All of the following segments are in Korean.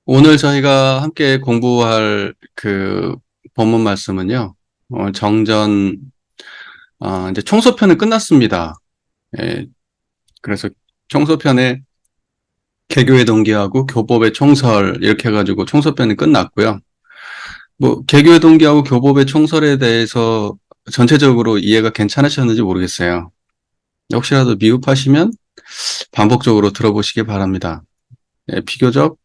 오늘 저희가 함께 공부할 그 본문 말씀은요, 정전, 이제 청소편은 끝났습니다. 예, 그래서 청소편에 개교의 동기하고 교법의 총설, 이렇게 해가지고 청소편이 끝났고요. 뭐, 개교의 동기하고 교법의 총설에 대해서 전체적으로 이해가 괜찮으셨는지 모르겠어요. 혹시라도 미흡하시면 반복적으로 들어보시기 바랍니다. 비교적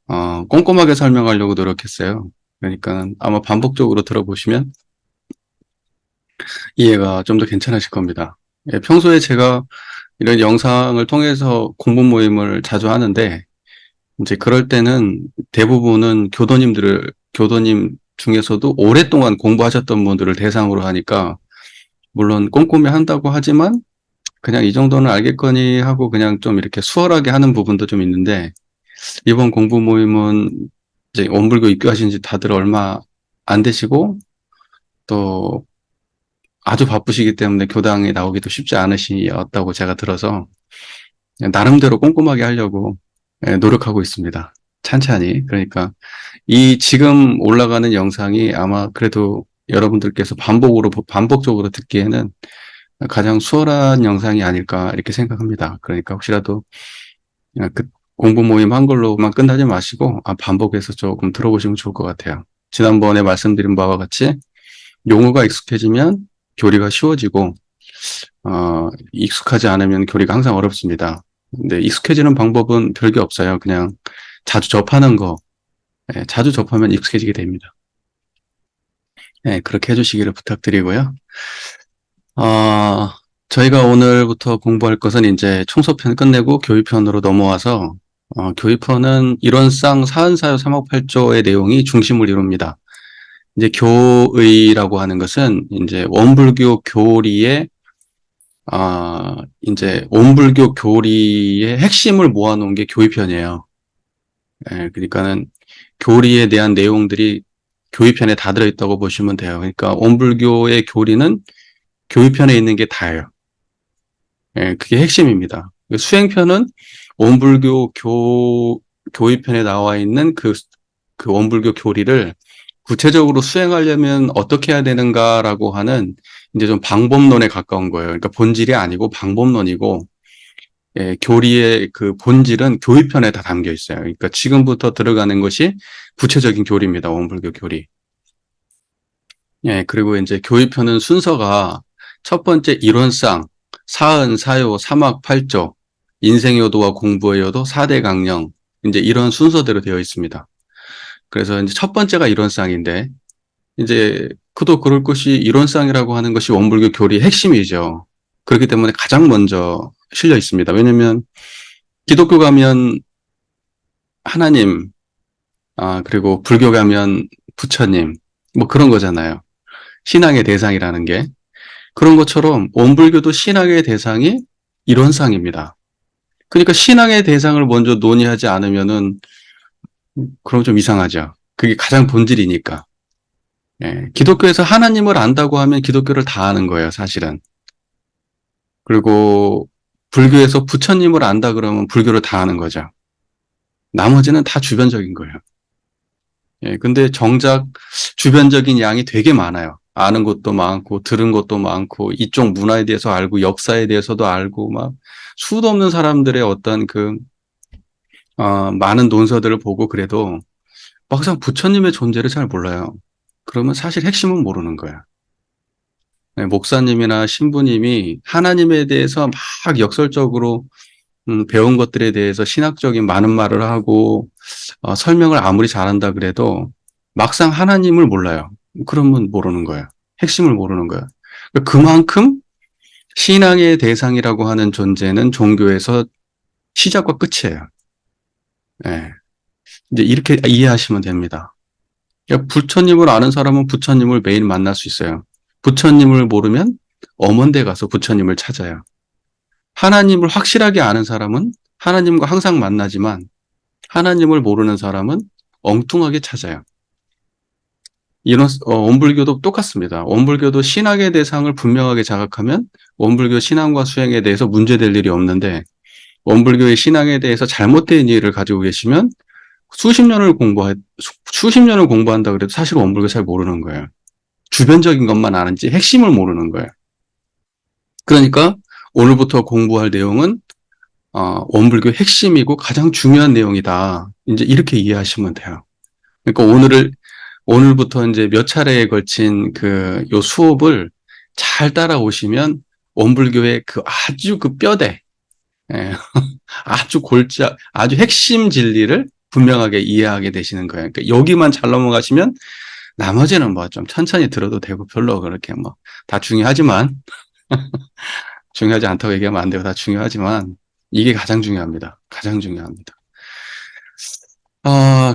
꼼꼼하게 설명하려고 노력했어요. 그러니까 아마 반복적으로 들어보시면 이해가 좀 더 괜찮으실 겁니다. 평소에 제가 이런 영상을 통해서 공부 모임을 자주 하는데, 이제 그럴 때는 대부분은 교도님 중에서도 오랫동안 공부하셨던 분들을 대상으로 하니까, 물론 꼼꼼히 한다고 하지만, 그냥 이 정도는 알겠거니 하고 그냥 좀 이렇게 수월하게 하는 부분도 좀 있는데, 이번 공부 모임은 이제 원불교 입교하신 지 다들 얼마 안 되시고, 또 아주 바쁘시기 때문에 교당에 나오기도 쉽지 않으시었다고 제가 들어서 나름대로 꼼꼼하게 하려고 노력하고 있습니다. 찬찬히. 그러니까 이 지금 올라가는 영상이 아마 그래도 여러분들께서 반복적으로 듣기에는 가장 수월한 영상이 아닐까 이렇게 생각합니다. 그러니까 혹시라도 그 공부 모임 한 걸로만 끝나지 마시고 반복해서 조금 들어보시면 좋을 것 같아요. 지난번에 말씀드린 바와 같이 용어가 익숙해지면 교리가 쉬워지고 익숙하지 않으면 교리가 항상 어렵습니다. 근데 익숙해지는 방법은 별게 없어요. 그냥 자주 접하는 거, 자주 접하면 익숙해지게 됩니다. 그렇게 해주시기를 부탁드리고요. 어, 저희가 오늘부터 공부할 것은 이제 총서편 끝내고 교의편으로 넘어와서 교의편은 이론상 사은사요 3억 8조의 내용이 중심을 이룹니다. 이제 교의라고 하는 것은 이제 원불교 교리의 이제 원불교 교리의 핵심을 모아놓은 게 교의편이에요. 그러니까는 교리에 대한 내용들이 교의편에 다 들어있다고 보시면 돼요. 그러니까 원불교의 교리는 교의편에 있는 게 다예요. 그게 핵심입니다. 수행편은 원불교 교의편에 나와 있는 그 원불교 교리를 구체적으로 수행하려면 어떻게 해야 되는가라고 하는 이제 좀 방법론에 가까운 거예요. 그러니까 본질이 아니고 방법론이고, 교리의 그 본질은 교의편에 다 담겨 있어요. 그러니까 지금부터 들어가는 것이 구체적인 교리입니다. 원불교 교리. 그리고 이제 교의편은 순서가 첫 번째 이론상, 사은, 사요, 사막, 팔조, 인생의 요도와 공부의 요도, 4대 강령, 이제 이런 순서대로 되어 있습니다. 그래서 이제 첫 번째가 이론상인데, 이제 그도 그럴 것이 이론상이라고 하는 것이 원불교 교리의 핵심이죠. 그렇기 때문에 가장 먼저 실려 있습니다. 왜냐하면 기독교 가면 하나님, 그리고 불교 가면 부처님, 뭐 그런 거잖아요. 신앙의 대상이라는 게. 그런 것처럼 원불교도 신앙의 대상이 이론상입니다. 그러니까 신앙의 대상을 먼저 논의하지 않으면은 그럼 좀 이상하죠. 그게 가장 본질이니까. 기독교에서 하나님을 안다고 하면 기독교를 다 아는 거예요, 사실은. 그리고 불교에서 부처님을 안다 그러면 불교를 다 아는 거죠. 나머지는 다 주변적인 거예요. 근데 정작 주변적인 양이 되게 많아요. 아는 것도 많고, 들은 것도 많고, 이쪽 문화에 대해서 알고, 역사에 대해서도 알고, 막, 수도 없는 사람들의 어떤 많은 논서들을 보고 그래도 막상 부처님의 존재를 잘 몰라요. 그러면 사실 핵심은 모르는 거야. 목사님이나 신부님이 하나님에 대해서 막 역설적으로 배운 것들에 대해서 신학적인 많은 말을 하고 설명을 아무리 잘한다 그래도 막상 하나님을 몰라요. 그러면 모르는 거예요. 핵심을 모르는 거예요. 그만큼 신앙의 대상이라고 하는 존재는 종교에서 시작과 끝이에요. 예. 이제 이렇게 이해하시면 됩니다. 그러니까 부처님을 아는 사람은 부처님을 매일 만날 수 있어요. 부처님을 모르면 엄원대 가서 부처님을 찾아요. 하나님을 확실하게 아는 사람은 하나님과 항상 만나지만 하나님을 모르는 사람은 엉뚱하게 찾아요. 이런 원불교도 똑같습니다. 원불교도 신학의 대상을 분명하게 자각하면 원불교 신앙과 수행에 대해서 문제될 일이 없는데 원불교의 신앙에 대해서 잘못된 이해를 가지고 계시면 수십 년을 공부한다 그래도 사실 원불교 잘 모르는 거예요. 주변적인 것만 아는지 핵심을 모르는 거예요. 그러니까 오늘부터 공부할 내용은 원불교 핵심이고 가장 중요한 내용이다. 이제 이렇게 이해하시면 돼요. 그러니까 오늘부터 이제 몇 차례에 걸친 요 수업을 잘 따라오시면 원불교의 아주 뼈대, 예, 아주 핵심 진리를 분명하게 이해하게 되시는 거예요. 그러니까 여기만 잘 넘어가시면 나머지는 뭐 좀 천천히 들어도 되고 별로 그렇게 뭐 다 중요하지만 중요하지 않다고 얘기하면 안 되고 다 중요하지만 이게 가장 중요합니다. 가장 중요합니다.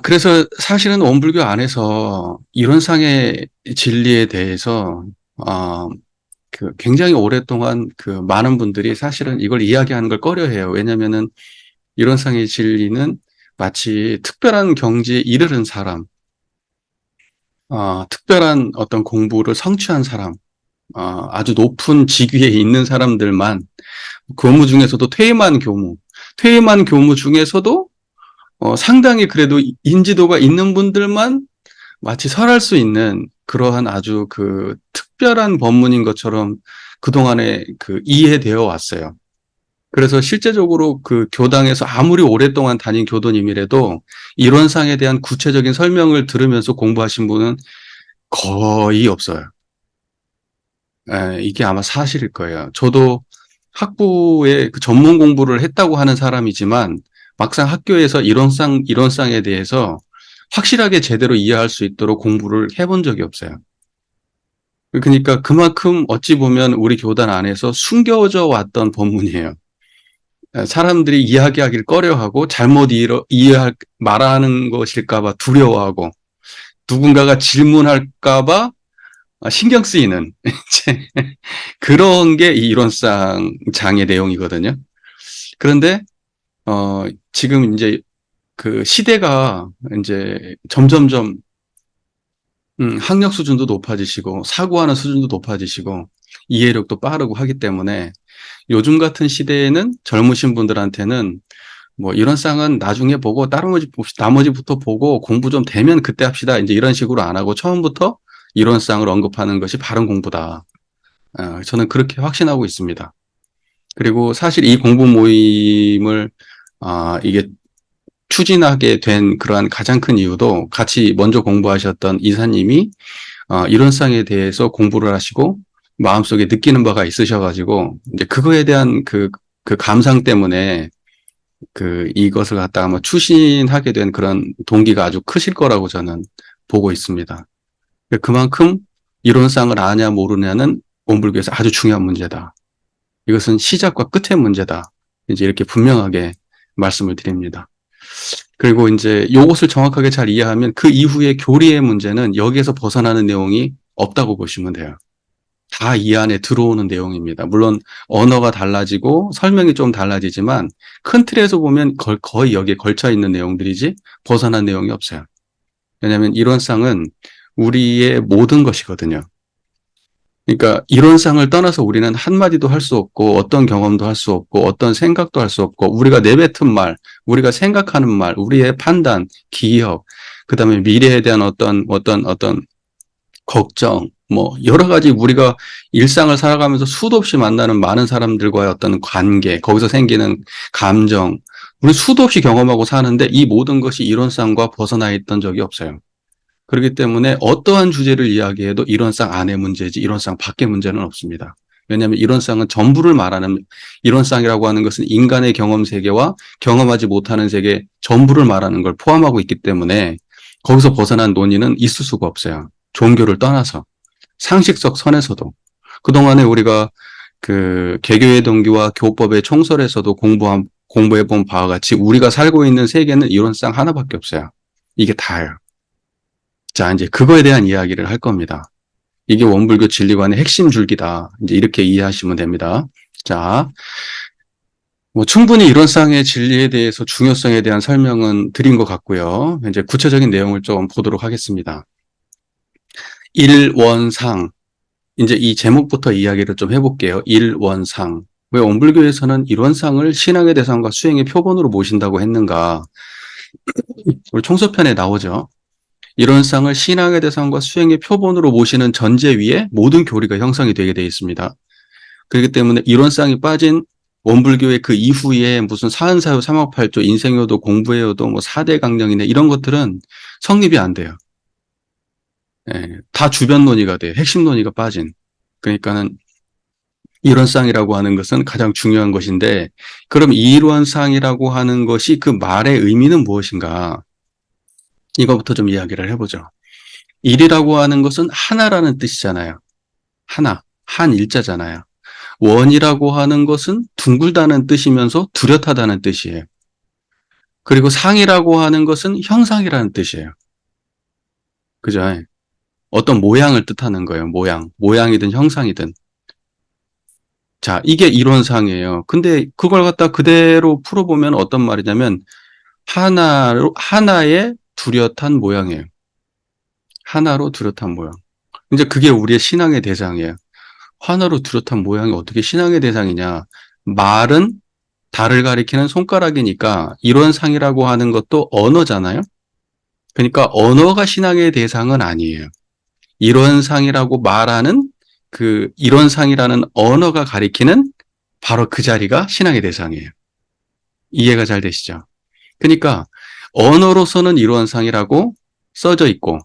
그래서 사실은 원불교 안에서 이론상의 진리에 대해서 굉장히 오랫동안 많은 분들이 사실은 이걸 이야기하는 걸 꺼려해요. 왜냐면은 이론상의 진리는 마치 특별한 경지에 이르른 사람, 특별한 어떤 공부를 성취한 사람, 아주 높은 직위에 있는 사람들만, 교무 중에서도 퇴임한 교무 중에서도 상당히 그래도 인지도가 있는 분들만 마치 설할 수 있는 그러한 아주 특별한 법문인 것처럼 그동안에 이해되어 왔어요. 그래서 실제적으로 교당에서 아무리 오랫동안 다닌 교도님이라도 이론상에 대한 구체적인 설명을 들으면서 공부하신 분은 거의 없어요. 이게 아마 사실일 거예요. 저도 학부에 전문 공부를 했다고 하는 사람이지만 막상 학교에서 이론상에 대해서 확실하게 제대로 이해할 수 있도록 공부를 해본 적이 없어요. 그러니까 그만큼 어찌 보면 우리 교단 안에서 숨겨져 왔던 법문이에요. 사람들이 이야기하기를 꺼려하고 잘못 말하는 것일까봐 두려워하고 누군가가 질문할까봐 신경 쓰이는 그런 게 이 이론상 장의 내용이거든요. 그런데 지금 이제 시대가 이제 점점점 학력 수준도 높아지시고 사고하는 수준도 높아지시고 이해력도 빠르고 하기 때문에 요즘 같은 시대에는 젊으신 분들한테는 뭐 이론상은 나중에 보고 나머지부터 보고 공부 좀 되면 그때 합시다. 이제 이런 식으로 안 하고 처음부터 이론상을 언급하는 것이 바른 공부다. 저는 그렇게 확신하고 있습니다. 그리고 사실 이 공부 모임을 이게 추진하게 된 그러한 가장 큰 이유도 같이 먼저 공부하셨던 이사님이 이론상에 대해서 공부를 하시고 마음속에 느끼는 바가 있으셔가지고 이제 그거에 대한 그 감상 때문에 이것을 갖다가 뭐 추진하게 된 그런 동기가 아주 크실 거라고 저는 보고 있습니다. 그만큼 이론상을 아냐 모르냐는 원불교에서 아주 중요한 문제다. 이것은 시작과 끝의 문제다. 이제 이렇게 분명하게 말씀을 드립니다. 그리고 이제 이것을 정확하게 잘 이해하면 그 이후의 교리의 문제는 여기에서 벗어나는 내용이 없다고 보시면 돼요. 다 이 안에 들어오는 내용입니다. 물론 언어가 달라지고 설명이 좀 달라지지만 큰 틀에서 보면 거의 여기에 걸쳐 있는 내용들이지 벗어난 내용이 없어요. 왜냐하면 이론상은 우리의 모든 것이거든요. 그러니까 이론상을 떠나서 우리는 한마디도 할 수 없고 어떤 경험도 할 수 없고 어떤 생각도 할 수 없고 우리가 내뱉은 말, 우리가 생각하는 말, 우리의 판단, 기억, 그다음에 미래에 대한 어떤 걱정, 뭐 여러 가지 우리가 일상을 살아가면서 수도 없이 만나는 많은 사람들과의 어떤 관계, 거기서 생기는 감정, 우리 수도 없이 경험하고 사는데 이 모든 것이 이론상과 벗어나 있던 적이 없어요. 그렇기 때문에 어떠한 주제를 이야기해도 이론상 안의 문제지 이론상 밖의 문제는 없습니다. 왜냐하면 이론상은 전부를 말하는 이론상이라고 하는 것은 인간의 경험 세계와 경험하지 못하는 세계 전부를 말하는 걸 포함하고 있기 때문에 거기서 벗어난 논의는 있을 수가 없어요. 종교를 떠나서 상식적 선에서도 그동안에 우리가 개교의 동기와 교법의 총설에서도 공부해본 바와 같이 우리가 살고 있는 세계는 이론상 하나밖에 없어요. 이게 다예요. 자, 이제 그거에 대한 이야기를 할 겁니다. 이게 원불교 진리관의 핵심 줄기다. 이제 이렇게 이해하시면 됩니다. 자, 뭐 충분히 이론상의 진리에 대해서 중요성에 대한 설명은 드린 것 같고요. 이제 구체적인 내용을 좀 보도록 하겠습니다. 일원상. 이제 이 제목부터 이야기를 좀 해볼게요. 일원상. 왜 원불교에서는 일원상을 신앙의 대상과 수행의 표본으로 모신다고 했는가? 우리 총소편에 나오죠. 이론상을 신앙의 대상과 수행의 표본으로 모시는 전제 위에 모든 교리가 형성이 되게 되어 있습니다. 그렇기 때문에 이론상이 빠진 원불교의 그 이후에 무슨 사은사요, 삼학팔조, 인생효도, 공부해요도, 뭐 4대 강령이네 이런 것들은 성립이 안 돼요. 예, 다 주변 논의가 돼요. 핵심 논의가 빠진. 그러니까는 이론상이라고 하는 것은 가장 중요한 것인데, 그럼 이론상이라고 하는 것이 그 말의 의미는 무엇인가? 이거부터 좀 이야기를 해보죠. 일이라고 하는 것은 하나라는 뜻이잖아요. 하나, 한 일자잖아요. 원이라고 하는 것은 둥글다는 뜻이면서 뚜렷하다는 뜻이에요. 그리고 상이라고 하는 것은 형상이라는 뜻이에요. 그죠? 어떤 모양을 뜻하는 거예요. 모양이든 형상이든. 자, 이게 이론상이에요. 근데 그걸 갖다 그대로 풀어보면 어떤 말이냐면 하나의 뚜렷한 모양이에요. 하나로 뚜렷한 모양. 이제 그게 우리의 신앙의 대상이에요. 하나로 뚜렷한 모양이 어떻게 신앙의 대상이냐. 말은 달을 가리키는 손가락이니까 이론상이라고 하는 것도 언어잖아요. 그러니까 언어가 신앙의 대상은 아니에요. 이론상이라고 말하는 그 이론상이라는 언어가 가리키는 바로 그 자리가 신앙의 대상이에요. 이해가 잘 되시죠? 그러니까 언어로서는 이론상이라고 써져 있고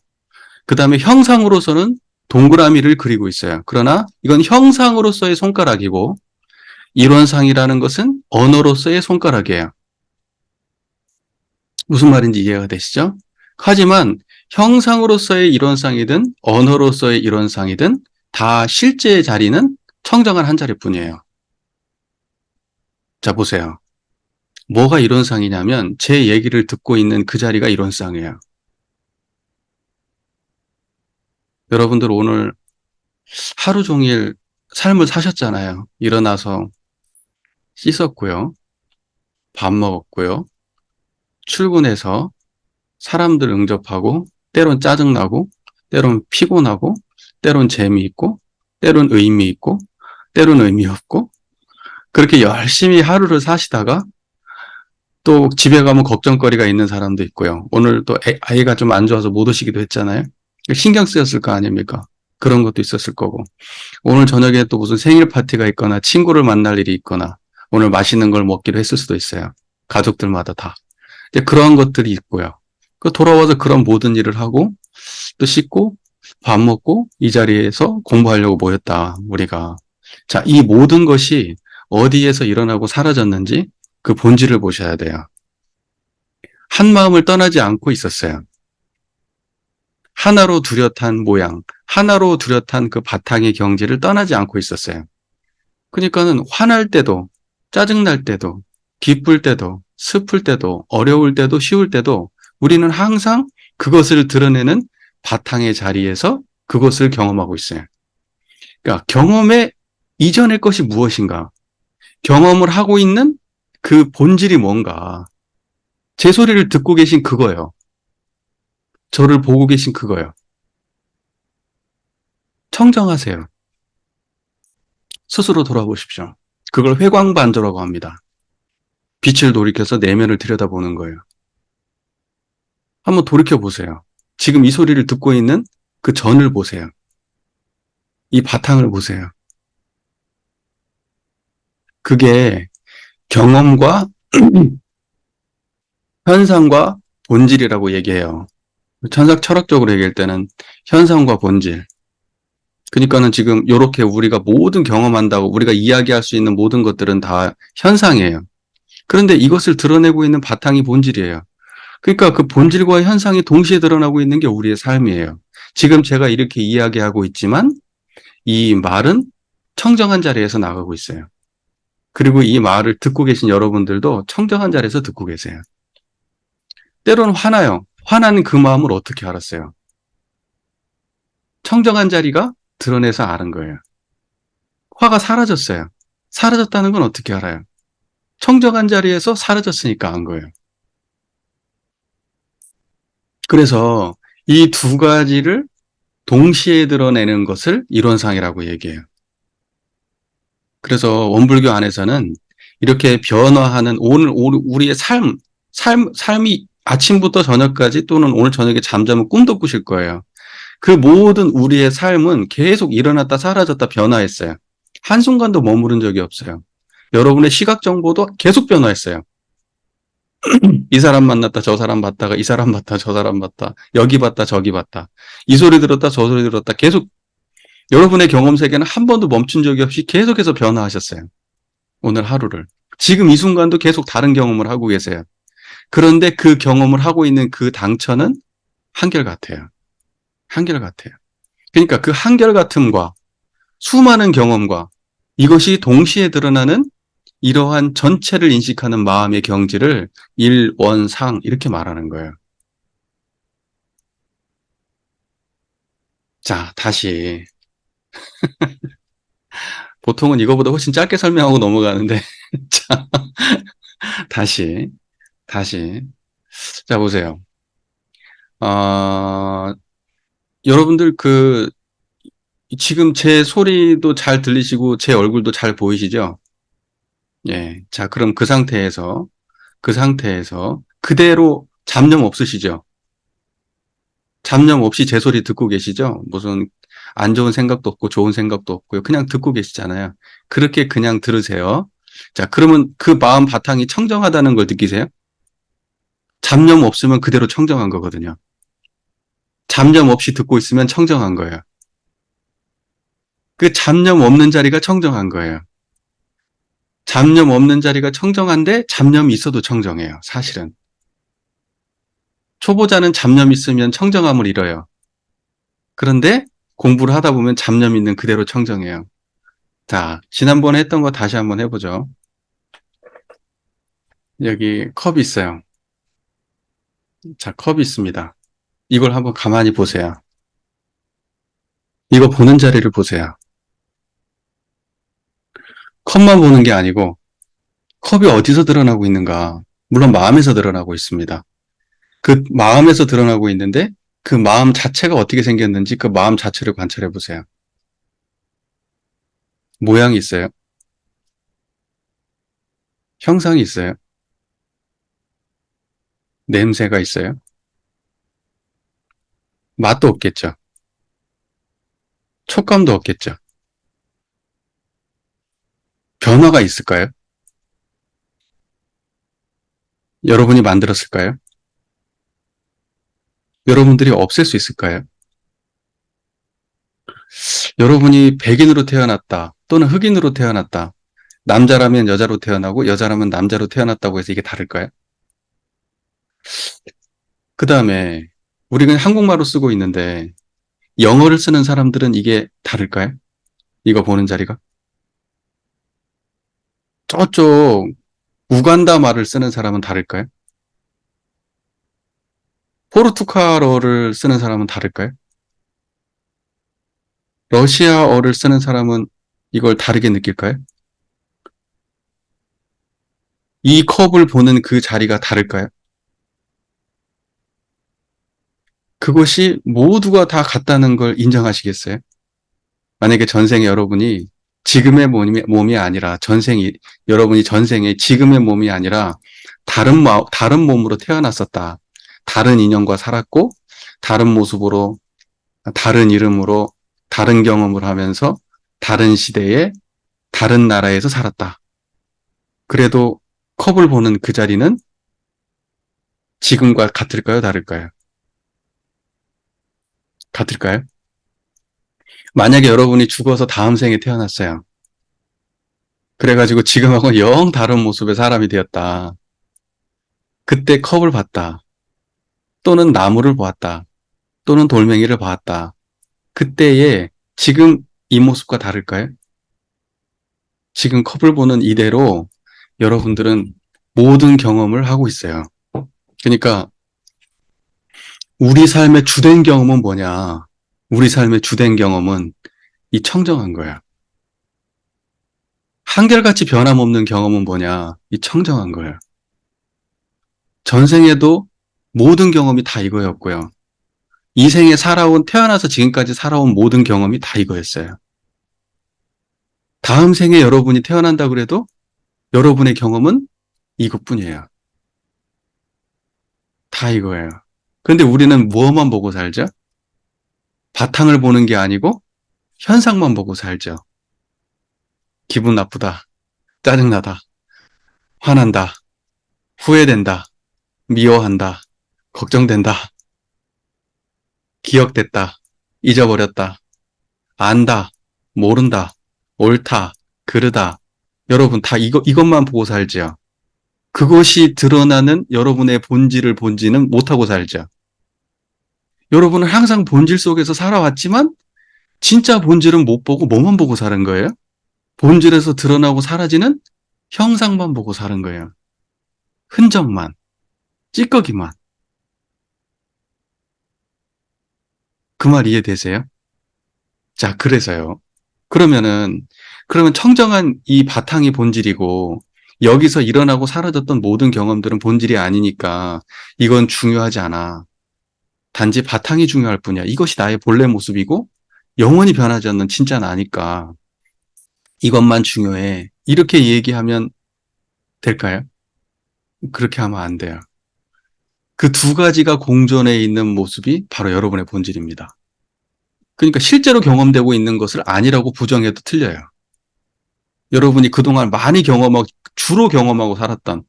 그 다음에 형상으로서는 동그라미를 그리고 있어요. 그러나 이건 형상으로서의 손가락이고 이론상이라는 것은 언어로서의 손가락이에요. 무슨 말인지 이해가 되시죠? 하지만 형상으로서의 이론상이든 언어로서의 이론상이든 다 실제의 자리는 청정한 한 자리일 뿐이에요. 자, 보세요. 뭐가 이론상이냐면 제 얘기를 듣고 있는 그 자리가 이론상이에요. 여러분들 오늘 하루 종일 삶을 사셨잖아요. 일어나서 씻었고요. 밥 먹었고요. 출근해서 사람들 응접하고 때론 짜증나고 때론 피곤하고 때론 재미있고 때론 의미 있고 때론 의미 없고 그렇게 열심히 하루를 사시다가 또 집에 가면 걱정거리가 있는 사람도 있고요. 오늘 또 아이가 좀 안 좋아서 못 오시기도 했잖아요. 신경 쓰였을 거 아닙니까? 그런 것도 있었을 거고 오늘 저녁에 또 무슨 생일 파티가 있거나 친구를 만날 일이 있거나 오늘 맛있는 걸 먹기로 했을 수도 있어요. 가족들마다 다. 이제 그런 것들이 있고요. 그 돌아와서 그런 모든 일을 하고 또 씻고 밥 먹고 이 자리에서 공부하려고 모였다. 우리가. 자, 이 모든 것이 어디에서 일어나고 사라졌는지 그 본질을 보셔야 돼요. 한 마음을 떠나지 않고 있었어요. 하나로 뚜렷한 모양, 하나로 뚜렷한 그 바탕의 경지를 떠나지 않고 있었어요. 그러니까는 화날 때도, 짜증날 때도, 기쁠 때도, 슬플 때도, 어려울 때도, 쉬울 때도 우리는 항상 그것을 드러내는 바탕의 자리에서 그것을 경험하고 있어요. 그러니까 경험의 이전의 것이 무엇인가? 경험을 하고 있는 그 본질이 뭔가? 제 소리를 듣고 계신 그거예요. 저를 보고 계신 그거예요. 청정하세요. 스스로 돌아보십시오. 그걸 회광반조라고 합니다. 빛을 돌이켜서 내면을 들여다보는 거예요. 한번 돌이켜보세요. 지금 이 소리를 듣고 있는 그 전을 보세요. 이 바탕을 보세요. 그게 경험과 현상과 본질이라고 얘기해요. 천삭 철학적으로 얘기할 때는 현상과 본질. 그러니까는 지금 이렇게 우리가 모든 경험한다고 우리가 이야기할 수 있는 모든 것들은 다 현상이에요. 그런데 이것을 드러내고 있는 바탕이 본질이에요. 그러니까 그 본질과 현상이 동시에 드러나고 있는 게 우리의 삶이에요. 지금 제가 이렇게 이야기하고 있지만 이 말은 청정한 자리에서 나가고 있어요. 그리고 이 말을 듣고 계신 여러분들도 청정한 자리에서 듣고 계세요. 때로는 화나요. 화난 그 마음을 어떻게 알았어요? 청정한 자리가 드러내서 아는 거예요. 화가 사라졌어요. 사라졌다는 건 어떻게 알아요? 청정한 자리에서 사라졌으니까 안 거예요. 그래서 이 두 가지를 동시에 드러내는 것을 이론상이라고 얘기해요. 그래서 원불교 안에서는 이렇게 변화하는 오늘 우리의 삶이 아침부터 저녁까지 또는 오늘 저녁에 잠자면 꿈도 꾸실 거예요. 그 모든 우리의 삶은 계속 일어났다 사라졌다 변화했어요. 한순간도 머무른 적이 없어요. 여러분의 시각 정보도 계속 변화했어요. 이 사람 만났다 저 사람 봤다가 이 사람 봤다 저 사람 봤다 여기 봤다 저기 봤다 이 소리 들었다 저 소리 들었다 계속 여러분의 경험 세계는 한 번도 멈춘 적이 없이 계속해서 변화하셨어요. 오늘 하루를. 지금 이 순간도 계속 다른 경험을 하고 계세요. 그런데 그 경험을 하고 있는 그 당처는 한결같아요. 한결같아요. 그러니까 그 한결같음과 수많은 경험과 이것이 동시에 드러나는 이러한 전체를 인식하는 마음의 경지를 일원상 이렇게 말하는 거예요. 자, 다시. 보통은 이거보다 훨씬 짧게 설명하고 넘어가는데, 자, 다시, 다시. 자, 보세요. 어, 여러분들 지금 제 소리도 잘 들리시고 제 얼굴도 잘 보이시죠? 예. 자, 그럼 그 상태에서 그대로 잡념 없으시죠? 잡념 없이 제 소리 듣고 계시죠? 무슨 안 좋은 생각도 없고 좋은 생각도 없고요. 그냥 듣고 계시잖아요. 그렇게 그냥 들으세요. 자, 그러면 그 마음 바탕이 청정하다는 걸 느끼세요? 잡념 없으면 그대로 청정한 거거든요. 잡념 없이 듣고 있으면 청정한 거예요. 그 잡념 없는 자리가 청정한 거예요. 잡념 없는 자리가 청정한데 잡념이 있어도 청정해요. 사실은. 초보자는 잡념 있으면 청정함을 잃어요. 그런데 공부를 하다 보면 잡념 있는 그대로 청정해요. 자, 지난번에 했던 거 다시 한번 해보죠. 여기 컵이 있어요. 자, 컵이 있습니다. 이걸 한번 가만히 보세요. 이거 보는 자리를 보세요. 컵만 보는 게 아니고 컵이 어디서 드러나고 있는가. 물론 마음에서 드러나고 있습니다. 그 마음에서 드러나고 있는데 그 마음 자체가 어떻게 생겼는지 그 마음 자체를 관찰해 보세요. 모양이 있어요. 형상이 있어요. 냄새가 있어요. 맛도 없겠죠. 촉감도 없겠죠. 변화가 있을까요? 여러분이 만들었을까요? 여러분들이 없앨 수 있을까요? 여러분이 백인으로 태어났다 또는 흑인으로 태어났다. 남자라면 여자로 태어나고 여자라면 남자로 태어났다고 해서 이게 다를까요? 그 다음에 우리는 한국말로 쓰고 있는데 영어를 쓰는 사람들은 이게 다를까요? 이거 보는 자리가? 저쪽 우간다 말을 쓰는 사람은 다를까요? 포르투갈어를 쓰는 사람은 다를까요? 러시아어를 쓰는 사람은 이걸 다르게 느낄까요? 이 컵을 보는 그 자리가 다를까요? 그것이 모두가 다 같다는 걸 인정하시겠어요? 만약에 전생에 여러분이 지금의 몸이 아니라 여러분이 전생에 지금의 몸이 아니라 다른 몸으로 태어났었다. 다른 인연과 살았고, 다른 모습으로, 다른 이름으로, 다른 경험을 하면서, 다른 시대에, 다른 나라에서 살았다. 그래도 컵을 보는 그 자리는 지금과 같을까요? 다를까요? 같을까요? 만약에 여러분이 죽어서 다음 생에 태어났어요. 그래가지고 지금하고는 영 다른 모습의 사람이 되었다. 그때 컵을 봤다. 또는 나무를 보았다. 또는 돌멩이를 봤다. 그때의 지금 이 모습과 다를까요? 지금 컵을 보는 이대로 여러분들은 모든 경험을 하고 있어요. 그러니까 우리 삶의 주된 경험은 뭐냐? 우리 삶의 주된 경험은 이 청정한 거야. 한결같이 변함없는 경험은 뭐냐? 이 청정한 거예요. 전생에도 모든 경험이 다 이거였고요. 이 생에 태어나서 지금까지 살아온 모든 경험이 다 이거였어요. 다음 생에 여러분이 태어난다 그래도 여러분의 경험은 이것뿐이에요. 다 이거예요. 근데 우리는 무엇만 보고 살죠? 바탕을 보는 게 아니고 현상만 보고 살죠. 기분 나쁘다, 짜증나다, 화난다, 후회된다, 미워한다, 걱정된다, 기억됐다, 잊어버렸다, 안다, 모른다, 옳다, 그르다. 여러분 다 이것만 보고 살죠. 그것이 드러나는 여러분의 본질은 못하고 살죠. 여러분은 항상 본질 속에서 살아왔지만 진짜 본질은 못 보고 뭐만 보고 사는 거예요? 본질에서 드러나고 사라지는 형상만 보고 사는 거예요. 흔적만, 찌꺼기만. 그 말 이해되세요? 자, 그래서요. 그러면 청정한 이 바탕이 본질이고 여기서 일어나고 사라졌던 모든 경험들은 본질이 아니니까 이건 중요하지 않아. 단지 바탕이 중요할 뿐이야. 이것이 나의 본래 모습이고 영원히 변하지 않는 진짜 나니까 이것만 중요해. 이렇게 얘기하면 될까요? 그렇게 하면 안 돼요. 그 두 가지가 공존해 있는 모습이 바로 여러분의 본질입니다. 그러니까 실제로 경험되고 있는 것을 아니라고 부정해도 틀려요. 여러분이 그동안 많이 경험하고, 주로 경험하고 살았던,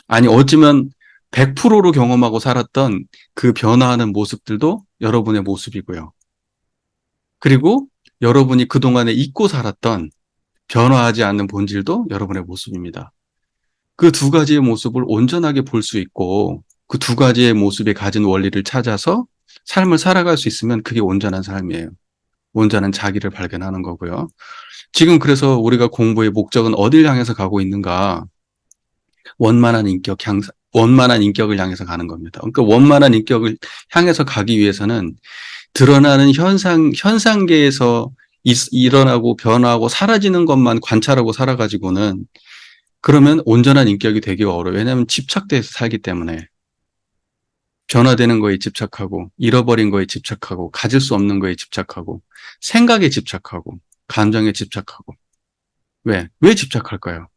아니, 어쩌면 100%로 경험하고 살았던 그 변화하는 모습들도 여러분의 모습이고요. 그리고 여러분이 그동안에 잊고 살았던 변화하지 않는 본질도 여러분의 모습입니다. 그 두 가지의 모습을 온전하게 볼 수 있고 그 두 가지의 모습이 가진 원리를 찾아서 삶을 살아갈 수 있으면 그게 온전한 삶이에요. 온전한 자기를 발견하는 거고요. 지금 그래서 우리가 공부의 목적은 어딜 향해서 가고 있는가? 원만한 인격을 향해서 가는 겁니다. 그러니까 원만한 인격을 향해서 가기 위해서는 드러나는 현상계에서 일어나고 변화하고 사라지는 것만 관찰하고 살아가지고는 그러면 온전한 인격이 되기가 어려워요. 왜냐하면 집착돼서 살기 때문에. 변화되는 거에 집착하고, 잃어버린 거에 집착하고, 가질 수 없는 거에 집착하고, 생각에 집착하고, 감정에 집착하고. 왜 집착할까요?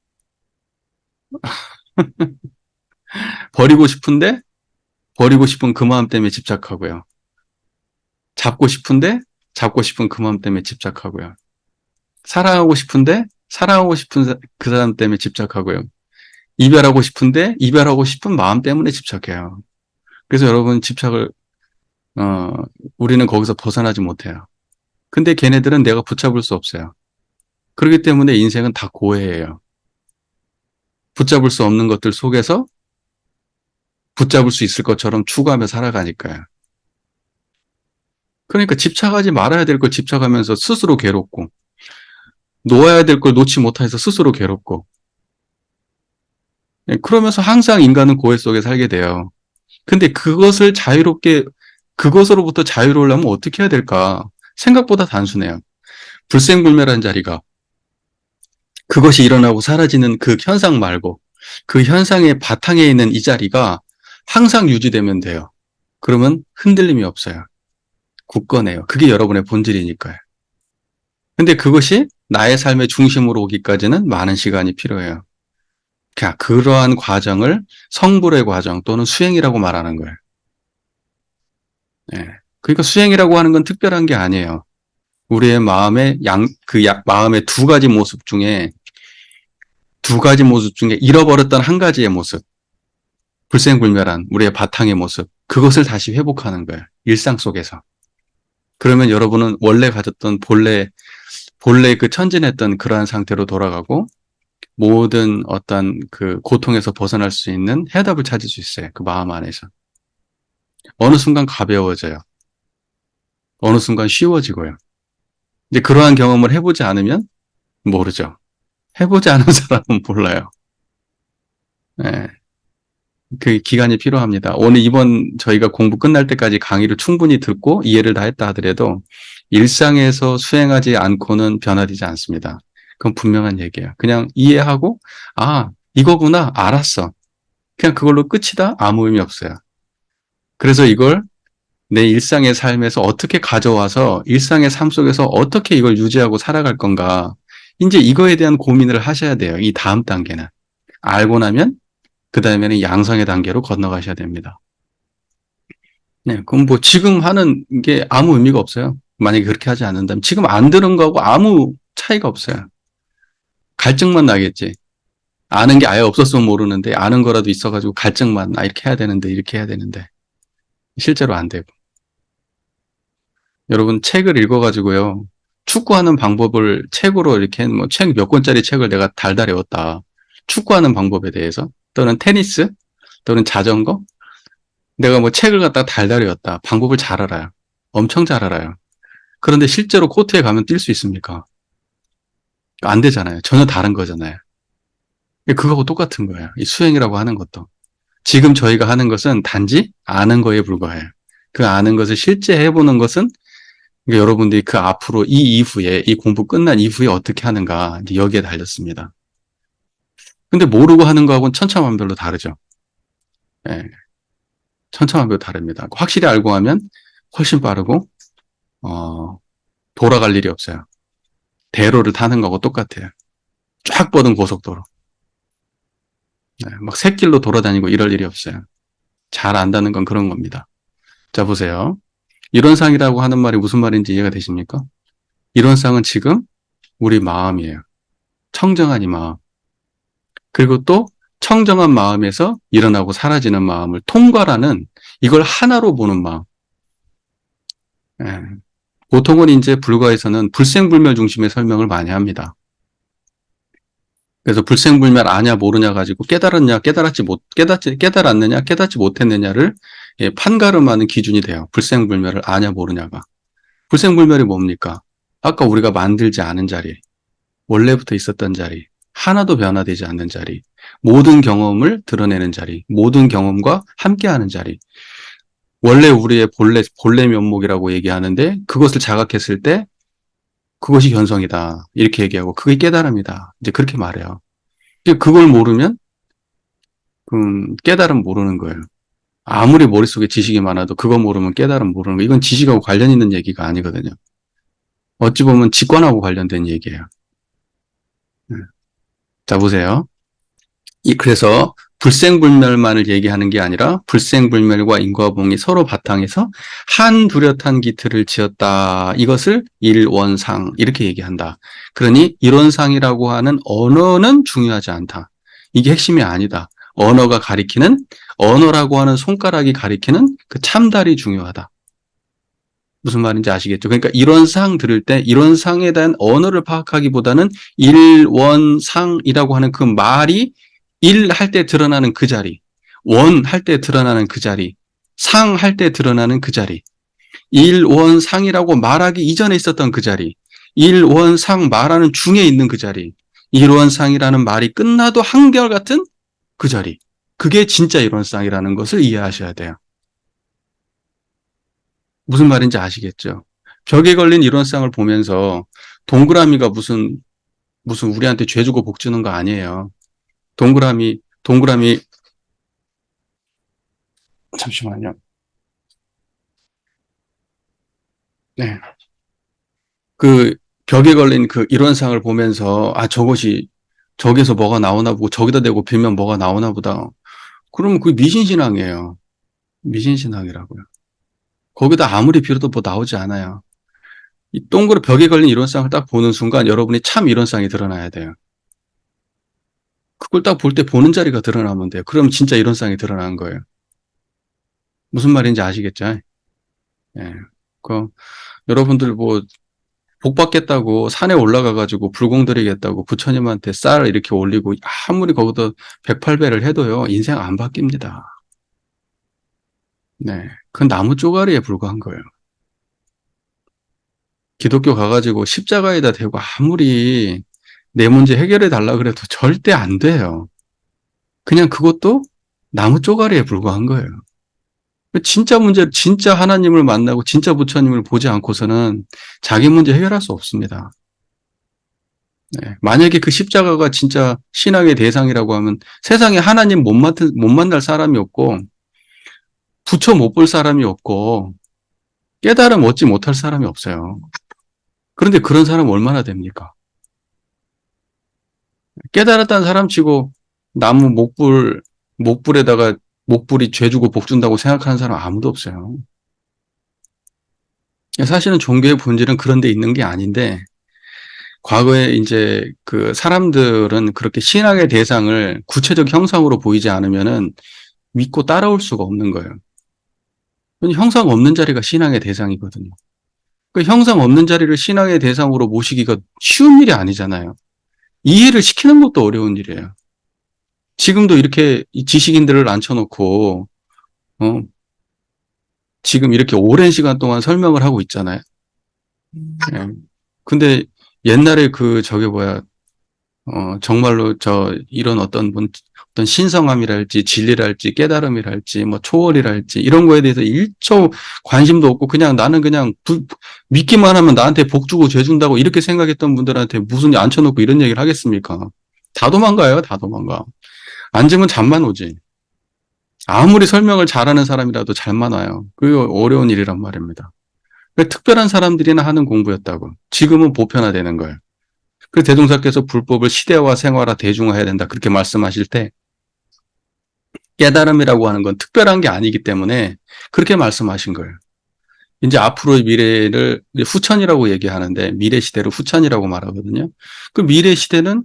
버리고 싶은데, 버리고 싶은 그 마음 때문에 집착하고요. 잡고 싶은데, 잡고 싶은 그 마음 때문에 집착하고요. 사랑하고 싶은데, 사랑하고 싶은 그 사람 때문에 집착하고요. 이별하고 싶은데, 이별하고 싶은 마음 때문에 집착해요. 그래서 여러분 어, 우리는 거기서 벗어나지 못해요. 근데 걔네들은 내가 붙잡을 수 없어요. 그렇기 때문에 인생은 다 고해예요. 붙잡을 수 없는 것들 속에서 붙잡을 수 있을 것처럼 추구하며 살아가니까요. 그러니까 집착하지 말아야 될 걸 집착하면서 스스로 괴롭고, 놓아야 될 걸 놓지 못해서 스스로 괴롭고, 그러면서 항상 인간은 고해 속에 살게 돼요. 근데 그것으로부터 자유로우려면 어떻게 해야 될까? 생각보다 단순해요. 불생불멸한 자리가 그것이 일어나고 사라지는 그 현상 말고 그 현상의 바탕에 있는 이 자리가 항상 유지되면 돼요. 그러면 흔들림이 없어요. 굳건해요. 그게 여러분의 본질이니까요. 근데 그것이 나의 삶의 중심으로 오기까지는 많은 시간이 필요해요. 그러한 과정을 성불의 과정 또는 수행이라고 말하는 거예요. 예. 그러니까 수행이라고 하는 건 특별한 게 아니에요. 우리의 마음의 두 가지 모습 중에 잃어버렸던 한 가지의 모습, 불생불멸한 우리의 바탕의 모습, 그것을 다시 회복하는 거예요. 일상 속에서. 그러면 여러분은 원래 가졌던 본래 그 천진했던 그러한 상태로 돌아가고 모든 어떤 그 고통에서 벗어날 수 있는 해답을 찾을 수 있어요. 그 마음 안에서. 어느 순간 가벼워져요. 어느 순간 쉬워지고요. 이제 그러한 경험을 해보지 않으면 모르죠. 해보지 않은 사람은 몰라요. 네. 그 기간이 필요합니다. 오늘 이번 저희가 공부 끝날 때까지 강의를 충분히 듣고 이해를 다 했다 하더라도 일상에서 수행하지 않고는 변화되지 않습니다. 그건 분명한 얘기예요. 그냥 이해하고 이거구나 알았어. 그냥 그걸로 끝이다? 아무 의미 없어요. 그래서 이걸 내 일상의 삶에서 어떻게 가져와서 일상의 삶 속에서 어떻게 이걸 유지하고 살아갈 건가. 이제 이거에 대한 고민을 하셔야 돼요. 이 다음 단계는. 알고 나면 그 다음에는 양성의 단계로 건너가셔야 됩니다. 네, 그럼 뭐 지금 하는 게 아무 의미가 없어요. 만약에 그렇게 하지 않는다면 지금 안 들은 거하고 아무 차이가 없어요. 갈증만 나겠지. 아는 게 아예 없었으면 모르는데 아는 거라도 있어가지고 갈증만 나 이렇게 해야 되는데 이렇게 해야 되는데 실제로 안 되고. 여러분 책을 읽어가지고요. 축구하는 방법을 책으로 이렇게 뭐 책 몇 권짜리 책을 내가 달달 외웠다. 축구하는 방법에 대해서 또는 테니스 또는 자전거 내가 뭐 책을 갖다가 달달 외웠다. 방법을 잘 알아요. 엄청 잘 알아요. 그런데 실제로 코트에 가면 뛸 수 있습니까? 안 되잖아요. 전혀 다른 거잖아요. 그거하고 똑같은 거예요. 이 수행이라고 하는 것도. 지금 저희가 하는 것은 단지 아는 거에 불과해요. 그 아는 것을 실제 해보는 것은 그러니까 여러분들이 그 앞으로 이 이후에 이 공부 끝난 이후에 어떻게 하는가 이제 여기에 달렸습니다. 근데 모르고 하는 거하고는 천차만별로 다르죠. 예, 천차만별로 다릅니다. 확실히 알고 하면 훨씬 빠르고 돌아갈 일이 없어요. 대로를 타는 거하고 똑같아요. 쫙 뻗은 고속도로. 네, 막 샛길로 돌아다니고 이럴 일이 없어요. 잘 안다는 건 그런 겁니다. 자, 보세요. 이론상이라고 하는 말이 무슨 말인지 이해가 되십니까? 이론상은 지금 우리 마음이에요. 청정한 이 마음. 그리고 또 청정한 마음에서 일어나고 사라지는 마음을 통과라는 이걸 하나로 보는 마음. 예. 보통은 이제 불가에서는 불생불멸 중심의 설명을 많이 합니다. 그래서 불생불멸 아냐 모르냐 가지고 깨달았냐 깨달았느냐 깨닫지 못했느냐를 예, 판가름하는 기준이 돼요. 불생불멸을 아냐 모르냐가. 불생불멸이 뭡니까? 아까 우리가 만들지 않은 자리, 원래부터 있었던 자리, 하나도 변화되지 않는 자리, 모든 경험을 드러내는 자리, 모든 경험과 함께하는 자리. 원래 우리의 본래 면목이라고 얘기하는데 그것을 자각했을 때 그것이 현성이다. 이렇게 얘기하고 그게 깨달음이다. 이제 그렇게 말해요. 이제 그걸 모르면 깨달음 모르는 거예요. 아무리 머릿속에 지식이 많아도 그거 모르면 깨달음 모르는 거. 이건 지식하고 관련 있는 얘기가 아니거든요. 어찌 보면 직관하고 관련된 얘기예요. 자, 보세요. 그래서 불생불멸만을 얘기하는 게 아니라 불생불멸과 인과봉이 서로 바탕에서 한 뚜렷한 기틀을 지었다. 이것을 일원상 이렇게 얘기한다. 그러니 일원상이라고 하는 언어는 중요하지 않다. 이게 핵심이 아니다. 언어가 가리키는 언어라고 하는 손가락이 가리키는 그 참달이 중요하다. 무슨 말인지 아시겠죠? 그러니까 일원상 들을 때 일원상에 대한 언어를 파악하기보다는 일원상이라고 하는 그 말이 일 할 때 드러나는 그 자리, 원 할 때 드러나는 그 자리, 상 할 때 드러나는 그 자리, 일원상이라고 말하기 이전에 있었던 그 자리, 일원상 말하는 중에 있는 그 자리, 일원상이라는 말이 끝나도 한결같은 그 자리. 그게 진짜 일원상이라는 것을 이해하셔야 돼요. 무슨 말인지 아시겠죠? 벽에 걸린 일원상을 보면서 동그라미가 무슨 우리한테 죄 주고 복 주는 거 아니에요. 동그라미, 잠시만요. 네. 그 벽에 걸린 그 일원상을 보면서, 저기서 뭐가 나오나 보고 저기다 대고 빌면 뭐가 나오나 보다. 그러면 그게 미신신앙이에요. 미신신앙이라고요. 거기다 아무리 빌어도 뭐 나오지 않아요. 이 벽에 걸린 일원상을 딱 보는 순간 여러분이 참 일원상이 드러나야 돼요. 그걸 딱 볼 때 보는 자리가 드러나면 돼요. 그럼 진짜 일원상이 드러나는 거예요. 무슨 말인지 아시겠죠? 예. 그, 여러분들 뭐, 복 받겠다고 산에 올라가가지고 불공 드리겠다고 부처님한테 쌀 이렇게 올리고 아무리 거기다 108배를 해도요, 인생 안 바뀝니다. 네. 그건 나무 쪼가리에 불과한 거예요. 기독교 가가지고 십자가에다 대고 아무리 내 문제 해결해 달라 그래도 절대 안 돼요. 그냥 그것도 나무 쪼가리에 불과한 거예요. 진짜 문제, 진짜 하나님을 만나고 진짜 부처님을 보지 않고서는 자기 문제 해결할 수 없습니다. 네. 만약에 그 십자가가 진짜 신앙의 대상이라고 하면 세상에 하나님 못 만날 사람이 없고 부처 못 볼 사람이 없고 깨달음 얻지 못할 사람이 없어요. 그런데 그런 사람 얼마나 됩니까? 깨달았다는 사람 치고 나무 목불에다가 목불이 죄 주고 복 준다고 생각하는 사람 아무도 없어요. 사실은 종교의 본질은 그런 데 있는 게 아닌데, 과거에 이제 그 사람들은 그렇게 신앙의 대상을 구체적 형상으로 보이지 않으면은 믿고 따라올 수가 없는 거예요. 형상 없는 자리가 신앙의 대상이거든요. 그 형상 없는 자리를 신앙의 대상으로 모시기가 쉬운 일이 아니잖아요. 이해를 시키는 것도 어려운 일이에요. 지금도 이렇게 지식인들을 앉혀놓고, 어, 지금 이렇게 오랜 시간 동안 설명을 하고 있잖아요. 예. 근데 옛날에 저게 뭐야, 정말로 이런 어떤 신성함이랄지 진리랄지 깨달음이랄지 뭐 초월이랄지 이런 거에 대해서 일초 관심도 없고 그냥 나는 그냥 믿기만 하면 나한테 복 주고 죄 준다고 이렇게 생각했던 분들한테 무슨 앉혀놓고 이런 얘기를 하겠습니까? 다 도망가요, 다 도망가. 앉으면 잠만 오지. 아무리 설명을 잘하는 사람이라도 잠만 와요. 그게 어려운 일이란 말입니다. 특별한 사람들이나 하는 공부였다고. 지금은 보편화되는 거예요. 그 대종사께서 불법을 시대화, 생활화, 대중화해야 된다. 그렇게 말씀하실 때 깨달음이라고 하는 건 특별한 게 아니기 때문에 그렇게 말씀하신 거예요. 이제 앞으로의 미래를 후천이라고 얘기하는데 미래 시대를 후천이라고 말하거든요. 그 미래 시대는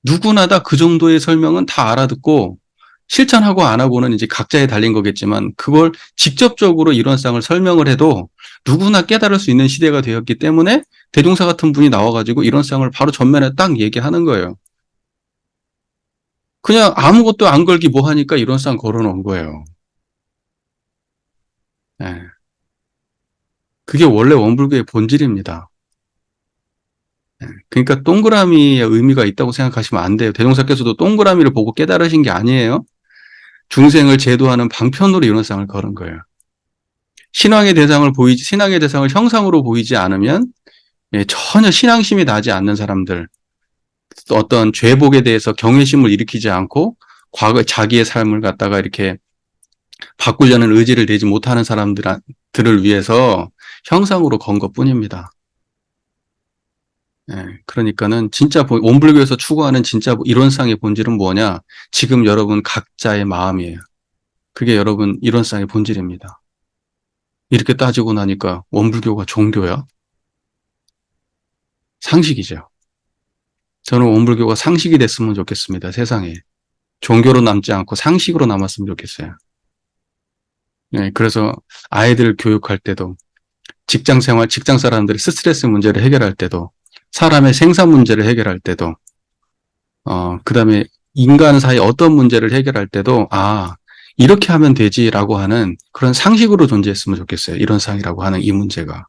누구나 다 그 정도의 설명은 다 알아듣고 실천하고 안 하고는 이제 각자에 달린 거겠지만 그걸 직접적으로 이론상을 설명을 해도 누구나 깨달을 수 있는 시대가 되었기 때문에 대종사 같은 분이 나와가지고 이론상을 바로 전면에 딱 얘기하는 거예요. 그냥 아무것도 안 걸기 뭐 하니까 이론상 걸어놓은 거예요. 네. 그게 원래 원불교의 본질입니다. 네. 그러니까 동그라미의 의미가 있다고 생각하시면 안 돼요. 대종사께서도 동그라미를 보고 깨달으신 게 아니에요. 중생을 제도하는 방편으로 이론상을 걸은 거예요. 신앙의 대상을 형상으로 보이지 않으면 전혀 신앙심이 나지 않는 사람들, 어떤 죄복에 대해서 경외심을 일으키지 않고 과거 자기의 삶을 갖다가 이렇게 바꾸려는 의지를 내지 못하는 사람들을 위해서 형상으로 건 것뿐입니다. 그러니까는 진짜 원불교에서 추구하는 진짜 이론상의 본질은 뭐냐? 지금 여러분 각자의 마음이에요. 그게 여러분 이론상의 본질입니다. 이렇게 따지고 나니까 원불교가 종교야? 상식이죠. 저는 원불교가 상식이 됐으면 좋겠습니다. 세상에. 종교로 남지 않고 상식으로 남았으면 좋겠어요. 그래서 아이들 교육할 때도 직장 생활, 직장 사람들의 스트레스 문제를 해결할 때도 사람의 생산 문제를 해결할 때도 그 다음에 인간 사이 어떤 문제를 해결할 때도 이렇게 하면 되지라고 하는 그런 상식으로 존재했으면 좋겠어요. 이론상이라고 하는 이 문제가.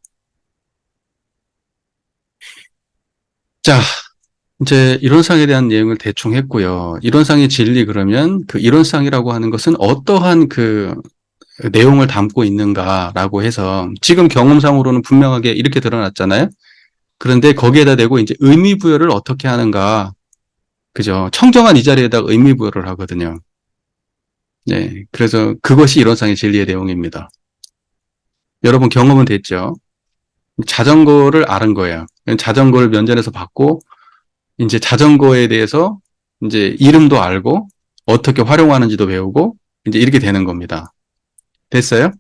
자, 이제 이론상에 대한 내용을 대충 했고요. 이론상의 진리 그러면 그 이론상이라고 하는 것은 어떠한 그 내용을 담고 있는가라고 해서 지금 경험상으로는 분명하게 이렇게 드러났잖아요. 그런데 거기에다 대고 이제 의미 부여를 어떻게 하는가. 그죠? 청정한 이 자리에다가 의미 부여를 하거든요. 네. 그래서 그것이 이론상의 진리의 내용입니다. 여러분 경험은 됐죠? 자전거를 아는 거예요. 자전거를 면전에서 받고 이제 자전거에 대해서 이제 이름도 알고 어떻게 활용하는지도 배우고 이제 이렇게 되는 겁니다. 됐어요?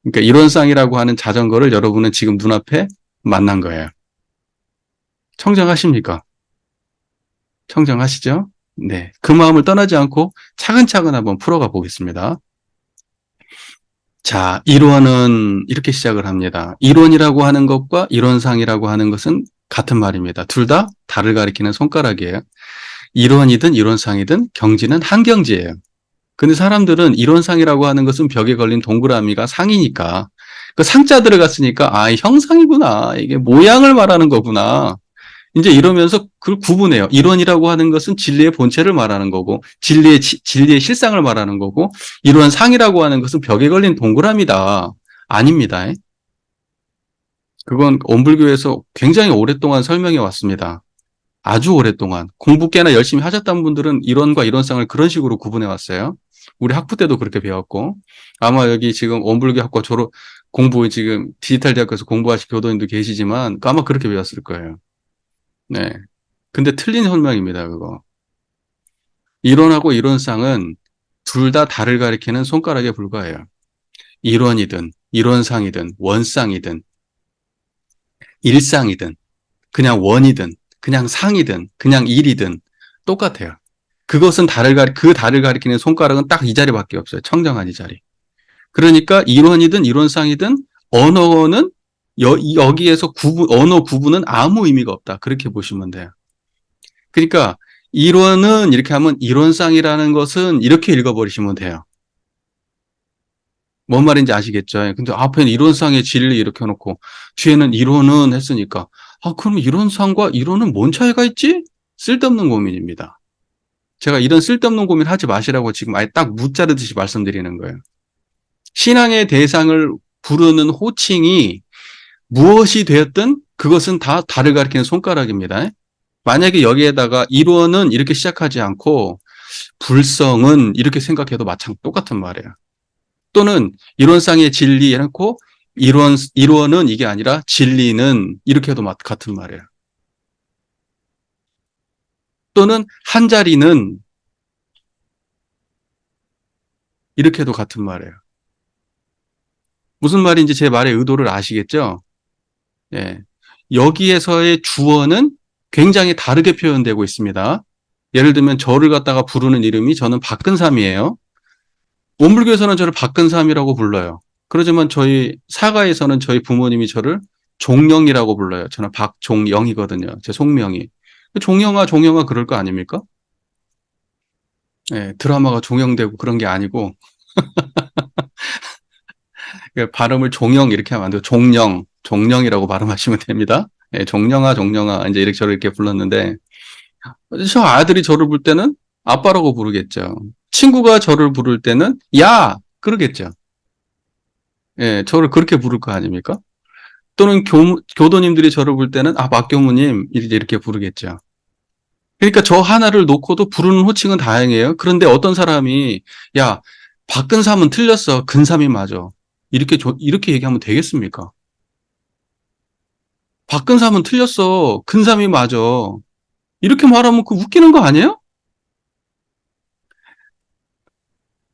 그러니까 이론상이라고 하는 자전거를 여러분은 지금 눈앞에 만난 거예요. 청정하십니까? 청정하시죠? 네. 그 마음을 떠나지 않고 차근차근 한번 풀어가 보겠습니다. 자, 이론은 이렇게 시작을 합니다. 이론이라고 하는 것과 이론상이라고 하는 것은 같은 말입니다. 둘 다 달을 가리키는 손가락이에요. 이론이든 이론상이든 경지는 한 경지예요. 근데 사람들은 이론상이라고 하는 것은 벽에 걸린 동그라미가 상이니까 그 상자 들어갔으니까 형상이구나. 이게 모양을 말하는 거구나. 이제 이러면서 그걸 구분해요. 이론이라고 하는 것은 진리의 본체를 말하는 거고, 진리의 실상을 말하는 거고, 이론 상이라고 하는 것은 벽에 걸린 동그라미다. 아닙니다. 그건 원불교에서 굉장히 오랫동안 설명해 왔습니다. 아주 오랫동안. 공부 꽤나 열심히 하셨던 분들은 이론과 이론상을 그런 식으로 구분해 왔어요. 우리 학부 때도 그렇게 배웠고, 아마 여기 지금 원불교 학과 공부 지금 디지털 대학교에서 공부하실 교도님도 계시지만, 아마 그렇게 배웠을 거예요. 네. 근데 틀린 설명입니다, 그거. 이론하고 이론상은 둘 다 달을 가리키는 손가락에 불과해요. 이론이든, 이론상이든, 원상이든. 일상이든, 그냥 원이든, 그냥 상이든, 그냥 일이든 똑같아요. 그것은 그 달을 가리키는 손가락은 딱 이 자리밖에 없어요. 청정한 이 자리. 그러니까 일원이든 일원상이든 언어는 여기에서 언어 구분은 아무 의미가 없다. 그렇게 보시면 돼요. 그러니까 일원은 이렇게 하면 일원상이라는 것은 이렇게 읽어버리시면 돼요. 뭔 말인지 아시겠죠? 근데 앞에는 이론상의 진리 이렇게 해놓고 뒤에는 이론은 했으니까 그럼 이론상과 이론은 뭔 차이가 있지? 쓸데없는 고민입니다. 제가 이런 쓸데없는 고민 하지 마시라고 지금 아예 딱 무자르듯이 말씀드리는 거예요. 신앙의 대상을 부르는 호칭이 무엇이 되었든 그것은 다 달을 가리키는 손가락입니다. 만약에 여기에다가 일원은 이렇게 시작하지 않고 불성은 이렇게 생각해도 똑같은 말이에요. 또는 이론상의 진리 해놓고 일원은 이게 아니라 진리는 이렇게 해도 같은 말이에요. 또는 한 자리는 이렇게 해도 같은 말이에요. 무슨 말인지 제 말의 의도를 아시겠죠? 예. 여기에서의 주어는 굉장히 다르게 표현되고 있습니다. 예를 들면 저를 갖다가 부르는 이름이 저는 박근삼이에요. 원불교에서는 저를 박근삼이라고 불러요. 그러지만 저희 사가에서는 저희 부모님이 저를 종영이라고 불러요. 저는 박종영이거든요. 제 속명이. 종영아 그럴 거 아닙니까? 예, 드라마가 종영되고 그런 게 아니고 발음을 종영 이렇게 하면 안 돼요. 종영이라고 발음하시면 됩니다. 예, 종영아 이제 이렇게 저를 이렇게 불렀는데 저 아들이 저를 부를 때는 아빠라고 부르겠죠. 친구가 저를 부를 때는 야 그러겠죠. 예, 저를 그렇게 부를 거 아닙니까? 또는 교도님들이 저를 부를 때는 박교무님 이렇게 부르겠죠. 그러니까 저 하나를 놓고도 부르는 호칭은 다양해요. 그런데 어떤 사람이 야 박근삼은 틀렸어. 근삼이 맞아. 이렇게 얘기하면 되겠습니까? 박근삼은 틀렸어. 근삼이 맞아. 이렇게 말하면 그 웃기는 거 아니에요?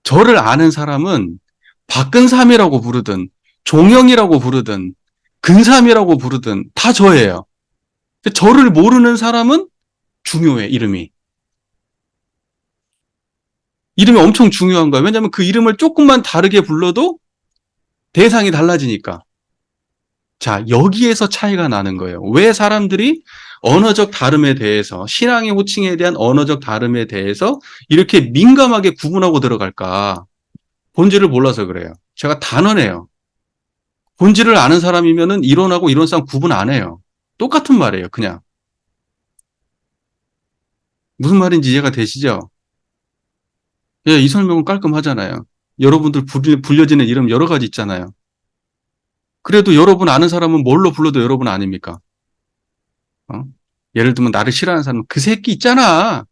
저를 아는 사람은 박근삼이라고 부르든 종영이라고 부르든 근삼이라고 부르든 다 저예요. 저를 모르는 사람은 중요해, 이름이. 이름이 엄청 중요한 거야. 왜냐하면 그 이름을 조금만 다르게 불러도 대상이 달라지니까. 자, 여기에서 차이가 나는 거예요. 왜 사람들이 언어적 다름에 대해서, 신앙의 호칭에 대한 언어적 다름에 대해서 이렇게 민감하게 구분하고 들어갈까? 본질을 몰라서 그래요. 제가 단언해요. 본질을 아는 사람이면은 이론하고 이론상 구분 안 해요. 똑같은 말이에요, 그냥. 무슨 말인지 이해가 되시죠? 예, 이 설명은 깔끔하잖아요. 여러분들 불려지는 이름 여러 가지 있잖아요. 그래도 여러분 아는 사람은 뭘로 불러도 여러분 아닙니까? 어? 예를 들면 나를 싫어하는 사람은 그 새끼 있잖아.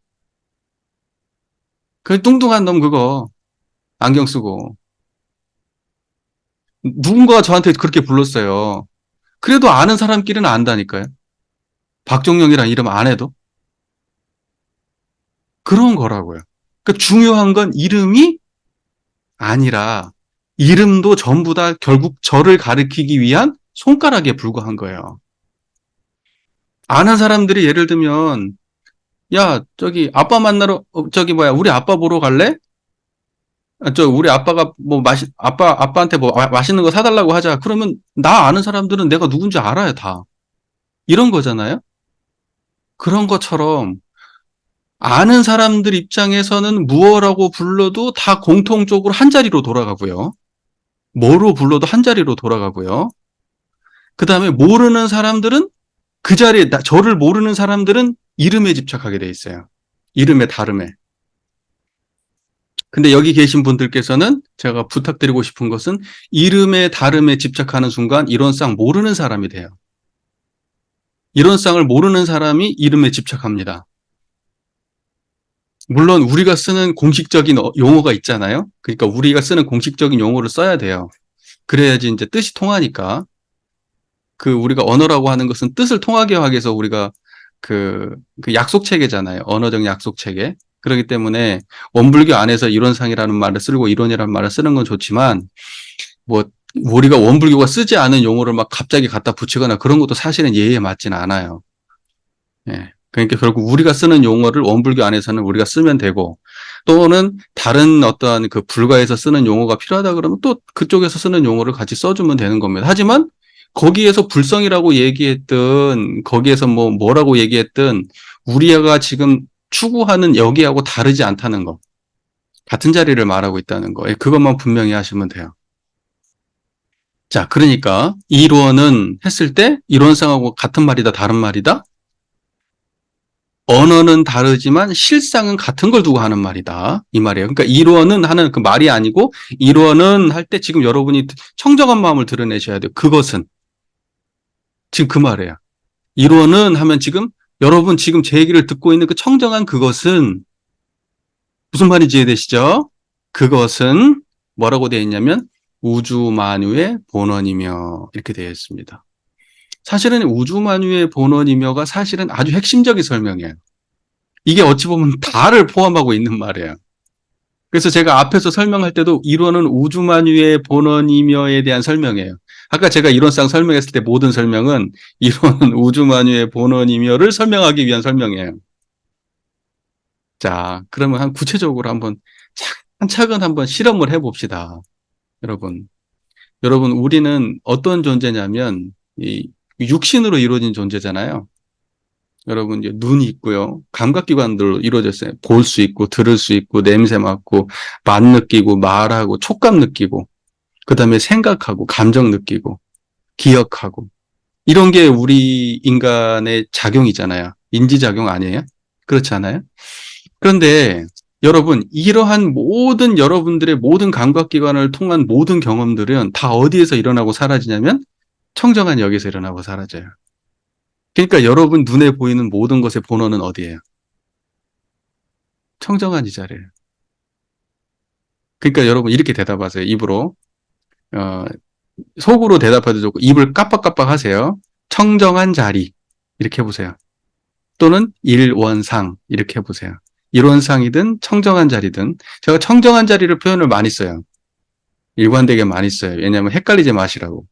그 뚱뚱한 놈 그거 안경 쓰고 누군가가 저한테 그렇게 불렀어요. 그래도 아는 사람끼리는 안다니까요. 박종영이란 이름 안 해도 그런 거라고요. 그러니까 중요한 건 이름이 아니라 이름도 전부 다 결국 저를 가리키기 위한 손가락에 불과한 거예요. 아는 사람들이 예를 들면 야 저기 아빠 만나러 우리 아빠 보러 갈래? 우리 아빠가 아빠한테 뭐 맛있는 거 사달라고 하자. 그러면 나 아는 사람들은 내가 누군지 알아요, 다. 이런 거잖아요? 그런 것처럼 아는 사람들 입장에서는 무엇라고 불러도 다 공통적으로 한 자리로 돌아가고요. 뭐로 불러도 한 자리로 돌아가고요. 그 다음에 모르는 사람들은 그 자리에, 저를 모르는 사람들은 이름에 집착하게 돼 있어요. 이름의 다름에. 근데 여기 계신 분들께서는 제가 부탁드리고 싶은 것은 이름의 다름에 집착하는 순간 이론상 모르는 사람이 돼요. 이론상을 모르는 사람이 이름에 집착합니다. 물론 우리가 쓰는 공식적인 용어가 있잖아요. 그러니까 우리가 쓰는 공식적인 용어를 써야 돼요. 그래야지 이제 뜻이 통하니까. 우리가 언어라고 하는 것은 뜻을 통하게 하기 위해서 우리가 그 약속 체계잖아요. 언어적 약속 체계. 그렇기 때문에 원불교 안에서 이론상이라는 말을 쓰고 이론이라는 말을 쓰는 건 좋지만 뭐 우리가 원불교가 쓰지 않은 용어를 막 갑자기 갖다 붙이거나 그런 것도 사실은 예의에 맞지는 않아요. 예. 그러니까 결국 우리가 쓰는 용어를 원불교 안에서는 우리가 쓰면 되고, 또는 다른 어떠한 그 불가에서 쓰는 용어가 필요하다 그러면 또 그쪽에서 쓰는 용어를 같이 써주면 되는 겁니다. 하지만 거기에서 불성이라고 얘기했든, 거기에서 뭐라고 얘기했든, 우리가 지금 추구하는 여기하고 다르지 않다는 거. 같은 자리를 말하고 있다는 거. 예, 그것만 분명히 하시면 돼요. 자, 그러니까 이론은 했을 때 이론상하고 같은 말이다, 다른 말이다. 언어는 다르지만 실상은 같은 걸 두고 하는 말이다. 이 말이에요. 그러니까 이론은 하는 그 말이 아니고 이론은 할 때 지금 여러분이 청정한 마음을 드러내셔야 돼요. 그것은 지금 그 말이에요. 이론은 하면 지금 여러분 지금 제 얘기를 듣고 있는 그 청정한 그것은 무슨 말인지 이해되시죠? 그것은 뭐라고 되어 있냐면 우주 만유의 본원이며 이렇게 되어 있습니다. 사실은 우주 만유의 본원이며가 사실은 아주 핵심적인 설명이에요. 이게 어찌 보면 다를 포함하고 있는 말이에요. 그래서 제가 앞에서 설명할 때도 이론은 우주 만유의 본원이며에 대한 설명이에요. 아까 제가 이론상 설명했을 때 모든 설명은 이론은 우주 만유의 본원이며를 설명하기 위한 설명이에요. 자, 그러면 한 구체적으로 한번 차근차근 한번 실험을 해봅시다. 여러분. 여러분, 우리는 어떤 존재냐면, 이 육신으로 이루어진 존재잖아요. 여러분, 이제 눈이 있고요. 감각기관들로 이루어졌어요. 볼 수 있고, 들을 수 있고, 냄새 맡고, 맛 느끼고, 말하고, 촉감 느끼고, 그 다음에 생각하고, 감정 느끼고, 기억하고. 이런 게 우리 인간의 작용이잖아요. 인지작용 아니에요? 그렇지 않아요? 그런데 여러분, 이러한 모든 여러분들의 모든 감각기관을 통한 모든 경험들은 다 어디에서 일어나고 사라지냐면 청정한 여기서 일어나고 사라져요. 그러니까 여러분 눈에 보이는 모든 것의 본원은 어디예요? 청정한 이 자리예요. 그러니까 여러분 이렇게 대답하세요. 입으로. 어, 속으로 대답해도 좋고 입을 깜빡깜빡 하세요. 청정한 자리. 이렇게 해보세요. 또는 일원상. 이렇게 해보세요. 일원상이든 청정한 자리든 제가 청정한 자리를 표현을 많이 써요. 일관되게 많이 써요. 왜냐하면 헷갈리지 마시라고.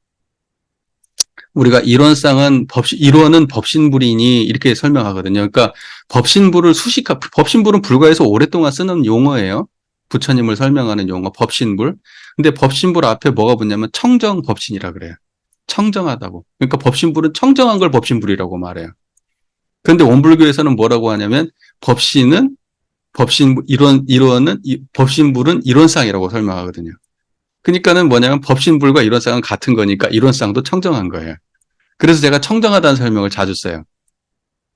우리가 일원상은 일원은 법신불이니 이렇게 설명하거든요. 그러니까 법신불은 불가에서 오랫동안 쓰는 용어예요. 부처님을 설명하는 용어, 법신불. 근데 법신불 앞에 뭐가 붙냐면 청정법신이라 그래요. 청정하다고. 그러니까 법신불은 청정한 걸 법신불이라고 말해요. 그런데 원불교에서는 뭐라고 하냐면 법신불은 일원상이라고 설명하거든요. 그러니까는 뭐냐면 법신불과 일원상은 같은 거니까 일원상도 청정한 거예요. 그래서 제가 청정하다는 설명을 자주 써요.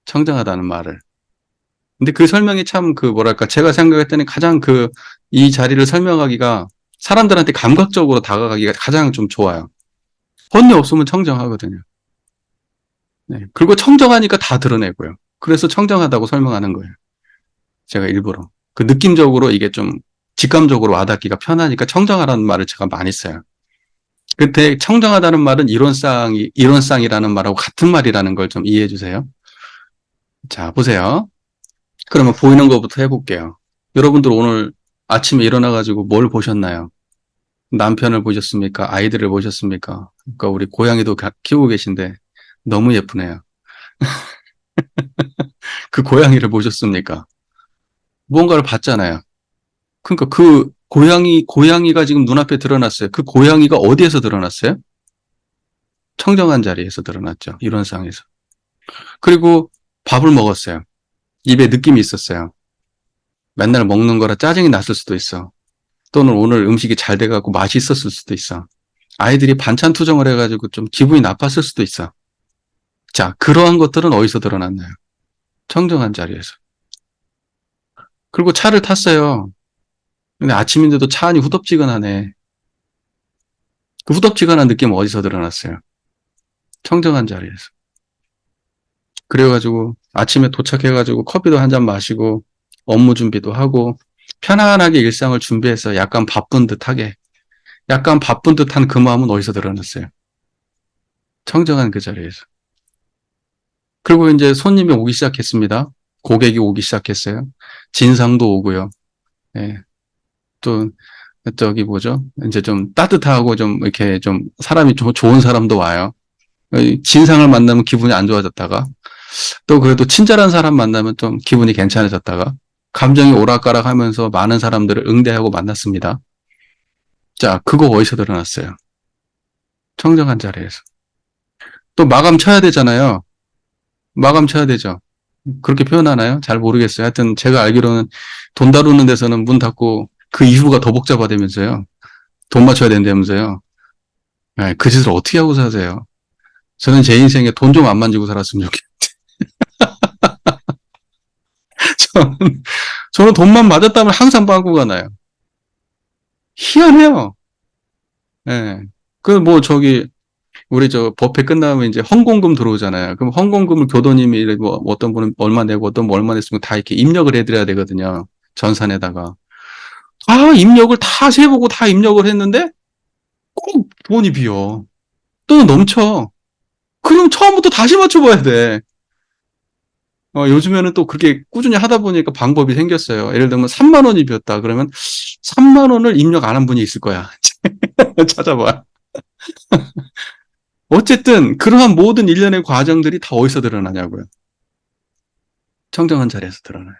청정하다는 말을. 근데 그 설명이 참 뭐랄까 제가 생각할 때는 가장 이 자리를 설명하기가 사람들한테 감각적으로 다가가기가 가장 좀 좋아요. 혼이 없으면 청정하거든요. 네. 그리고 청정하니까 다 드러내고요. 그래서 청정하다고 설명하는 거예요. 제가 일부러. 그 느낌적으로 이게 좀 직감적으로 와닿기가 편하니까 청정하라는 말을 제가 많이 써요. 근데 청정하다는 말은 일원상이라는 말하고 같은 말이라는 걸 좀 이해해 주세요. 자, 보세요. 그러면 보이는 것부터 해볼게요. 여러분들 오늘 아침에 일어나가지고 뭘 보셨나요? 남편을 보셨습니까? 아이들을 보셨습니까? 그러니까 우리 고양이도 키우고 계신데 너무 예쁘네요. 그 고양이를 보셨습니까? 무언가를 봤잖아요. 그러니까 고양이가 지금 눈앞에 드러났어요. 그 고양이가 어디에서 드러났어요? 청정한 자리에서 드러났죠. 이런 상황에서. 그리고 밥을 먹었어요. 입에 느낌이 있었어요. 맨날 먹는 거라 짜증이 났을 수도 있어. 또는 오늘 음식이 잘 돼갖고 맛이 있었을 수도 있어. 아이들이 반찬 투정을 해가지고 좀 기분이 나빴을 수도 있어. 자, 그러한 것들은 어디서 드러났나요? 청정한 자리에서. 그리고 차를 탔어요. 근데 아침인데도 차 안이 후덥지근하네. 그 후덥지근한 느낌은 어디서 드러났어요? 청정한 자리에서. 그래가지고 아침에 도착해가지고 커피도 한 잔 마시고 업무 준비도 하고 편안하게 일상을 준비해서 약간 바쁜 듯한 그 마음은 어디서 드러났어요? 청정한 그 자리에서. 그리고 이제 손님이 오기 시작했습니다. 고객이 오기 시작했어요. 진상도 오고요. 예. 또 저기 뭐죠? 이제 좀 따뜻하고 좀 이렇게 좀 사람이 좀 좋은 사람도 와요. 진상을 만나면 기분이 안 좋아졌다가 또 그래도 친절한 사람 만나면 좀 기분이 괜찮아졌다가 감정이 오락가락 하면서 많은 사람들을 응대하고 만났습니다. 자, 그거 어디서 드러났어요? 청정한 자리에서. 또 마감 쳐야 되잖아요. 마감 쳐야 되죠. 그렇게 표현하나요? 잘 모르겠어요. 하여튼 제가 알기로는 돈 다루는 데서는 문 닫고 그 이후가 더 복잡하다면서요. 돈 맞춰야 된다면서요. 네, 그 짓을 어떻게 하고 사세요? 저는 제 인생에 돈 좀 안 만지고 살았으면 좋겠어요. 저는, 저는 돈만 맞았다면 항상 빵꾸가 나요. 희한해요. 예. 그 뭐 저기 우리 저 법회 끝나면 이제 헌공금 들어오잖아요. 그럼 헌공금을 교도님이 뭐 어떤 분은 얼마 내고 어떤 분 얼마 냈으면 다 이렇게 입력을 해드려야 되거든요. 전산에다가. 다 입력을 다 세보고 다 입력을 했는데 꼭 돈이 비어. 또는 넘쳐. 그럼 처음부터 다시 맞춰봐야 돼. 요즘에는 또 그렇게 꾸준히 하다 보니까 방법이 생겼어요. 예를 들면 3만 원이 비었다. 그러면 3만 원을 입력 안 한 분이 있을 거야. 찾아봐. 어쨌든 그러한 모든 일련의 과정들이 다 어디서 드러나냐고요. 청정한 자리에서 드러나요.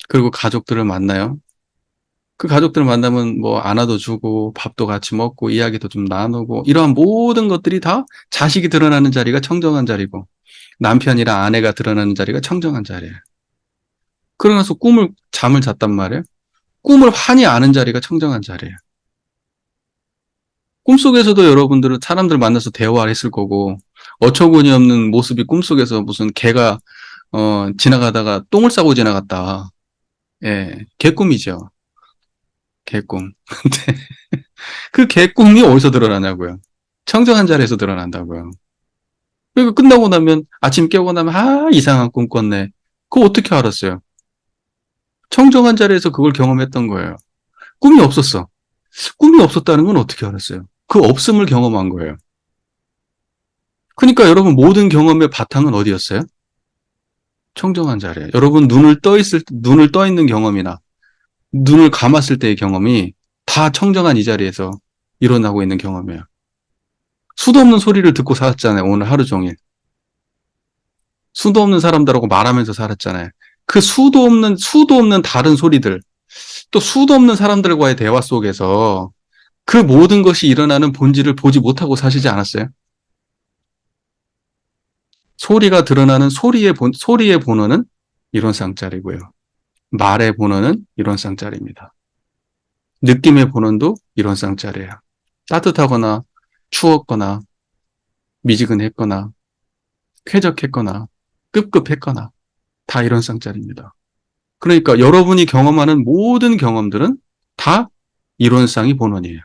그리고 가족들을 만나요. 그 가족들을 만나면 뭐 안아도 주고 밥도 같이 먹고 이야기도 좀 나누고 이러한 모든 것들이 다 자식이 드러나는 자리가 청정한 자리고 남편이랑 아내가 드러나는 자리가 청정한 자리예요. 그러고 나서 잠을 잤단 말이에요. 꿈을 환히 아는 자리가 청정한 자리예요. 꿈속에서도 여러분들은 사람들 만나서 대화를 했을 거고 어처구니 없는 모습이 꿈속에서 무슨 개가 지나가다가 똥을 싸고 지나갔다. 예, 개꿈이죠. 개꿈. 근데 그 개꿈이 어디서 드러나냐고요. 청정한 자리에서 드러난다고요. 그리고 끝나고 나면 아침 깨고 나면 이상한 꿈 꿨네. 그거 어떻게 알았어요? 청정한 자리에서 그걸 경험했던 거예요. 꿈이 없었어. 꿈이 없었다는 건 어떻게 알았어요? 그 없음을 경험한 거예요. 그러니까 여러분 모든 경험의 바탕은 어디였어요? 청정한 자리에. 여러분 눈을 떠 있는 경험이나 눈을 감았을 때의 경험이 다 청정한 이 자리에서 일어나고 있는 경험이에요. 수도 없는 소리를 듣고 살았잖아요. 오늘 하루 종일. 수도 없는 사람들하고 말하면서 살았잖아요. 그 수도 없는 다른 소리들, 또 수도 없는 사람들과의 대화 속에서 그 모든 것이 일어나는 본질을 보지 못하고 사시지 않았어요? 소리가 드러나는 소리의 본원은 이론상짜리고요. 말의 본원은 이론상짜리입니다. 느낌의 본원도 이론상짜리예요. 따뜻하거나 추웠거나 미지근했거나 쾌적했거나 급급했거나 다 이론상짜리입니다. 그러니까 여러분이 경험하는 모든 경험들은 다 이론상이 본원이에요.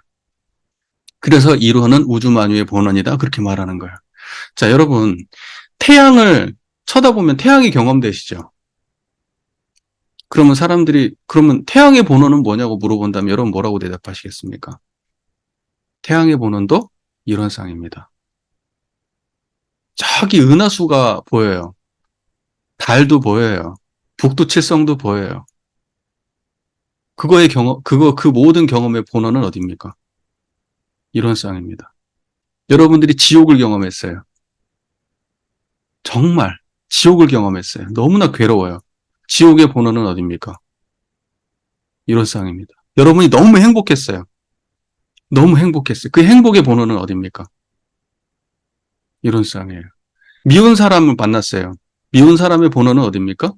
그래서 이론은 우주 만유의 본원이다 그렇게 말하는 거예요. 자, 여러분 태양을 쳐다보면 태양이 경험되시죠? 그러면 태양의 본원은 뭐냐고 물어본다면 여러분 뭐라고 대답하시겠습니까? 태양의 본원도 이론상입니다. 저기 은하수가 보여요. 달도 보여요. 북두칠성도 보여요. 그 모든 경험의 본원은 어디입니까? 이론상입니다. 여러분들이 지옥을 경험했어요. 정말 지옥을 경험했어요. 너무나 괴로워요. 지옥의 본원은 어디입니까? 이론상입니다. 여러분이 너무 행복했어요. 너무 행복했어요. 그 행복의 본원은 어디입니까? 이론상이에요. 미운 사람을 만났어요. 미운 사람의 본원은 어디입니까?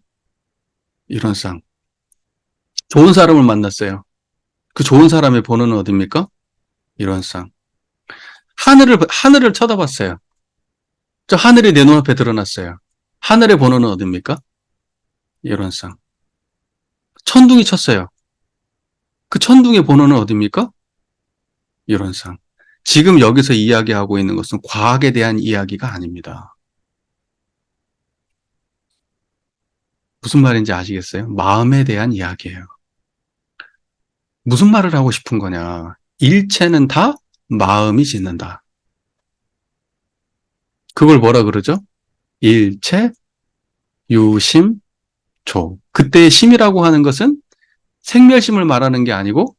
이론상. 좋은 사람을 만났어요. 그 좋은 사람의 본원은 어디입니까? 이론상. 하늘을 쳐다봤어요. 저 하늘이 내 눈앞에 드러났어요. 하늘의 번호는 어디입니까? 이론상. 천둥이 쳤어요. 그 천둥의 번호는 어디입니까? 이론상. 지금 여기서 이야기하고 있는 것은 과학에 대한 이야기가 아닙니다. 무슨 말인지 아시겠어요? 마음에 대한 이야기예요. 무슨 말을 하고 싶은 거냐? 일체는 다 마음이 짓는다. 그걸 뭐라 그러죠? 일체, 유심, 조. 그때의 심이라고 하는 것은 생멸심을 말하는 게 아니고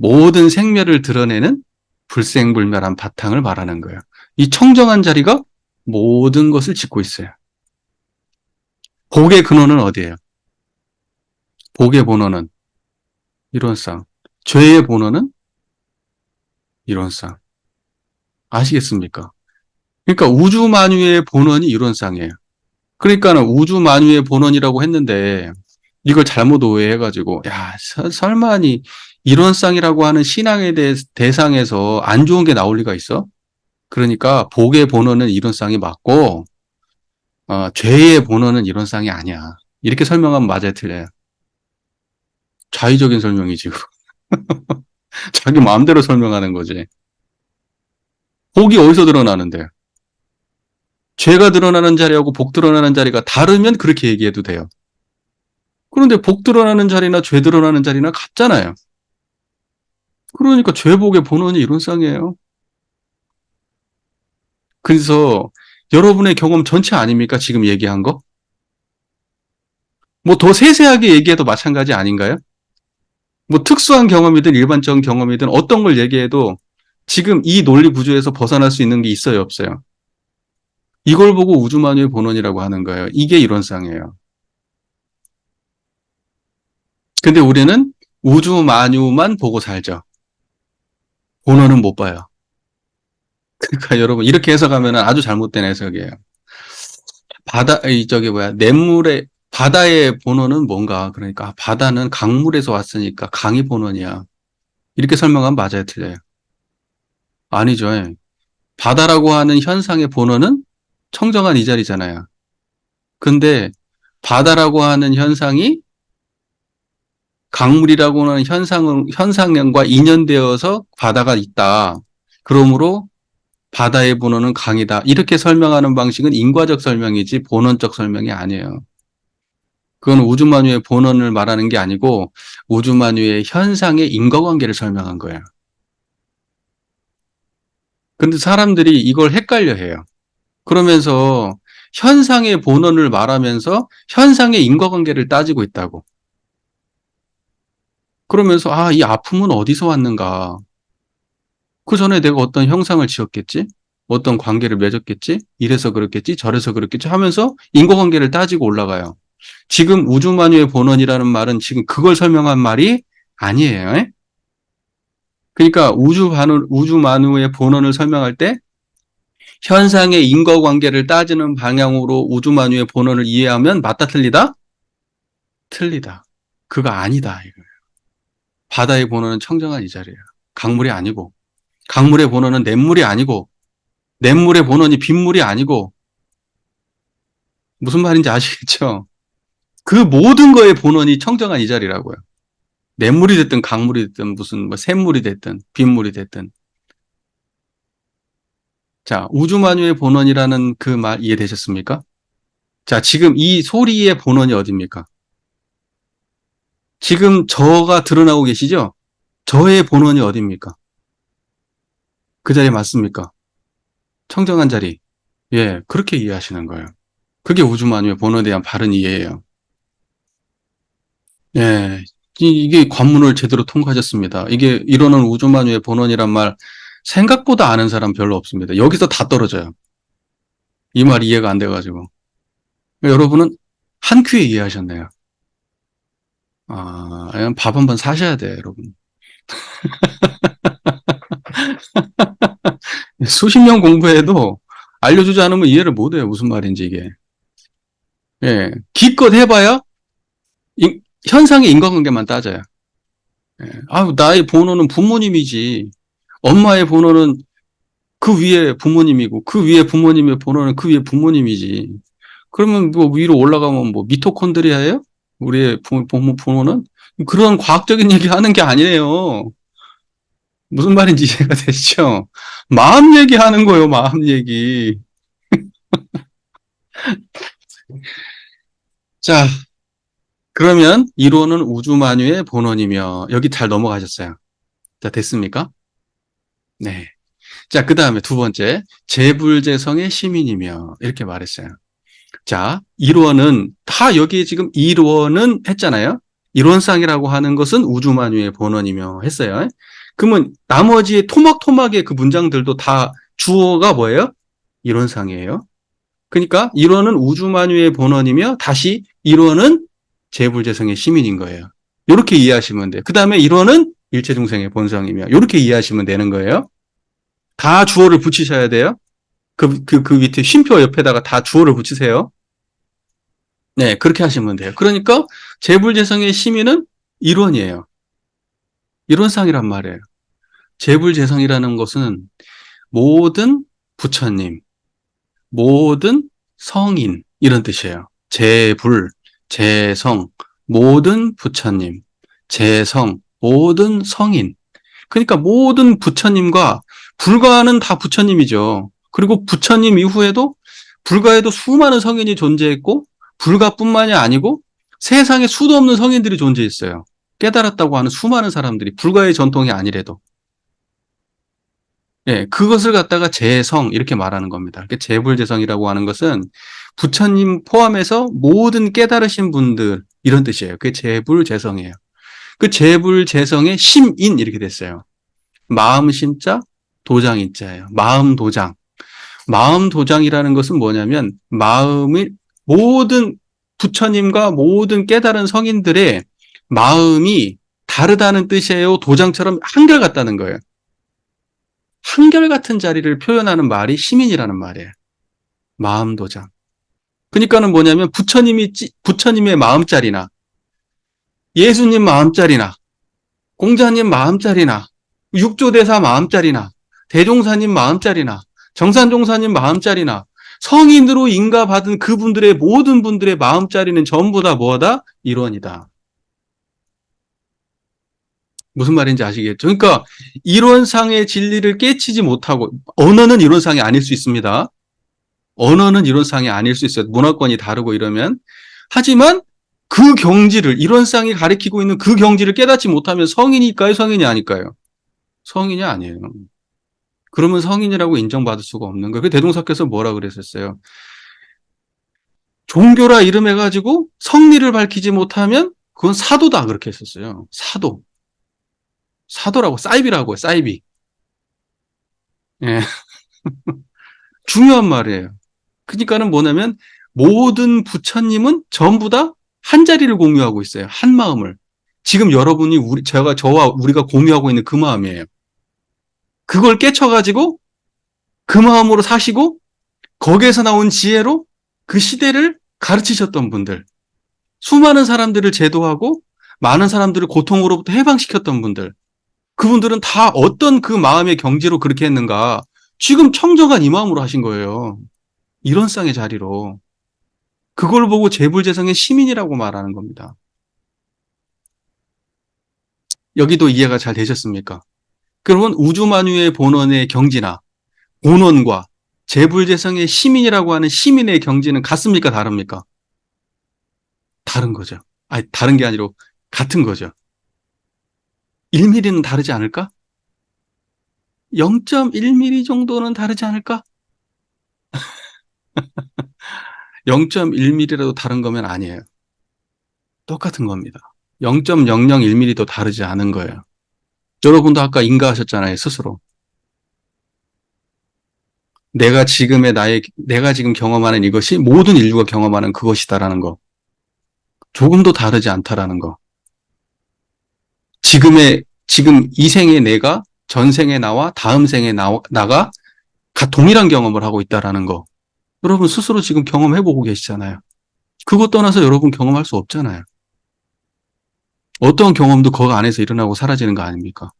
모든 생멸을 드러내는 불생불멸한 바탕을 말하는 거예요. 이 청정한 자리가 모든 것을 짓고 있어요. 복의 근원은 어디예요? 복의 본원은 이론상, 죄의 본원은 이론상. 아시겠습니까? 그러니까 우주 만유의 본원이 이론상이에요. 그러니까는 우주 만유의 본원이라고 했는데 이걸 잘못 오해해가지고 야 설마니 이론상이라고 하는 신앙에 대해 대상에서 안 좋은 게 나올 리가 있어? 그러니까 복의 본원은 이론상이 맞고 죄의 본원은 이론상이 아니야. 이렇게 설명하면 맞아요, 틀려요? 자의적인 설명이지. 자기 마음대로 설명하는 거지. 복이 어디서 드러나는데? 죄가 드러나는 자리하고 복 드러나는 자리가 다르면 그렇게 얘기해도 돼요. 그런데 복 드러나는 자리나 죄 드러나는 자리나 같잖아요. 그러니까 죄복의 본원이 이론상이에요. 그래서 여러분의 경험 전체 아닙니까? 지금 얘기한 거? 뭐 더 세세하게 얘기해도 마찬가지 아닌가요? 뭐 특수한 경험이든 일반적인 경험이든 어떤 걸 얘기해도 지금 이 논리 구조에서 벗어날 수 있는 게 있어요, 없어요? 이걸 보고 우주만유의 본원이라고 하는 거예요. 이게 이론상이에요. 근데 우리는 우주만유만 보고 살죠. 본원은 못 봐요. 그러니까 여러분 이렇게 해석하면 아주 잘못된 해석이에요. 냇물의 바다의 본원은 뭔가 그러니까 바다는 강물에서 왔으니까 강이 본원이야. 이렇게 설명하면 맞아요, 틀려요? 아니죠. 바다라고 하는 현상의 본원은 청정한 이 자리잖아요. 근데 바다라고 하는 현상이 강물이라고 하는 현상과 인연되어서 바다가 있다. 그러므로 바다의 본원은 강이다. 이렇게 설명하는 방식은 인과적 설명이지 본원적 설명이 아니에요. 그건 우주만유의 본원을 말하는 게 아니고 우주만유의 현상의 인과관계를 설명한 거예요. 근데 사람들이 이걸 헷갈려 해요. 그러면서 현상의 본원을 말하면서 현상의 인과관계를 따지고 있다고. 그러면서 이 아픔은 어디서 왔는가? 그 전에 내가 어떤 형상을 지었겠지? 어떤 관계를 맺었겠지? 이래서 그렇겠지? 저래서 그렇겠지? 하면서 인과관계를 따지고 올라가요. 지금 우주만유의 본원이라는 말은 지금 그걸 설명한 말이 아니에요. 에? 그러니까 우주만유의 본원을 설명할 때 현상의 인과관계를 따지는 방향으로 우주만유의 본원을 이해하면 맞다 틀리다? 틀리다. 그거 아니다. 이거예요. 바다의 본원은 청정한 이 자리예요. 강물이 아니고 강물의 본원은 냇물이 아니고 냇물의 본원이 빗물이 아니고 무슨 말인지 아시겠죠? 그 모든 거의 본원이 청정한 이 자리라고요. 냇물이 됐든 강물이 됐든 무슨 뭐 샘물이 됐든 빗물이 됐든. 자, 우주만유의 본원이라는 그 말 이해되셨습니까? 자, 지금 이 소리의 본원이 어디입니까? 지금 저가 드러나고 계시죠? 저의 본원이 어디입니까? 그 자리 맞습니까? 청정한 자리. 예, 그렇게 이해하시는 거예요. 그게 우주만유의 본원에 대한 바른 이해예요. 예, 이게 관문을 제대로 통과하셨습니다. 이게 이론은 우주만유의 본원이란 말 생각보다 아는 사람 별로 없습니다. 여기서 다 떨어져요. 이 말 이해가 안 돼가지고. 여러분은 한 큐에 이해하셨네요. 밥 한번 사셔야 돼요, 여러분. 수십 년 공부해도 알려주지 않으면 이해를 못 해요. 무슨 말인지 이게. 예, 기껏 해봐야 현상의 인과관계만 따져요. 예, 나의 본원은 부모님이지. 엄마의 본원은 그 위에 부모님이고 그 위에 부모님의 본원은 그 위에 부모님이지. 그러면 뭐 위로 올라가면 뭐 미토콘드리아예요? 우리의 부모는? 그런 과학적인 얘기 하는 게 아니에요. 무슨 말인지 이해가 되시죠? 마음 얘기하는 거예요, 마음 얘기. 자, 그러면 이론은 우주만유의 본원이며 여기 잘 넘어가셨어요. 자, 됐습니까? 네. 자, 그 다음에 두 번째, 재불재성의 시민이며 이렇게 말했어요. 자, 일원은 다 여기에 지금 일원은 했잖아요. 이론상이라고 하는 것은 우주만유의 본원이며 했어요. 그러면 나머지 토막토막의 그 문장들도 다 주어가 뭐예요? 이론상이에요. 그러니까 이론은 우주만유의 본원이며 다시 이론은 재불재성의 시민인 거예요. 이렇게 이해하시면 돼요. 그 다음에 이론은 일체중생의 본성이며 이렇게 이해하시면 되는 거예요. 다 주어를 붙이셔야 돼요. 그 밑에 쉼표 옆에다가 다 주어를 붙이세요. 네, 그렇게 하시면 돼요. 그러니까 재불재성의 시민은 이론이에요. 이론상이란 말이에요. 재불재성이라는 것은 모든 부처님, 모든 성인 이런 뜻이에요. 재불, 재성, 모든 부처님, 재성, 모든 성인. 그러니까 모든 부처님과 불가는 다 부처님이죠. 그리고 부처님 이후에도 불가에도 수많은 성인이 존재했고 불가뿐만이 아니고 세상에 수도 없는 성인들이 존재했어요. 깨달았다고 하는 수많은 사람들이 불가의 전통이 아니래도. 예, 그것을 갖다가 재성 이렇게 말하는 겁니다. 재불재성이라고 하는 것은 부처님 포함해서 모든 깨달으신 분들 이런 뜻이에요. 그게 재불재성이에요. 그 재불재성의 심인 이렇게 됐어요. 마음 심자, 도장 인자예요. 마음 도장. 마음 도장이라는 것은 뭐냐면 마음이 모든 부처님과 모든 깨달은 성인들의 마음이 다르다는 뜻이에요. 도장처럼 한결같다는 거예요. 한결같은 자리를 표현하는 말이 시민이라는 말이에요. 마음 도장. 그러니까는 뭐냐면 부처님의 마음자리나 예수님 마음자리나 공자님 마음자리나 육조대사 마음자리나 대종사님 마음자리나 정산종사님 마음자리나 성인으로 인가받은 그분들의 모든 분들의 마음자리는 전부 다 뭐다? 이론이다. 무슨 말인지 아시겠죠? 그러니까 이론상의 진리를 깨치지 못하고 언어는 이론상이 아닐 수 있습니다. 언어는 이론상이 아닐 수 있어요. 문화권이 다르고 이러면. 하지만 그 경지를 이론상이 가리키고 있는 그 경지를 깨닫지 못하면 성인일까요? 성인이 아닐까요? 성인이 아니에요. 그러면 성인이라고 인정받을 수가 없는 거예요. 그 대동사께서 뭐라 그랬었어요? 종교라 이름해가지고 성리를 밝히지 못하면 그건 사도다 그렇게 했었어요. 사도. 사도라고 사이비라고 해요. 사이비. 예. 중요한 말이에요. 그러니까는 뭐냐면 모든 부처님은 전부 다 한 자리를 공유하고 있어요. 한 마음을. 지금 여러분이 저와 우리가 공유하고 있는 그 마음이에요. 그걸 깨쳐가지고 그 마음으로 사시고 거기에서 나온 지혜로 그 시대를 가르치셨던 분들. 수많은 사람들을 제도하고 많은 사람들을 고통으로부터 해방시켰던 분들. 그분들은 다 어떤 그 마음의 경지로 그렇게 했는가. 지금 청정한 이 마음으로 하신 거예요. 이론상의 자리로. 그걸 보고 재불재성의 시민이라고 말하는 겁니다. 여기도 이해가 잘 되셨습니까? 그러면 우주만유의 본원의 경지나 본원과 재불재성의 시민이라고 하는 시민의 경지는 같습니까? 다릅니까? 다른 거죠. 아니, 다른 게 아니라 같은 거죠. 1mm는 다르지 않을까? 0.1mm 정도는 다르지 않을까? 0.1mm라도 다른 거면 아니에요. 똑같은 겁니다. 0.001mm도 다르지 않은 거예요. 여러분도 아까 인가하셨잖아요, 스스로. 내가 지금 경험하는 이것이 모든 인류가 경험하는 그것이다라는 거. 조금도 다르지 않다라는 거. 지금 이 생의 내가 전생의 나와 다음 생의 나가 동일한 경험을 하고 있다라는 거. 여러분 스스로 지금 경험해보고 계시잖아요. 그거 떠나서 여러분 경험할 수 없잖아요. 어떤 경험도 그 안에서 일어나고 사라지는 거 아닙니까?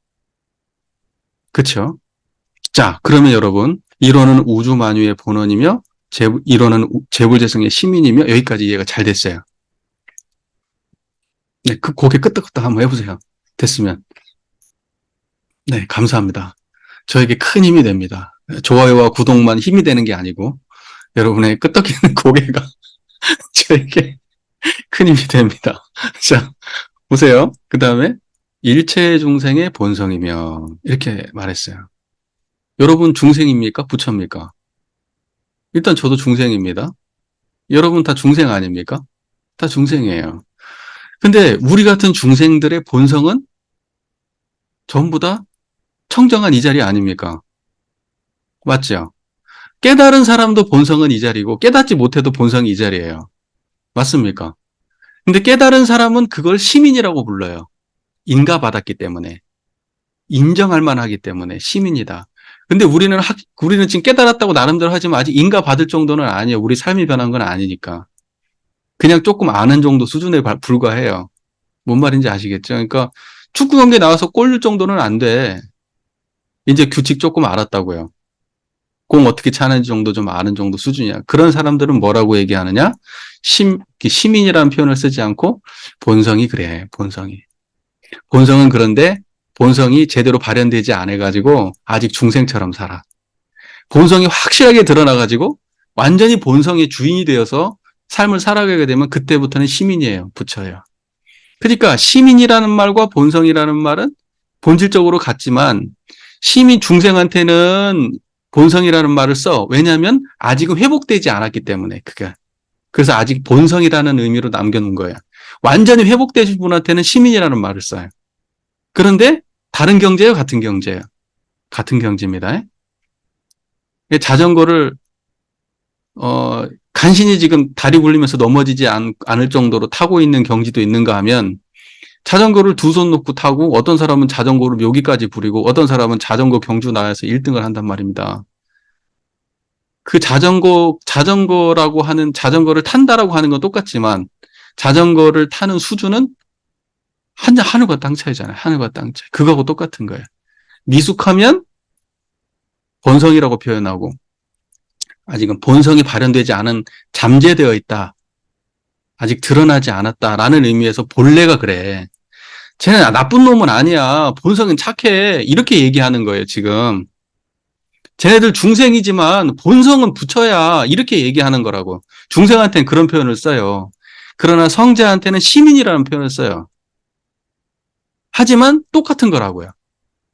그쵸? 자, 그러면 여러분, 이론은 우주만유의 본원이며, 이론은 재불재성의 시민이며, 여기까지 이해가 잘 됐어요. 네, 고개 끄덕끄덕 한번 해보세요. 됐으면. 네, 감사합니다. 저에게 큰 힘이 됩니다. 좋아요와 구독만 힘이 되는 게 아니고, 여러분의 끄덕이는 고개가 저에게 큰 힘이 됩니다. 자, 보세요. 그 다음에, 일체 중생의 본성이며, 이렇게 말했어요. 여러분 중생입니까? 부처입니까? 일단 저도 중생입니다. 여러분 다 중생 아닙니까? 다 중생이에요. 근데 우리 같은 중생들의 본성은 전부 다 청정한 이 자리 아닙니까? 맞죠? 깨달은 사람도 본성은 이 자리고 깨닫지 못해도 본성이 이 자리예요. 맞습니까? 근데 깨달은 사람은 그걸 시민이라고 불러요. 인가받았기 때문에. 인정할 만하기 때문에 시민이다. 근데 우리는 지금 깨달았다고 나름대로 하지만 아직 인가받을 정도는 아니에요. 우리 삶이 변한 건 아니니까. 그냥 조금 아는 정도 수준에 불과해요. 뭔 말인지 아시겠죠? 그러니까 축구 경기에 나와서 골 넣을 정도는 안 돼. 이제 규칙 조금 알았다고요. 공 어떻게 차는지 정도 좀 아는 정도 수준이야. 그런 사람들은 뭐라고 얘기하느냐? 시민이라는 표현을 쓰지 않고 본성이 그래, 본성이. 본성은 그런데 본성이 제대로 발현되지 않아가지고 아직 중생처럼 살아. 본성이 확실하게 드러나가지고 완전히 본성의 주인이 되어서 삶을 살아가게 되면 그때부터는 시민이에요. 부처예요. 그러니까 시민이라는 말과 본성이라는 말은 본질적으로 같지만 시민 중생한테는 본성이라는 말을 써. 왜냐하면 아직은 회복되지 않았기 때문에 그게. 그래서 아직 본성이라는 의미로 남겨놓은 거예요. 완전히 회복되신 분한테는 시민이라는 말을 써요. 그런데 다른 경제예요, 같은 경제예요? 같은 경제입니다. 자전거를 간신히 지금 다리 굴리면서 넘어지지 않을 정도로 타고 있는 경지도 있는가 하면 자전거를 두 손 놓고 타고 어떤 사람은 자전거를 묘기까지 부리고 어떤 사람은 자전거 경주 나와서 1등을 한단 말입니다. 그 자전거라고 하는 자전거를 탄다라고 하는 건 똑같지만 자전거를 타는 수준은 하늘과 땅 차이잖아요. 하늘과 땅 차이. 그거하고 똑같은 거예요. 미숙하면 본성이라고 표현하고 아직은 본성이 발현되지 않은 잠재되어 있다. 아직 드러나지 않았다라는 의미에서 본래가 그래. 쟤는 나쁜 놈은 아니야. 본성은 착해. 이렇게 얘기하는 거예요, 지금. 쟤네들 중생이지만 본성은 부처야. 이렇게 얘기하는 거라고. 중생한테는 그런 표현을 써요. 그러나 성자한테는 시민이라는 표현을 써요. 하지만 똑같은 거라고요.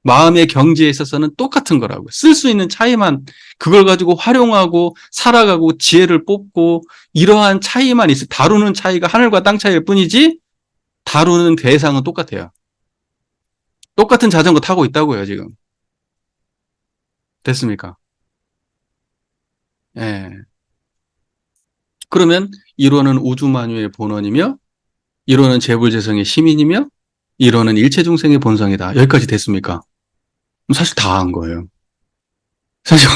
마음의 경지에 있어서는 똑같은 거라고요. 쓸 수 있는 차이만 그걸 가지고 활용하고 살아가고 지혜를 뽑고 이러한 차이만 있어. 다루는 차이가 하늘과 땅 차이일 뿐이지 다루는 대상은 똑같아요. 똑같은 자전거 타고 있다고요, 지금. 됐습니까? 예. 그러면 1호는 우주만유의 본원이며 1호는 재불재성의 시민이며 1호는 일체중생의 본성이다. 여기까지 됐습니까? 사실 다 한 거예요. 사실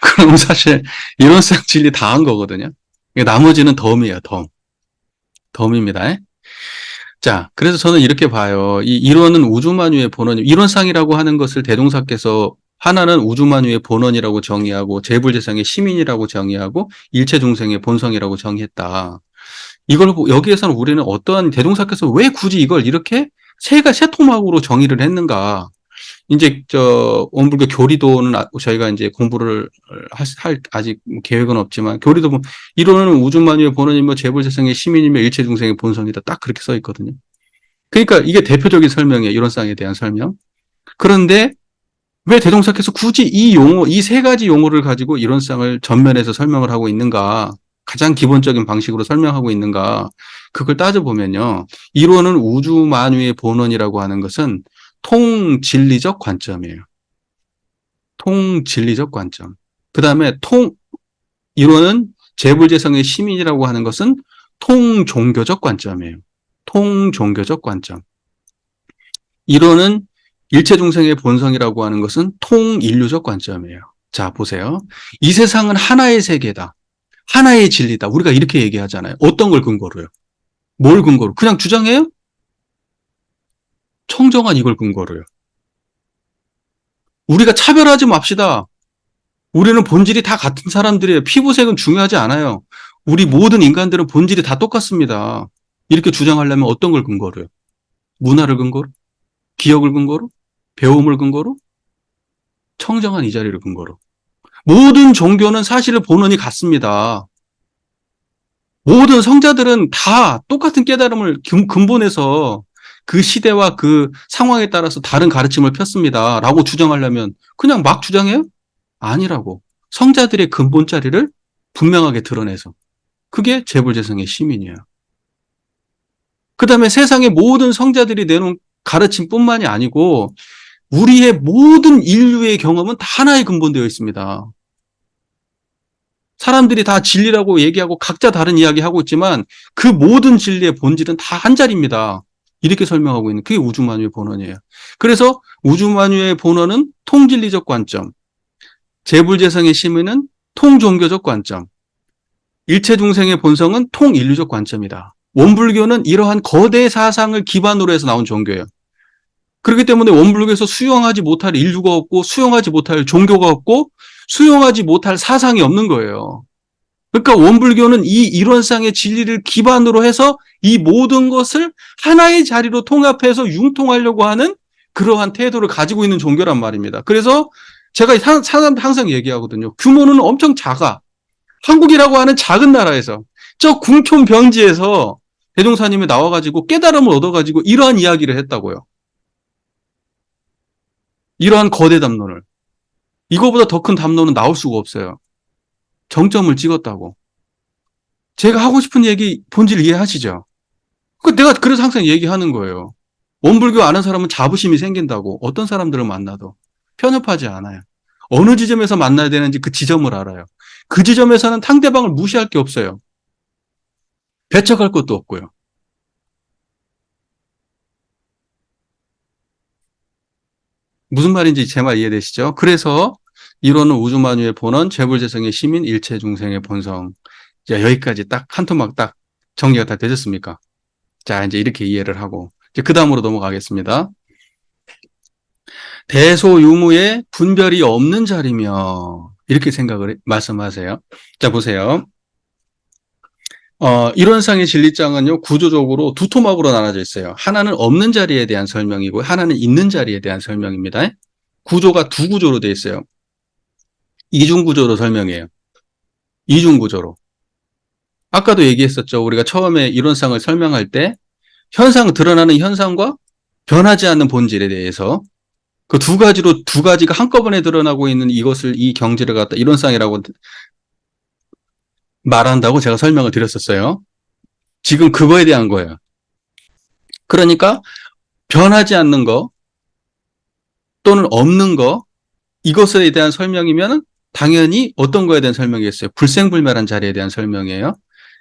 그럼 사실 이론상 진리 다 한 거거든요. 나머지는 덤이에요, 덤. 덤입니다. 자, 그래서 저는 이렇게 봐요. 이 이론은 우주만유의 본원, 이론상이라고 하는 것을 대종사께서 하나는 우주만유의 본원이라고 정의하고 재불재성의 시민이라고 정의하고 일체중생의 본성이라고 정의했다. 이걸 여기에서는 우리는 어떠한 대종사께서 왜 굳이 이걸 이렇게 세 토막으로 정의를 했는가? 이제 원불교 교리도는 저희가 이제 공부를 할 아직 계획은 없지만 교리도 보면 이론은 우주만유의 본원이며 재불재성의 시민이며 일체중생의 본성이다. 딱 그렇게 써 있거든요. 그러니까 이게 대표적인 설명이에요. 이론상에 대한 설명. 그런데 왜 대동사께서 굳이 이 세 가지 용어를 가지고 이론상을 전면에서 설명을 하고 있는가? 가장 기본적인 방식으로 설명하고 있는가? 그걸 따져보면요. 이론은 우주만유의 본원이라고 하는 것은 통진리적 관점이에요. 통진리적 관점. 그 다음에 이론은 재불재성의 시민이라고 하는 것은 통종교적 관점이에요. 통종교적 관점. 이론은 일체중생의 본성이라고 하는 것은 통인류적 관점이에요. 자, 보세요. 이 세상은 하나의 세계다. 하나의 진리다. 우리가 이렇게 얘기하잖아요. 어떤 걸 근거로요? 뭘 근거로? 그냥 주장해요? 청정한 이걸 근거로요. 우리가 차별하지 맙시다. 우리는 본질이 다 같은 사람들이에요. 피부색은 중요하지 않아요. 우리 모든 인간들은 본질이 다 똑같습니다. 이렇게 주장하려면 어떤 걸 근거로요? 문화를 근거로? 기억을 근거로? 배움을 근거로? 청정한 이 자리를 근거로. 모든 종교는 사실 본원이 같습니다. 모든 성자들은 다 똑같은 깨달음을 근본에서 그 시대와 그 상황에 따라서 다른 가르침을 폈습니다. 라고 주장하려면 그냥 막 주장해요? 아니라고. 성자들의 근본 자리를 분명하게 드러내서. 그게 재불재성의 시민이에요. 그 다음에 세상의 모든 성자들이 내놓은 가르침뿐만이 아니고 우리의 모든 인류의 경험은 다 하나에 근본되어 있습니다. 사람들이 다 진리라고 얘기하고 각자 다른 이야기하고 있지만 그 모든 진리의 본질은 다 한 자리입니다. 이렇게 설명하고 있는 그게 우주만유의 본원이에요. 그래서 우주만유의 본원은 통진리적 관점, 재불재성의 심의는 통종교적 관점, 일체중생의 본성은 통인류적 관점이다. 원불교는 이러한 거대 사상을 기반으로 해서 나온 종교예요. 그렇기 때문에 원불교에서 수용하지 못할 인류가 없고 수용하지 못할 종교가 없고 수용하지 못할 사상이 없는 거예요. 그러니까 원불교는 이 이론상의 진리를 기반으로 해서 이 모든 것을 하나의 자리로 통합해서 융통하려고 하는 그러한 태도를 가지고 있는 종교란 말입니다. 그래서 제가 항상 얘기하거든요. 규모는 엄청 작아. 한국이라고 하는 작은 나라에서 저 궁촌병지에서 대종사님이 나와가지고 깨달음을 얻어가지고 이러한 이야기를 했다고요. 이러한 거대 담론을. 이거보다 더 큰 담론은 나올 수가 없어요. 정점을 찍었다고. 제가 하고 싶은 얘기 본질 이해하시죠? 내가 그래서 항상 얘기하는 거예요. 원불교 아는 사람은 자부심이 생긴다고. 어떤 사람들을 만나도 편협하지 않아요. 어느 지점에서 만나야 되는지 그 지점을 알아요. 그 지점에서는 상대방을 무시할 게 없어요. 배척할 것도 없고요. 무슨 말인지 제 말 이해되시죠? 그래서 이론은 우주만유의 본원, 재불재성의 시민, 일체중생의 본성. 자, 여기까지 딱 한 토막 딱 정리가 다 되셨습니까? 자, 이제 이렇게 이해를 하고 이제 그 다음으로 넘어가겠습니다. 대소유무의 분별이 없는 자리며 이렇게 생각을 말씀하세요. 자, 보세요. 이론상의 진리장은요, 구조적으로 두 토막으로 나눠져 있어요. 하나는 없는 자리에 대한 설명이고, 하나는 있는 자리에 대한 설명입니다. 구조가 두 구조로 되어 있어요. 이중구조로 설명해요. 이중구조로. 아까도 얘기했었죠. 우리가 처음에 이론상을 설명할 때, 드러나는 현상과 변하지 않는 본질에 대해서 그 두 가지로 두 가지가 한꺼번에 드러나고 있는 이것을 이 경지를 갖다 이론상이라고 말한다고 제가 설명을 드렸었어요. 지금 그거에 대한 거예요. 그러니까 변하지 않는 거 또는 없는 거 이것에 대한 설명이면 당연히 어떤 거에 대한 설명이겠어요? 불생불멸한 자리에 대한 설명이에요.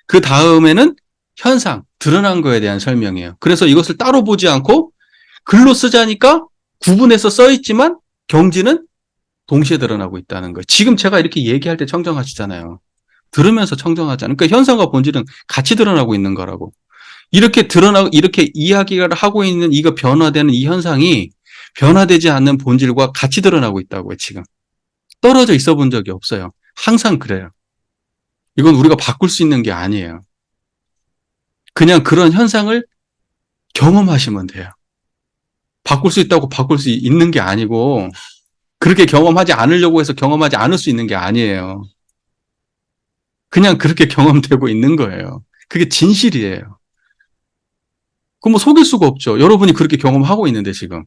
그 다음에는 현상, 드러난 거에 대한 설명이에요. 그래서 이것을 따로 보지 않고 글로 쓰자니까 구분해서 써 있지만 경지는 동시에 드러나고 있다는 거예요. 지금 제가 이렇게 얘기할 때 청정하시잖아요. 들으면서 청정하잖아요. 그러니까 현상과 본질은 같이 드러나고 있는 거라고. 이렇게 이야기를 하고 있는 이거 변화되는 이 현상이 변화되지 않는 본질과 같이 드러나고 있다고요, 지금. 떨어져 있어 본 적이 없어요. 항상 그래요. 이건 우리가 바꿀 수 있는 게 아니에요. 그냥 그런 현상을 경험하시면 돼요. 바꿀 수 있다고 바꿀 수 있는 게 아니고, 그렇게 경험하지 않으려고 해서 경험하지 않을 수 있는 게 아니에요. 그냥 그렇게 경험되고 있는 거예요. 그게 진실이에요. 그럼 뭐 속일 수가 없죠. 여러분이 그렇게 경험하고 있는데 지금.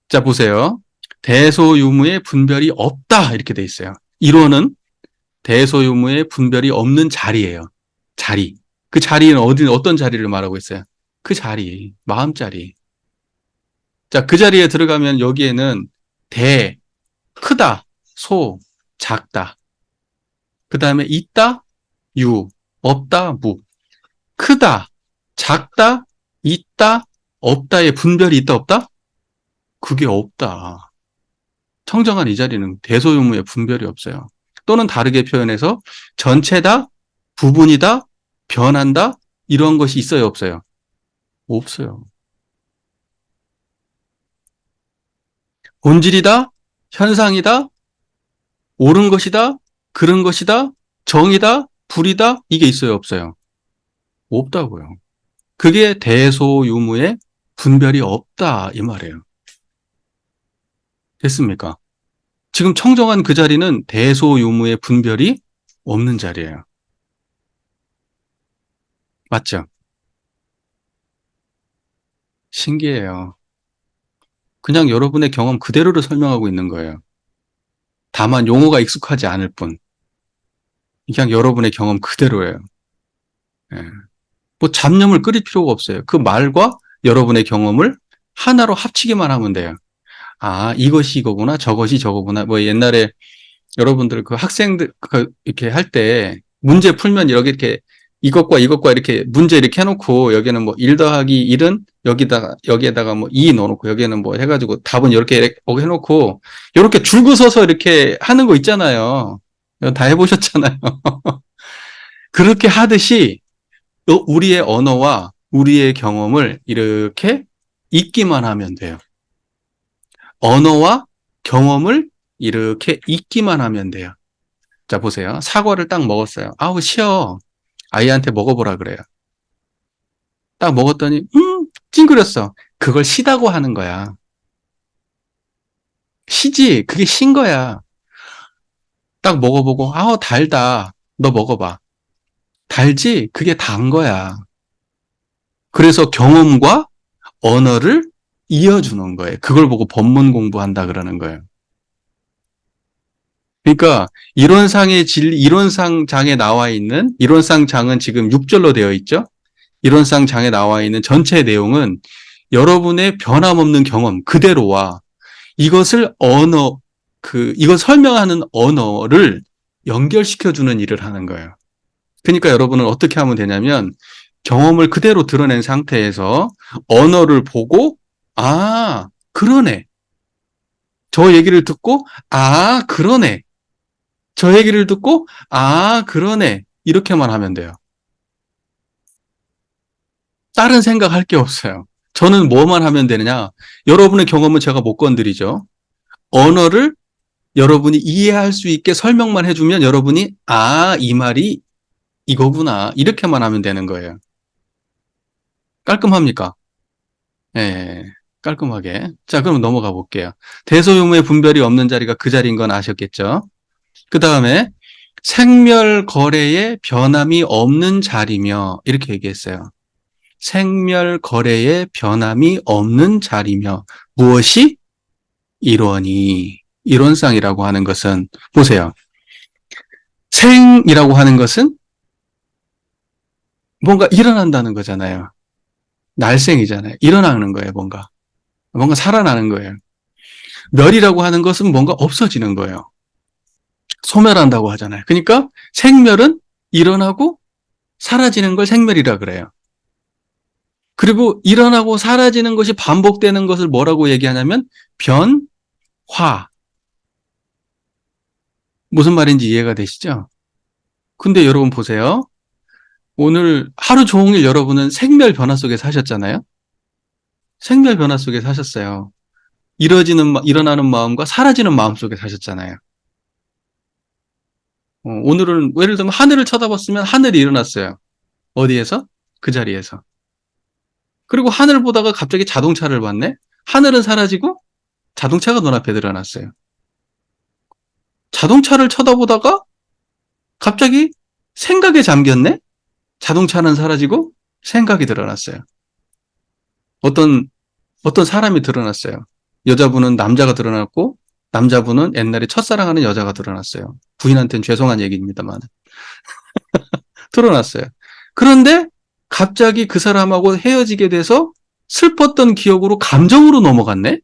자, 보세요. 대소유무의 분별이 없다 이렇게 돼 있어요. 이론은 대소유무의 분별이 없는 자리예요. 자리. 그 자리는 어떤 자리를 말하고 있어요? 그 자리, 마음자리. 자, 그 자리에 들어가면 여기에는 대, 크다, 소, 작다. 그 다음에 있다, 유, 없다, 무. 크다, 작다, 있다, 없다의 분별이 있다, 없다? 그게 없다. 청정한 이 자리는 대소유무의 분별이 없어요. 또는 다르게 표현해서 전체다, 부분이다, 변한다, 이런 것이 있어요, 없어요? 없어요. 본질이다, 현상이다, 옳은 것이다, 그른 것이다, 정이다, 불이다, 이게 있어요, 없어요? 없다고요. 그게 대소유무의 분별이 없다, 이 말이에요. 됐습니까? 지금 청정한 그 자리는 대소유무의 분별이 없는 자리예요. 맞죠? 신기해요. 그냥 여러분의 경험 그대로를 설명하고 있는 거예요. 다만 용어가 익숙하지 않을 뿐. 그냥 여러분의 경험 그대로예요. 예. 뭐 잡념을 끓일 필요가 없어요. 그 말과 여러분의 경험을 하나로 합치기만 하면 돼요. 아, 이것이 이거구나, 저것이 저거구나. 뭐 옛날에 여러분들 그 학생들 이렇게 할 때 문제 풀면 이렇게 이것과 이것과 이렇게 문제 이렇게 해놓고 여기는 뭐 1 더하기 1은 여기에다가 뭐 2 넣어놓고 여기는 뭐 해가지고 답은 이렇게 해놓고 이렇게 줄고 서서 이렇게 하는 거 있잖아요. 다 해보셨잖아요. 그렇게 하듯이 우리의 언어와 우리의 경험을 이렇게 잊기만 하면 돼요. 언어와 경험을 이렇게 잊기만 하면 돼요. 자, 보세요. 사과를 딱 먹었어요. 아우, 쉬어. 아이한테 먹어보라 그래요. 딱 먹었더니, 찡그렸어. 그걸 시다고 하는 거야. 시지. 그게 신 거야. 딱 먹어보고, 아우, 달다. 너 먹어봐. 달지? 그게 단 거야. 그래서 경험과 언어를 이어주는 거예요. 그걸 보고 법문 공부한다 그러는 거예요. 그러니까 이론상 장에 나와 있는 이론상 장은 지금 6절로 되어 있죠. 이론상 장에 나와 있는 전체 내용은 여러분의 변함없는 경험 그대로와 이것을 이걸 설명하는 언어를 연결시켜주는 일을 하는 거예요. 그러니까 여러분은 어떻게 하면 되냐면 경험을 그대로 드러낸 상태에서 언어를 보고 아, 그러네. 저 얘기를 듣고 아, 그러네. 저 얘기를 듣고 아, 그러네. 이렇게만 하면 돼요. 다른 생각할 게 없어요. 저는 뭐만 하면 되느냐? 여러분의 경험은 제가 못 건드리죠. 언어를 여러분이 이해할 수 있게 설명만 해주면 여러분이 아, 이 말이 이거구나. 이렇게만 하면 되는 거예요. 깔끔합니까? 예, 깔끔하게. 자, 그럼 넘어가 볼게요. 대소유무의 분별이 없는 자리가 그 자리인 건 아셨겠죠? 그 다음에 생멸거래의 변함이 없는 자리며 이렇게 얘기했어요. 생멸거래의 변함이 없는 자리며 무엇이? 일원이. 일원상이라고 하는 것은 보세요. 생이라고 하는 것은 뭔가 일어난다는 거잖아요. 날생이잖아요. 일어나는 거예요, 뭔가. 뭔가 살아나는 거예요. 멸이라고 하는 것은 뭔가 없어지는 거예요. 소멸한다고 하잖아요. 그러니까 생멸은 일어나고 사라지는 걸 생멸이라 그래요. 그리고 일어나고 사라지는 것이 반복되는 것을 뭐라고 얘기하냐면 변화. 무슨 말인지 이해가 되시죠? 근데 여러분 보세요. 오늘 하루 종일 여러분은 생멸 변화 속에 사셨잖아요. 생멸 변화 속에 사셨어요. 일어나는 마음과 사라지는 마음 속에 사셨잖아요. 오늘은 예를 들면 하늘을 쳐다봤으면 하늘이 일어났어요. 어디에서? 그 자리에서. 그리고 하늘 보다가 갑자기 자동차를 봤네? 하늘은 사라지고 자동차가 눈앞에 드러났어요. 자동차를 쳐다보다가 갑자기 생각에 잠겼네? 자동차는 사라지고 생각이 드러났어요. 어떤 사람이 드러났어요. 여자분은 남자가 드러났고 남자분은 옛날에 첫사랑하는 여자가 드러났어요. 부인한테는 죄송한 얘기입니다만. 드러났어요. 그런데 갑자기 그 사람하고 헤어지게 돼서 슬펐던 기억으로 감정으로 넘어갔네?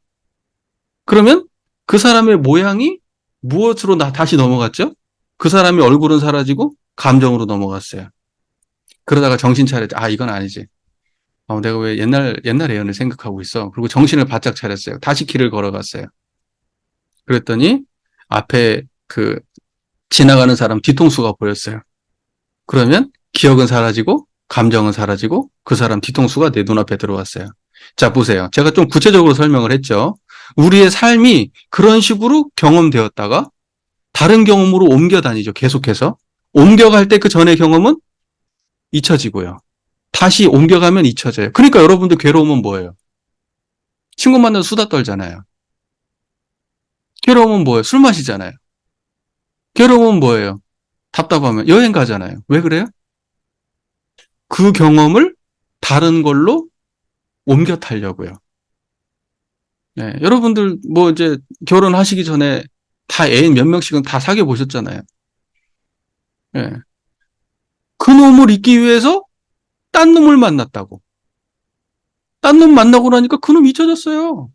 그러면 그 사람의 모양이 무엇으로 다시 넘어갔죠? 그 사람의 얼굴은 사라지고 감정으로 넘어갔어요. 그러다가 정신 차렸죠. 아, 이건 아니지. 내가 왜 옛날 애연을 생각하고 있어. 그리고 정신을 바짝 차렸어요. 다시 길을 걸어갔어요. 그랬더니 앞에 그 지나가는 사람 뒤통수가 보였어요. 그러면 기억은 사라지고 감정은 사라지고 그 사람 뒤통수가 내 눈앞에 들어왔어요. 자, 보세요. 제가 좀 구체적으로 설명을 했죠. 우리의 삶이 그런 식으로 경험되었다가 다른 경험으로 옮겨 다니죠. 계속해서. 옮겨갈 때 그 전의 경험은 잊혀지고요. 다시 옮겨가면 잊혀져요. 그러니까 여러분들 괴로우면 뭐예요? 친구 만나서 수다 떨잖아요. 괴로우면 뭐예요? 술 마시잖아요. 괴로우면 뭐예요? 답답하면 여행 가잖아요. 왜 그래요? 그 경험을 다른 걸로 옮겨 타려고요. 네, 여러분들 뭐 이제 결혼하시기 전에 다 애인 몇 명씩은 다 사귀어 보셨잖아요. 네. 그 놈을 잊기 위해서 딴 놈을 만났다고. 딴 놈 만나고 나니까 그놈 잊혀졌어요.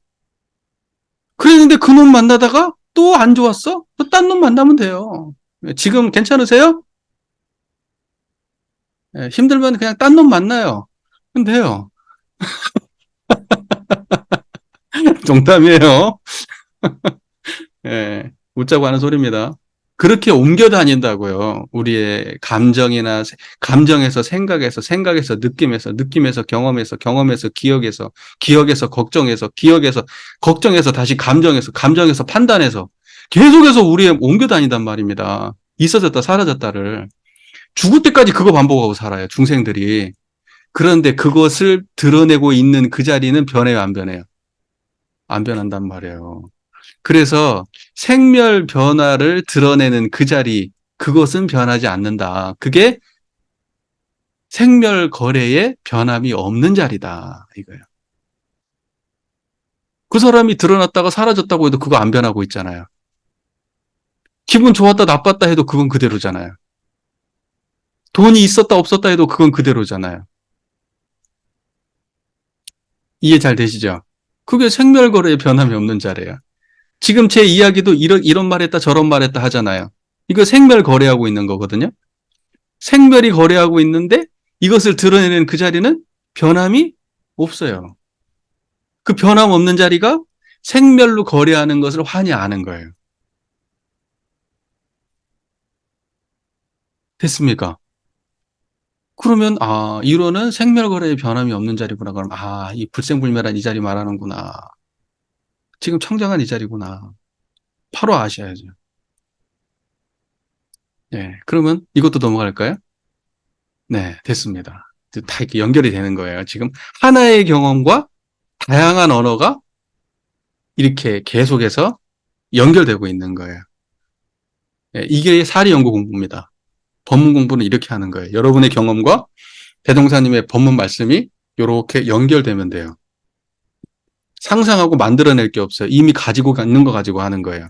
그랬는데 그놈 만나다가 또 안 좋았어? 또 딴 놈 만나면 돼요. 지금 괜찮으세요? 예, 힘들면 그냥 딴 놈 만나요. 그럼 돼요. 농담이에요. 예, 웃자고 하는 소리입니다. 그렇게 옮겨 다닌다고요. 우리의 감정에서 생각에서, 생각에서 느낌에서, 느낌에서 경험에서, 경험에서 기억에서, 기억에서 걱정에서, 기억에서 걱정에서 다시 감정에서, 감정에서 판단해서 계속해서 우리의 옮겨 다닌단 말입니다. 있어졌다 사라졌다를. 죽을 때까지 그거 반복하고 살아요. 중생들이. 그런데 그것을 드러내고 있는 그 자리는 변해요, 안 변해요? 안 변한단 말이에요. 그래서 생멸 변화를 드러내는 그 자리, 그것은 변하지 않는다. 그게 생멸 거래의 변함이 없는 자리다. 이거예요. 그 사람이 드러났다가 사라졌다고 해도 그거 안 변하고 있잖아요. 기분 좋았다 나빴다 해도 그건 그대로잖아요. 돈이 있었다 없었다 해도 그건 그대로잖아요. 이해 잘 되시죠? 그게 생멸 거래의 변함이 없는 자리예요. 지금 제 이야기도 이런 말 했다 저런 말 했다 하잖아요. 이거 생멸 거래하고 있는 거거든요. 생멸이 거래하고 있는데 이것을 드러내는 그 자리는 변함이 없어요. 그 변함 없는 자리가 생멸로 거래하는 것을 환히 아는 거예요. 됐습니까? 그러면 이론은 생멸 거래의 변함이 없는 자리구나. 그럼 이 불생불멸한 이 자리 말하는구나. 지금 창정한 이 자리구나. 바로 아셔야죠. 네, 그러면 이것도 넘어갈까요? 네, 됐습니다. 다 이렇게 연결이 되는 거예요. 지금 하나의 경험과 다양한 언어가 이렇게 계속해서 연결되고 있는 거예요. 네, 이게 사리 연구 공부입니다. 법문 공부는 이렇게 하는 거예요. 여러분의 경험과 대동사님의 법문 말씀이 이렇게 연결되면 돼요. 상상하고 만들어낼 게 없어요. 이미 가지고 있는 거 가지고 하는 거예요.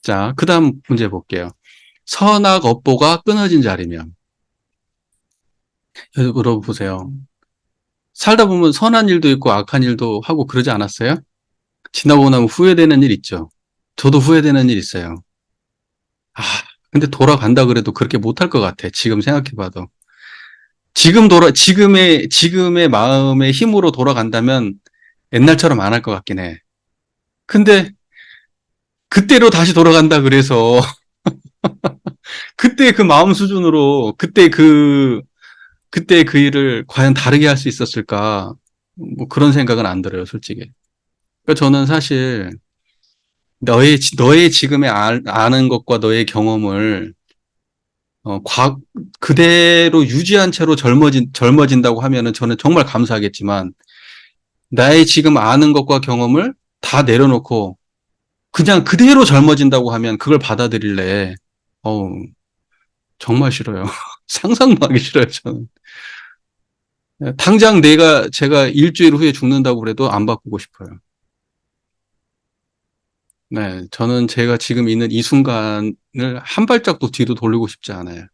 자, 그 다음 문제 볼게요. 선악업보가 끊어진 자리면. 여러분 보세요. 살다 보면 선한 일도 있고 악한 일도 하고 그러지 않았어요? 지나고 나면 후회되는 일 있죠. 저도 후회되는 일 있어요. 근데 돌아간다 그래도 그렇게 못할 것 같아. 지금 생각해봐도. 지금의 마음의 힘으로 돌아간다면 옛날처럼 안 할 것 같긴 해. 근데 그때로 다시 돌아간다 그래서 그때 그 마음 수준으로 그때 그 일을 과연 다르게 할 수 있었을까? 뭐 그런 생각은 안 들어요, 솔직히. 그러니까 저는 사실 너의 지금의 아는 것과 너의 경험을 그대로 유지한 채로 젊어진다고 하면은 저는 정말 감사하겠지만 나의 지금 아는 것과 경험을 다 내려놓고 그냥 그대로 젊어진다고 하면 그걸 받아들일래. 어우, 정말 싫어요. 상상도 하기 싫어요, 저는. 당장 제가 일주일 후에 죽는다고 그래도 안 바꾸고 싶어요. 네, 저는 제가 지금 있는 이 순간을 한 발짝도 뒤로 돌리고 싶지 않아요.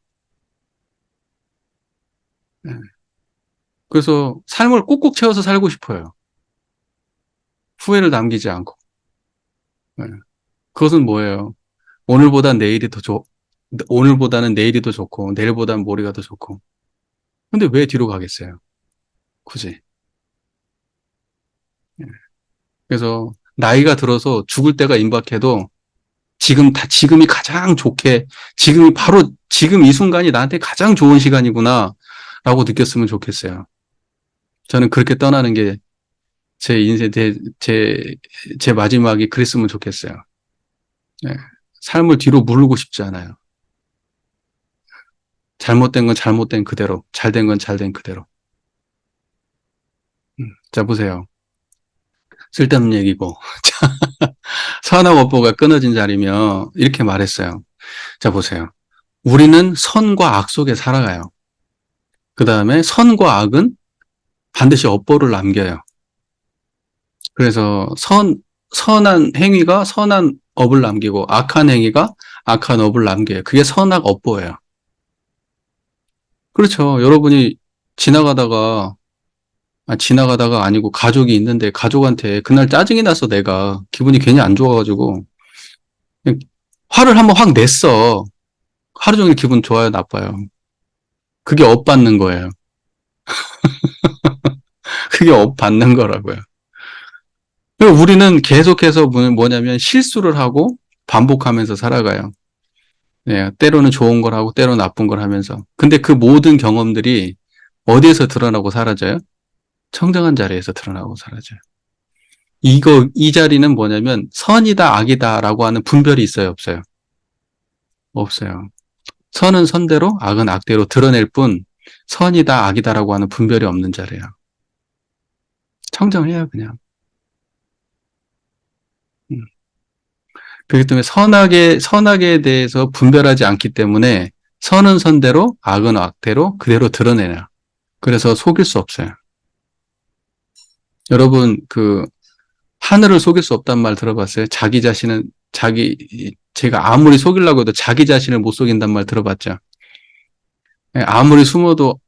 네. 그래서 삶을 꾹꾹 채워서 살고 싶어요. 후회를 남기지 않고. 네. 그것은 뭐예요? 오늘보단 내일이 더 오늘보다는 내일이 더 좋고, 내일보다는 모레가 더 좋고. 근데 왜 뒤로 가겠어요? 굳이. 네. 그래서 나이가 들어서 죽을 때가 임박해도 지금이 가장 좋게, 지금 이 순간이 나한테 가장 좋은 시간이구나, 라고 느꼈으면 좋겠어요. 저는 그렇게 떠나는 게 제 인생, 제 마지막이 그랬으면 좋겠어요. 네. 삶을 뒤로 무르고 싶지 않아요. 잘못된 건 잘못된 그대로, 잘된 건 잘된 그대로. 자, 보세요. 쓸데없는 얘기고. 선악업보가 끊어진 자리며, 이렇게 말했어요. 자, 보세요. 우리는 선과 악 속에 살아가요. 그 다음에 선과 악은 반드시 업보를 남겨요. 그래서 선한 행위가 선한 업을 남기고 악한 행위가 악한 업을 남겨요. 그게 선악 업보예요. 그렇죠. 여러분이 지나가다가, 지나가다가 아니고 가족이 있는데 가족한테 그날 짜증이 나서 내가 기분이 괜히 안 좋아가지고 그냥 화를 한번 확 냈어. 하루 종일 기분 좋아요, 나빠요? 그게 업 받는 거예요. 그게 업 받는 거라고요. 그리고 우리는 계속해서 뭐냐면 실수를 하고 반복하면서 살아가요. 예, 때로는 좋은 걸 하고 때로는 나쁜 걸 하면서. 근데 그 모든 경험들이 어디에서 드러나고 사라져요? 청정한 자리에서 드러나고 사라져요. 이 자리는 뭐냐면 선이다, 악이다라고 하는 분별이 있어요, 없어요? 없어요. 선은 선대로, 악은 악대로 드러낼 뿐, 선이다, 악이다라고 하는 분별이 없는 자리예요. 청정해요, 그냥. 음. 그렇기 때문에 선악에 대해서 분별하지 않기 때문에 선은 선대로, 악은 악대로 그대로 드러내요. 그래서 속일 수 없어요. 여러분, 하늘을 속일 수 없단 말 들어봤어요? 제가 아무리 속이려고 해도 자기 자신을 못 속인단 말 들어봤죠? 예, 아무리 숨어도,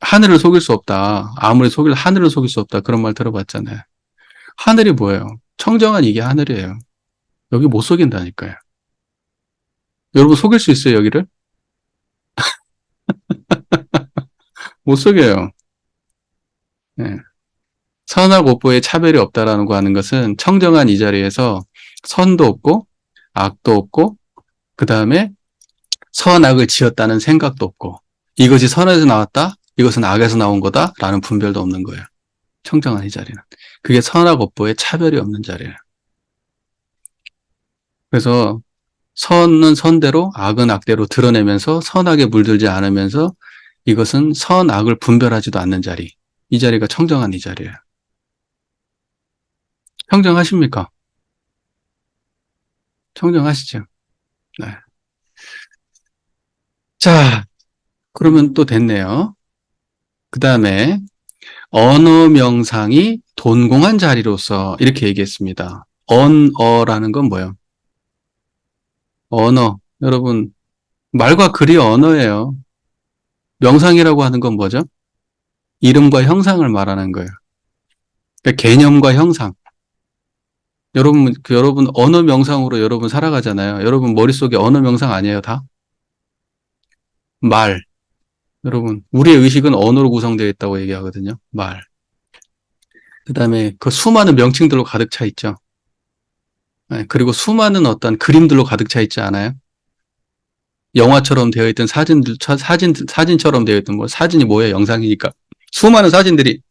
하늘을 속일 수 없다. 하늘을 속일 수 없다. 그런 말 들어봤잖아요. 하늘이 뭐예요? 청정한 이게 하늘이에요. 여기 못 속인다니까요. 여러분 속일 수 있어요, 여기를? 못 속여요. 예. 선악 오보의 차별이 없다라는 거 하는 것은 청정한 이 자리에서 선도 없고, 악도 없고, 그 다음에 선악을 지었다는 생각도 없고, 이것이 선에서 나왔다? 이것은 악에서 나온 거다라는 분별도 없는 거예요. 청정한 이 자리는. 그게 선악 오보의 차별이 없는 자리예요. 그래서 선은 선대로, 악은 악대로 드러내면서 선악에 물들지 않으면서 이것은 선악을 분별하지도 않는 자리. 이 자리가 청정한 이 자리예요. 청정하십니까? 청정하시죠? 네. 자, 그러면 또 됐네요. 그 다음에 언어 명상이 돈공한 자리로서 이렇게 얘기했습니다. 언어라는 건 뭐예요? 언어. 여러분, 말과 글이 언어예요. 명상이라고 하는 건 뭐죠? 이름과 형상을 말하는 거예요. 그러니까 개념과 형상. 여러분 언어 명상으로 여러분 살아가잖아요. 여러분 머릿속에 언어 명상 아니에요, 다? 말. 여러분, 우리의 의식은 언어로 구성되어 있다고 얘기하거든요. 말. 그 다음에 그 수많은 명칭들로 가득 차 있죠. 네, 그리고 수많은 어떤 그림들로 가득 차 있지 않아요? 영화처럼 되어 있던 사진처럼 되어 있던 뭐, 사진이 뭐예요? 영상이니까. 수많은 사진들이,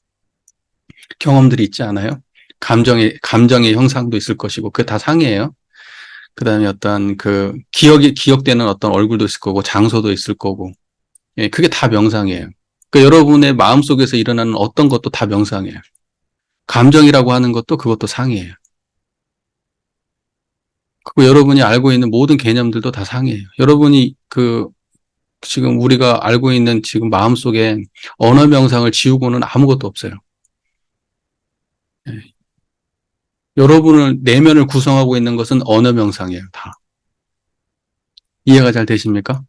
경험들이 있지 않아요? 감정의 형상도 있을 것이고, 그게 다 상이에요. 그 다음에 어떤 기억되는 어떤 얼굴도 있을 거고, 장소도 있을 거고, 예, 그게 다 명상이에요. 그러니까 여러분의 마음속에서 일어나는 어떤 것도 다 명상이에요. 감정이라고 하는 것도 그것도 상이에요. 그리고 여러분이 알고 있는 모든 개념들도 다 상이에요. 여러분이 지금 우리가 알고 있는 지금 마음속에 언어 명상을 지우고는 아무것도 없어요. 예. 여러분을, 내면을 구성하고 있는 것은 언어 명상이에요, 다. 이해가 잘 되십니까?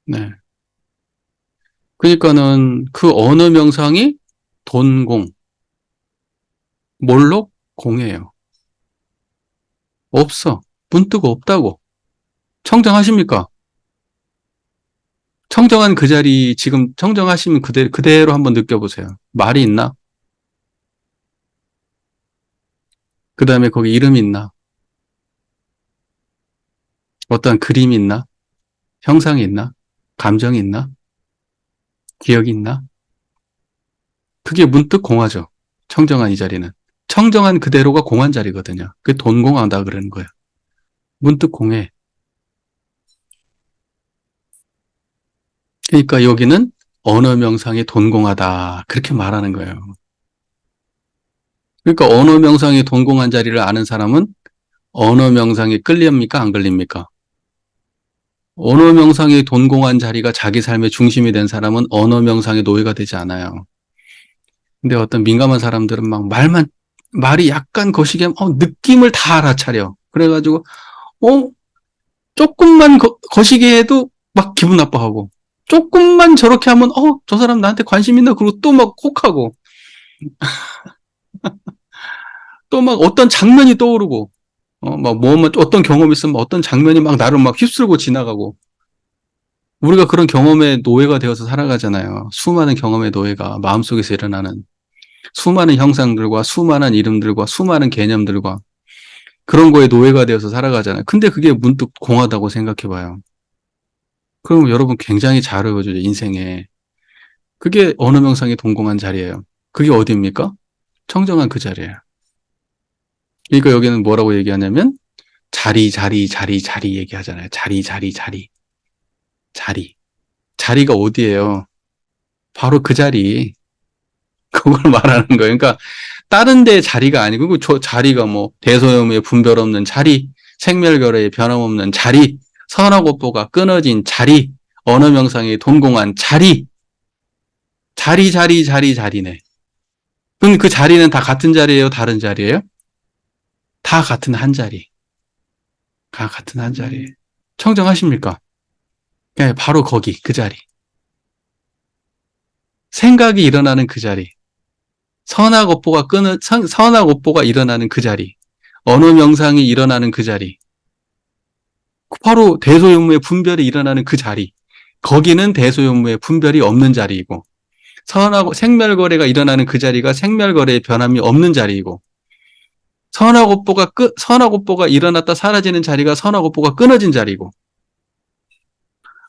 네. 그러니까는 그 언어 명상이 돈공, 몰록 공이에요. 없어. 문득 없다고. 청정하십니까? 청정한 그 자리, 지금 청정하시면 그대로 한번 느껴보세요. 말이 있나? 그 다음에 거기 이름이 있나? 어떠한 그림이 있나? 형상이 있나? 감정이 있나? 기억이 있나? 그게 문득 공하죠. 청정한 이 자리는. 청정한 그대로가 공한 자리거든요. 그게 돈공하다 그러는 거예요. 문득 공해. 그러니까 여기는 언어 명상이 돈공하다. 그렇게 말하는 거예요. 그러니까 언어 명상이 돈공한 자리를 아는 사람은 언어 명상에 끌립니까? 안 끌립니까? 언어 명상이 돈공한 자리가 자기 삶의 중심이 된 사람은 언어 명상의 노예가 되지 않아요. 근데 어떤 민감한 사람들은 막 말이 약간 거시기하면, 느낌을 다 알아차려. 그래가지고, 조금만 거시기 해도 막 기분 나빠하고. 조금만 저렇게 하면, 저 사람 나한테 관심 있나? 그리고 또 막 혹하고, 또 막 어떤 장면이 떠오르고, 어떤 경험이 있으면 어떤 장면이 막 나를 막 휩쓸고 지나가고, 우리가 그런 경험의 노예가 되어서 살아가잖아요. 수많은 경험의 노예가 마음속에서 일어나는 수많은 형상들과 수많은 이름들과 수많은 개념들과 그런 거에 노예가 되어서 살아가잖아요. 근데 그게 문득 공하다고 생각해 봐요. 그럼 여러분 굉장히 잘 어울려요, 인생에. 그게 언어 명상의 동공한 자리예요. 그게 어디입니까? 청정한 그 자리예요. 그러니까 여기는 뭐라고 얘기하냐면 자리 얘기하잖아요. 자리. 자리가 어디예요? 바로 그 자리. 그걸 말하는 거예요. 그러니까 다른 데 자리가 아니고 저 자리가 뭐 대소염의 분별 없는 자리, 생멸결의 변함없는 자리, 선하고보가 끊어진 자리, 언어 명상의 동공한 자리네. 그럼 그 자리는 다 같은 자리예요? 다른 자리예요? 다 같은 한 자리. 다 같은 한 자리. 청정하십니까? 네, 바로 거기, 그 자리. 생각이 일어나는 그 자리. 선악업보가 일어나는 그 자리. 언어 명상이 일어나는 그 자리. 바로 대소윤무의 분별이 일어나는 그 자리. 거기는 대소윤무의 분별이 없는 자리이고, 선하고 생멸거래가 일어나는 그 자리가 생멸거래의 변함이 없는 자리이고, 선악업보가 일어났다 사라지는 자리가 선악업보가 끊어진 자리고,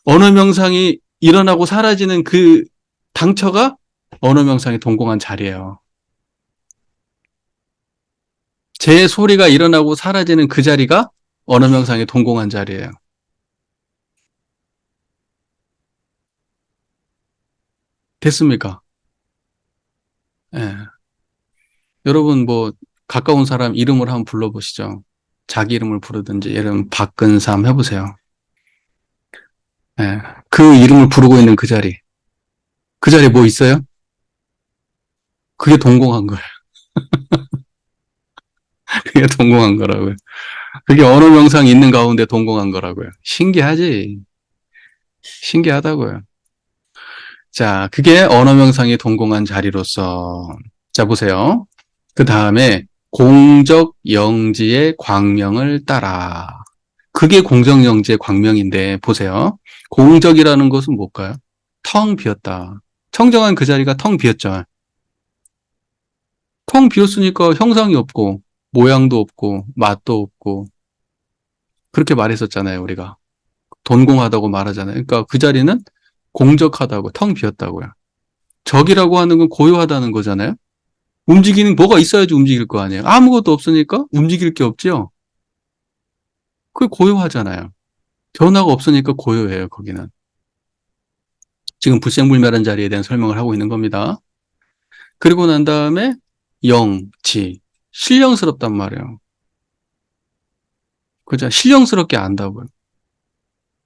언어 명상이 일어나고 사라지는 그 당처가 언어 명상이 동공한 자리예요. 제 소리가 일어나고 사라지는 그 자리가 언어 명상이 동공한 자리예요. 됐습니까? 예. 여러분 가까운 사람 이름을 한번 불러보시죠. 자기 이름을 부르든지 예를 들면 박근삼 해보세요. 예. 그 이름을 부르고 있는 그 자리. 그 자리에 뭐 있어요? 그게 동공한 거예요. 그게 동공한 거라고요. 그게 언어 명상이 있는 가운데 동공한 거라고요. 신기하지? 신기하다고요. 자, 그게 언어 명상이 동공한 자리로서. 자, 보세요. 그 다음에 공적 영지의 광명을 따라. 그게 공적 영지의 광명인데 보세요. 공적이라는 것은 뭘까요? 텅 비었다. 청정한 그 자리가 텅 비었죠. 텅 비었으니까 형상이 없고 모양도 없고 맛도 없고 그렇게 말했었잖아요, 우리가. 돈공하다고 말하잖아요. 그러니까 그 자리는 공적하다고 텅 비었다고요. 적이라고 하는 건 고요하다는 거잖아요. 움직이는 뭐가 있어야지 움직일 거 아니에요. 아무것도 없으니까 움직일 게 없죠. 그게 고요하잖아요. 변화가 없으니까 고요해요, 거기는. 지금 불생불멸한 자리에 대한 설명을 하고 있는 겁니다. 그리고 난 다음에 영지. 신령스럽단 말이에요. 그죠? 신령스럽게 안다고요.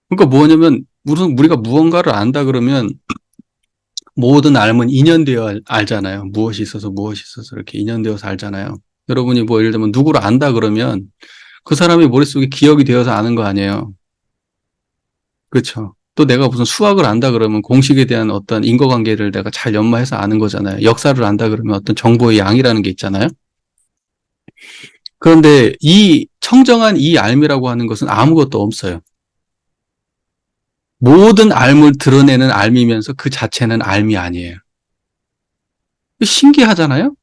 그러니까 뭐냐면, 우리가 무언가를 안다 그러면 모든 알면 인연되어 알잖아요. 무엇이 있어서 이렇게 인연되어서 알잖아요. 여러분이 예를 들면 누구를 안다 그러면 그 사람의 머릿속에 기억이 되어서 아는 거 아니에요. 그렇죠. 또 내가 무슨 수학을 안다 그러면 공식에 대한 어떤 인과관계를 내가 잘 연마해서 아는 거잖아요. 역사를 안다 그러면 어떤 정보의 양이라는 게 있잖아요. 그런데 이 청정한 이 알미라고 하는 것은 아무것도 없어요. 모든 알을 드러내는 알미면서 그 자체는 알미 아니에요. 신기하잖아요?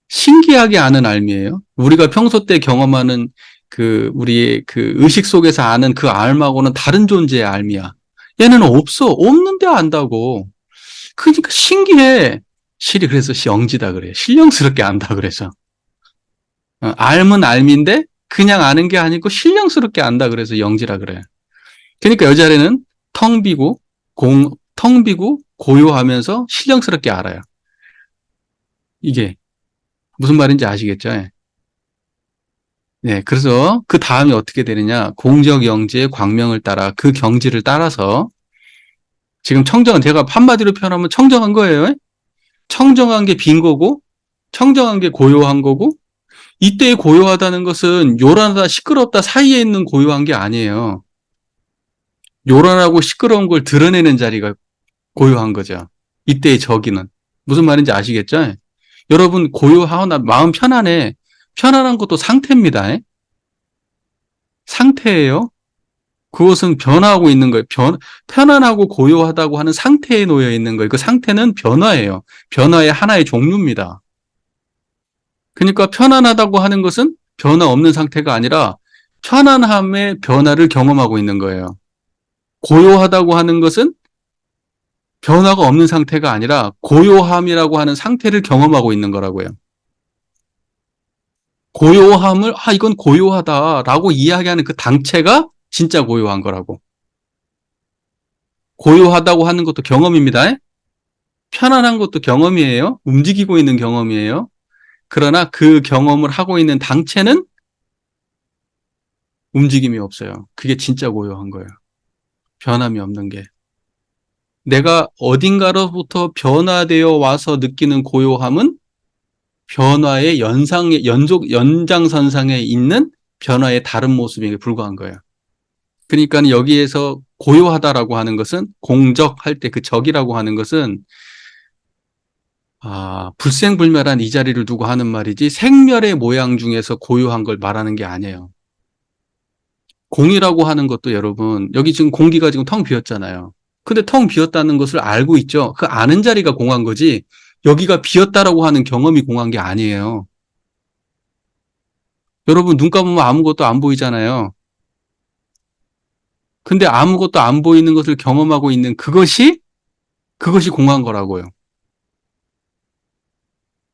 신기하게 아는 알미예요. 우리가 평소 때 경험하는 우리의 그 의식 속에서 아는 그 알하고는 다른 존재의 알미야. 얘는 없어. 없는데 안다고. 그러니까 신기해. 실이 그래서 영지다 그래요. 신령스럽게 안다 그래서. 알면 알미인데 그냥 아는 게 아니고 신령스럽게 안다 그래서 영지라 그래요. 그러니까 여자애는 텅 비고 고요하면서 신령스럽게 알아요. 이게 무슨 말인지 아시겠죠? 예. 네, 그래서 그 다음이 어떻게 되느냐? 공적 영지의 광명을 따라 그 경지를 따라서 지금 청정한 제가 한마디로 표현하면 청정한 거예요. 청정한 게 빈 거고 청정한 게 고요한 거고 이때의 고요하다는 것은 요란하다 시끄럽다 사이에 있는 고요한 게 아니에요. 요란하고 시끄러운 걸 드러내는 자리가 고요한 거죠. 이때의 저기는. 무슨 말인지 아시겠죠? 여러분, 고요하거나 마음 편안해. 편안한 것도 상태입니다. 상태예요. 그것은 변화하고 있는 거예요. 편안하고 고요하다고 하는 상태에 놓여 있는 거예요. 그 상태는 변화예요. 변화의 하나의 종류입니다. 그러니까 편안하다고 하는 것은 변화 없는 상태가 아니라 편안함의 변화를 경험하고 있는 거예요. 고요하다고 하는 것은 변화가 없는 상태가 아니라 고요함이라고 하는 상태를 경험하고 있는 거라고요. 고요함을, 이건 고요하다라고 이야기하는 그 당체가 진짜 고요한 거라고. 고요하다고 하는 것도 경험입니다. 편안한 것도 경험이에요. 움직이고 있는 경험이에요. 그러나 그 경험을 하고 있는 당체는 움직임이 없어요. 그게 진짜 고요한 거예요. 변함이 없는 게. 내가 어딘가로부터 변화되어 와서 느끼는 고요함은 변화의 연장선상에 있는 변화의 다른 모습에 불과한 거예요. 그러니까 여기에서 고요하다라고 하는 것은 공적할 때 그 적이라고 하는 것은 불생불멸한 이 자리를 두고 하는 말이지 생멸의 모양 중에서 고요한 걸 말하는 게 아니에요. 공이라고 하는 것도 여러분 여기 지금 공기가 지금 텅 비었잖아요. 근데 텅 비었다는 것을 알고 있죠. 그 아는 자리가 공한 거지 여기가 비었다라고 하는 경험이 공한 게 아니에요. 여러분 눈 감으면 아무것도 안 보이잖아요. 근데 아무것도 안 보이는 것을 경험하고 있는 그것이 공한 거라고요.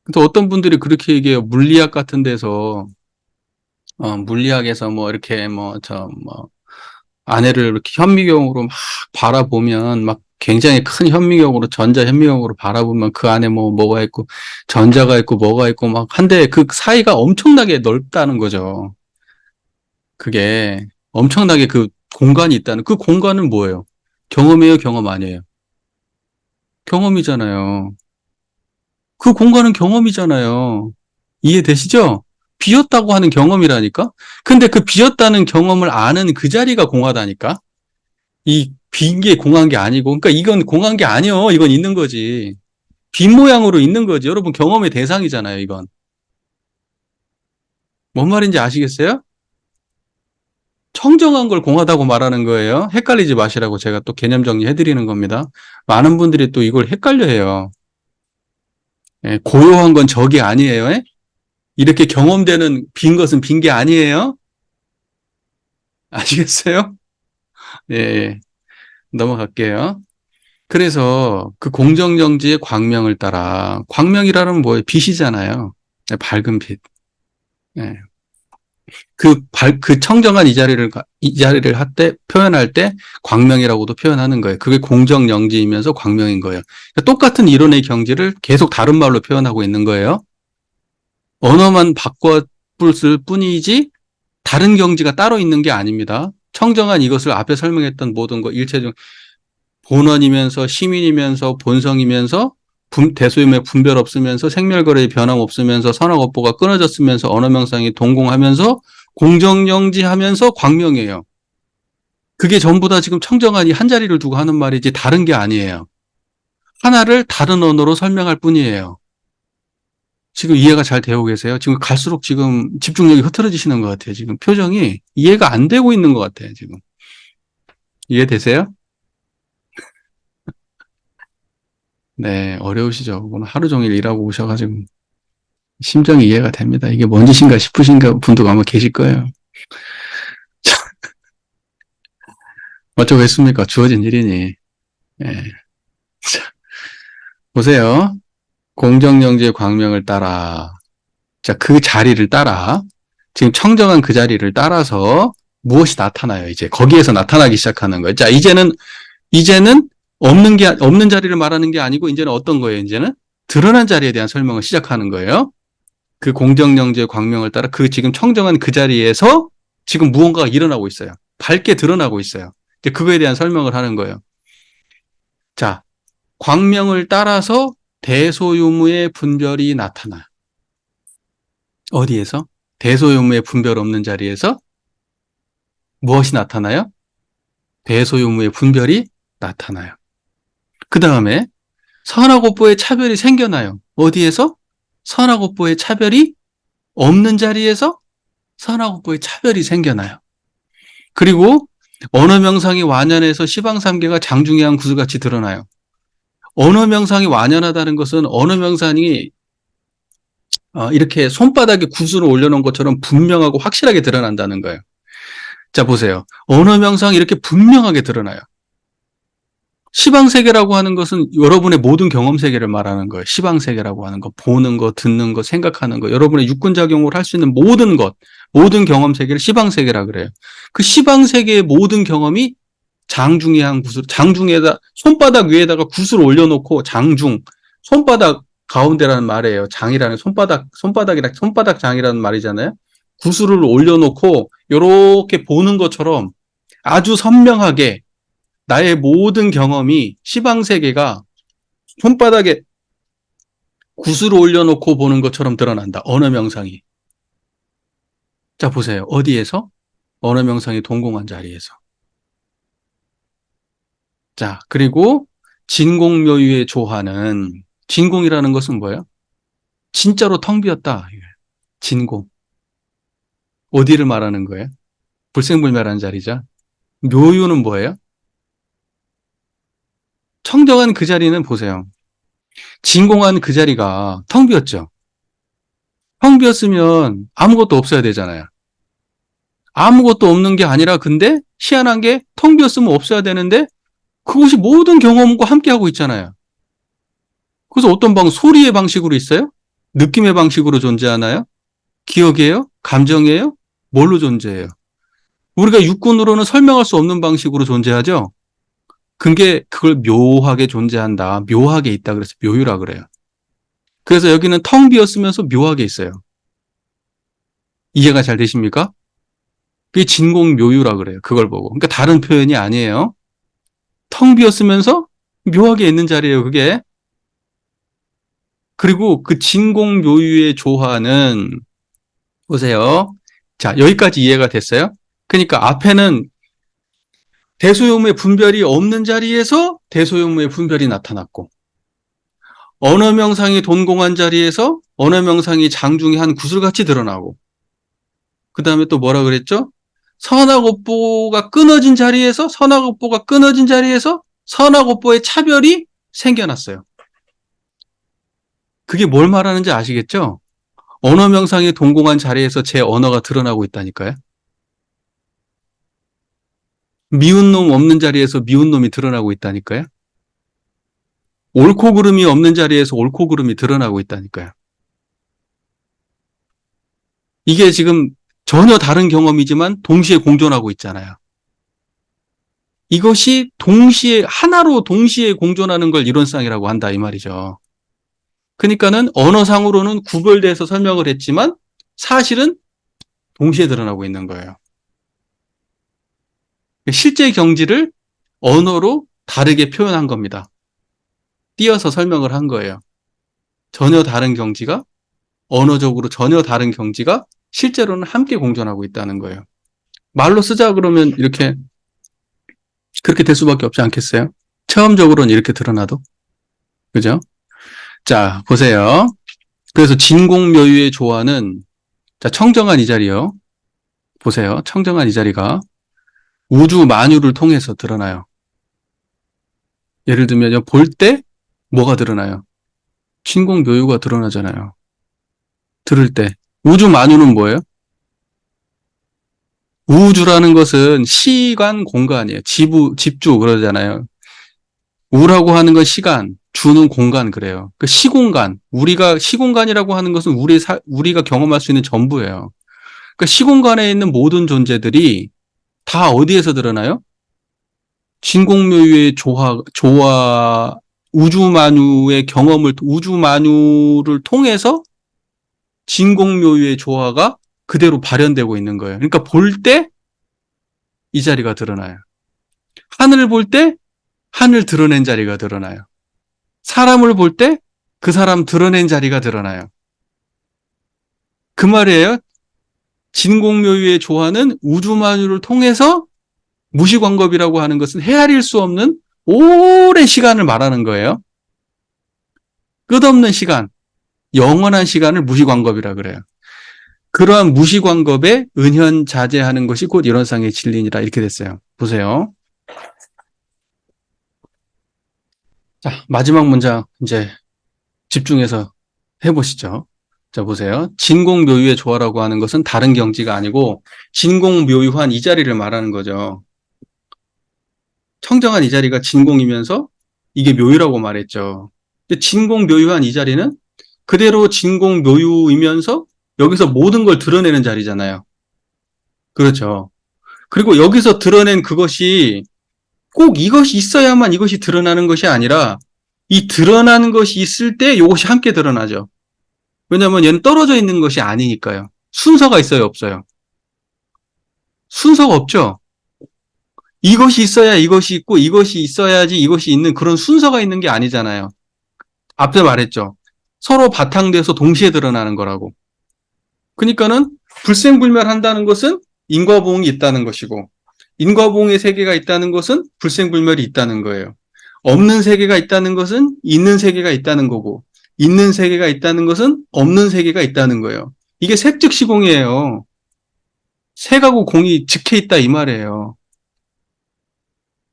그래서 어떤 분들이 그렇게 얘기해요. 물리학 같은 데서 물리학에서 뭐 이렇게 아내를 이렇게 현미경으로 막 바라보면 막 굉장히 큰 현미경으로 전자 현미경으로 바라보면 그 안에 뭐가 있고 전자가 있고 뭐가 있고 막 한데 그 사이가 엄청나게 넓다는 거죠. 그게 엄청나게 그 공간이 있다는 그 공간은 뭐예요? 경험이에요, 경험 아니에요? 경험이잖아요. 그 공간은 경험이잖아요. 이해되시죠? 비었다고 하는 경험이라니까? 근데 그 비었다는 경험을 아는 그 자리가 공하다니까? 이 빈 게 공한 게 아니고, 그러니까 이건 공한 게 아니요. 이건 있는 거지. 빈 모양으로 있는 거지. 여러분 경험의 대상이잖아요, 이건. 뭔 말인지 아시겠어요? 청정한 걸 공하다고 말하는 거예요. 헷갈리지 마시라고 제가 또 개념 정리해 드리는 겁니다. 많은 분들이 또 이걸 헷갈려 해요. 예, 고요한 건 적이 아니에요. 예? 이렇게 경험되는 빈 것은 빈 게 아니에요. 아시겠어요? 예, 예. 넘어갈게요. 그래서 그 공정정지의 광명을 따라 광명이라는 뭐예요? 빛이잖아요. 네, 밝은 빛. 예. 그 청정한 이 자리를 할 때, 표현할 때 광명이라고도 표현하는 거예요. 그게 공정영지이면서 광명인 거예요. 그러니까 똑같은 이론의 경지를 계속 다른 말로 표현하고 있는 거예요. 언어만 바꿔 쓸 뿐이지 다른 경지가 따로 있는 게 아닙니다. 청정한 이것을 앞에 설명했던 모든 것 일체적 본원이면서 시민이면서 본성이면서 대소임의 분별 없으면서 생멸거래의 변함 없으면서 선악업보가 끊어졌으면서 언어명상이 동공하면서 공정영지하면서 광명이에요. 그게 전부 다 지금 청정한 이 한 자리를 두고 하는 말이지 다른 게 아니에요. 하나를 다른 언어로 설명할 뿐이에요. 지금 이해가 잘 되고 계세요? 지금 갈수록 지금 집중력이 흐트러지시는 것 같아요. 지금 표정이 이해가 안 되고 있는 것 같아요. 지금 이해되세요? 네, 어려우시죠? 오늘 하루 종일 일하고 오셔가지고 심정이 이해가 됩니다. 이게 뭔 짓인가 싶으신가 분도 아마 계실 거예요. 어쩌겠습니까? 주어진 일이니. 예. 보세요. 공정영지의 광명을 따라. 자, 그 자리를 따라. 지금 청정한 그 자리를 따라서 무엇이 나타나요? 이제 거기에서 나타나기 시작하는 거예요. 자, 이제는 없는 자리를 말하는 게 아니고 이제는 어떤 거예요? 이제는 드러난 자리에 대한 설명을 시작하는 거예요. 그 공정영지의 광명을 따라 그 지금 청정한 그 자리에서 지금 무언가가 일어나고 있어요. 밝게 드러나고 있어요. 이제 그거에 대한 설명을 하는 거예요. 자, 광명을 따라서 대소유무의 분별이 나타나요. 어디에서? 대소유무의 분별 없는 자리에서 무엇이 나타나요? 대소유무의 분별이 나타나요. 그 다음에 선하고보의 차별이 생겨나요. 어디에서? 선하고보의 차별이 없는 자리에서 선하고보의 차별이 생겨나요. 그리고 언어명상이 완연해서 시방삼계가 장중해한 구슬같이 드러나요. 언어명상이 완연하다는 것은 언어명상이 이렇게 손바닥에 구슬을 올려놓은 것처럼 분명하고 확실하게 드러난다는 거예요. 자, 보세요. 언어명상이 이렇게 분명하게 드러나요. 시방세계라고 하는 것은 여러분의 모든 경험세계를 말하는 거예요. 시방세계라고 하는 거, 보는 거, 듣는 거, 생각하는 거, 여러분의 육군작용을 할 수 있는 모든 것, 모든 경험세계를 시방세계라 그래요. 그 시방세계의 모든 경험이 장중해한 구슬, 장중에다, 손바닥 위에다가 구슬을 올려놓고 장중, 손바닥 가운데라는 말이에요. 장이라는 손바닥 장이라는 말이잖아요. 구슬을 올려놓고 이렇게 보는 것처럼 아주 선명하게 나의 모든 경험이 시방세계가 손바닥에 구슬을 올려놓고 보는 것처럼 드러난다. 언어명상이. 자, 보세요. 어디에서? 언어명상이 동공한 자리에서. 자, 그리고 진공묘유의 조화는, 진공이라는 것은 뭐예요? 진짜로 텅 비었다. 진공. 어디를 말하는 거예요? 불생불멸한 자리죠. 묘유는 뭐예요? 청정한 그 자리는 보세요. 진공한 그 자리가 텅 비었죠. 텅 비었으면 아무것도 없어야 되잖아요. 아무것도 없는 게 아니라 근데 희한한 게 텅 비었으면 없어야 되는데 그것이 모든 경험과 함께하고 있잖아요. 그래서 어떤 소리의 방식으로 있어요? 느낌의 방식으로 존재하나요? 기억이에요? 감정이에요? 뭘로 존재해요? 우리가 육군으로는 설명할 수 없는 방식으로 존재하죠? 그걸 묘하게 존재한다. 묘하게 있다. 그래서 묘유라 그래요. 그래서 여기는 텅 비었으면서 묘하게 있어요. 이해가 잘 되십니까? 그게 진공묘유라 그래요. 그걸 보고. 그러니까 다른 표현이 아니에요. 텅 비었으면서 묘하게 있는 자리예요. 그게. 그리고 그 진공묘유의 조화는 보세요. 자, 여기까지 이해가 됐어요? 그러니까 앞에는 대소요무의 분별이 없는 자리에서 대소요무의 분별이 나타났고 언어명상이 돈공한 자리에서 언어명상이 장중에 한 구슬같이 드러나고 그 다음에 또 뭐라 그랬죠? 선악업보가 끊어진 자리에서 선악업보의 차별이 생겨났어요. 그게 뭘 말하는지 아시겠죠? 언어명상이 동공한 자리에서 제 언어가 드러나고 있다니까요. 미운 놈 없는 자리에서 미운 놈이 드러나고 있다니까요. 옳고 그름이 없는 자리에서 옳고 그름이 드러나고 있다니까요. 이게 지금 전혀 다른 경험이지만 동시에 공존하고 있잖아요. 이것이 하나로 동시에 공존하는 걸 이론상이라고 한다 이 말이죠. 그러니까는 언어상으로는 구별돼서 설명을 했지만 사실은 동시에 드러나고 있는 거예요. 실제 경지를 언어로 다르게 표현한 겁니다. 띄어서 설명을 한 거예요. 전혀 다른 경지가 언어적으로 전혀 다른 경지가 실제로는 함께 공존하고 있다는 거예요. 말로 쓰자 그러면 이렇게 그렇게 될 수밖에 없지 않겠어요? 체험적으로는 이렇게 드러나도. 그죠? 자, 보세요. 그래서 진공묘유의 조화는 자, 청정한 이 자리요. 보세요. 청정한 이 자리가 우주 만유를 통해서 드러나요. 예를 들면 볼 때 뭐가 드러나요? 진공묘유가 드러나잖아요. 들을 때. 우주 만유는 뭐예요? 우주라는 것은 시간, 공간이에요. 집주 그러잖아요. 우라고 하는 건 시간, 주는 공간 그래요. 그 시공간, 우리가 시공간이라고 하는 것은 우리가 경험할 수 있는 전부예요. 그러니까 시공간에 있는 모든 존재들이 다 어디에서 드러나요? 진공묘유의 우주 만유를 통해서 진공묘유의 조화가 그대로 발현되고 있는 거예요. 그러니까 볼 때 이 자리가 드러나요. 하늘을 볼 때 하늘 드러낸 자리가 드러나요. 사람을 볼 때 그 사람 드러낸 자리가 드러나요. 그 말이에요. 진공묘유의 조화는 우주 만유를 통해서 무시광겁이라고 하는 것은 헤아릴 수 없는 오랜 시간을 말하는 거예요. 끝없는 시간, 영원한 시간을 무시광겁이라 그래요. 그러한 무시광겁에 은현자제하는 것이 곧 이론상의 진리니라 이렇게 됐어요. 보세요. 자, 마지막 문장 이제 집중해서 해보시죠. 자, 보세요. 진공묘유의 조화라고 하는 것은 다른 경지가 아니고 진공묘유한 이 자리를 말하는 거죠. 청정한 이 자리가 진공이면서 이게 묘유라고 말했죠. 근데 진공묘유한 이 자리는 그대로 진공묘유이면서 여기서 모든 걸 드러내는 자리잖아요. 그렇죠. 그리고 여기서 드러낸 그것이 꼭 이것이 있어야만 이것이 드러나는 것이 아니라 이 드러나는 것이 있을 때 이것이 함께 드러나죠. 왜냐하면 얘는 떨어져 있는 것이 아니니까요. 순서가 있어요, 없어요? 순서가 없죠. 이것이 있어야 이것이 있고 이것이 있어야지 이것이 있는 그런 순서가 있는 게 아니잖아요. 앞에 말했죠. 서로 바탕돼서 동시에 드러나는 거라고. 그러니까는 불생불멸한다는 것은 인과보응이 있다는 것이고 인과보응의 세계가 있다는 것은 불생불멸이 있다는 거예요. 없는 세계가 있다는 것은 있는 세계가 있다는 거고 있는 세계가 있다는 것은 없는 세계가 있다는 거예요. 이게 색즉시공이에요. 색하고 공이 즉해 있다 이 말이에요.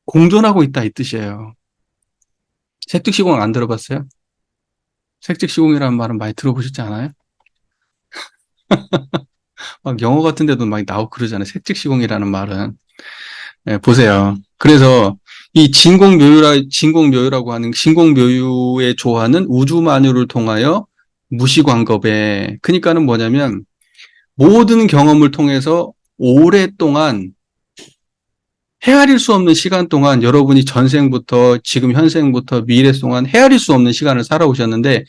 공존하고 있다 이 뜻이에요. 색즉시공 안 들어봤어요? 색즉시공이라는 말은 많이 들어보셨지 않아요? 막 영어 같은 데도 많이 나오고 그러잖아요. 색즉시공이라는 말은. 네, 보세요. 그래서 이 진공묘유라고 하는 진공묘유의 조화는 우주만유를 통하여 무시광겁에 그러니까는 뭐냐면 모든 경험을 통해서 오랫동안 헤아릴 수 없는 시간 동안 여러분이 전생부터 지금 현생부터 미래 동안 헤아릴 수 없는 시간을 살아오셨는데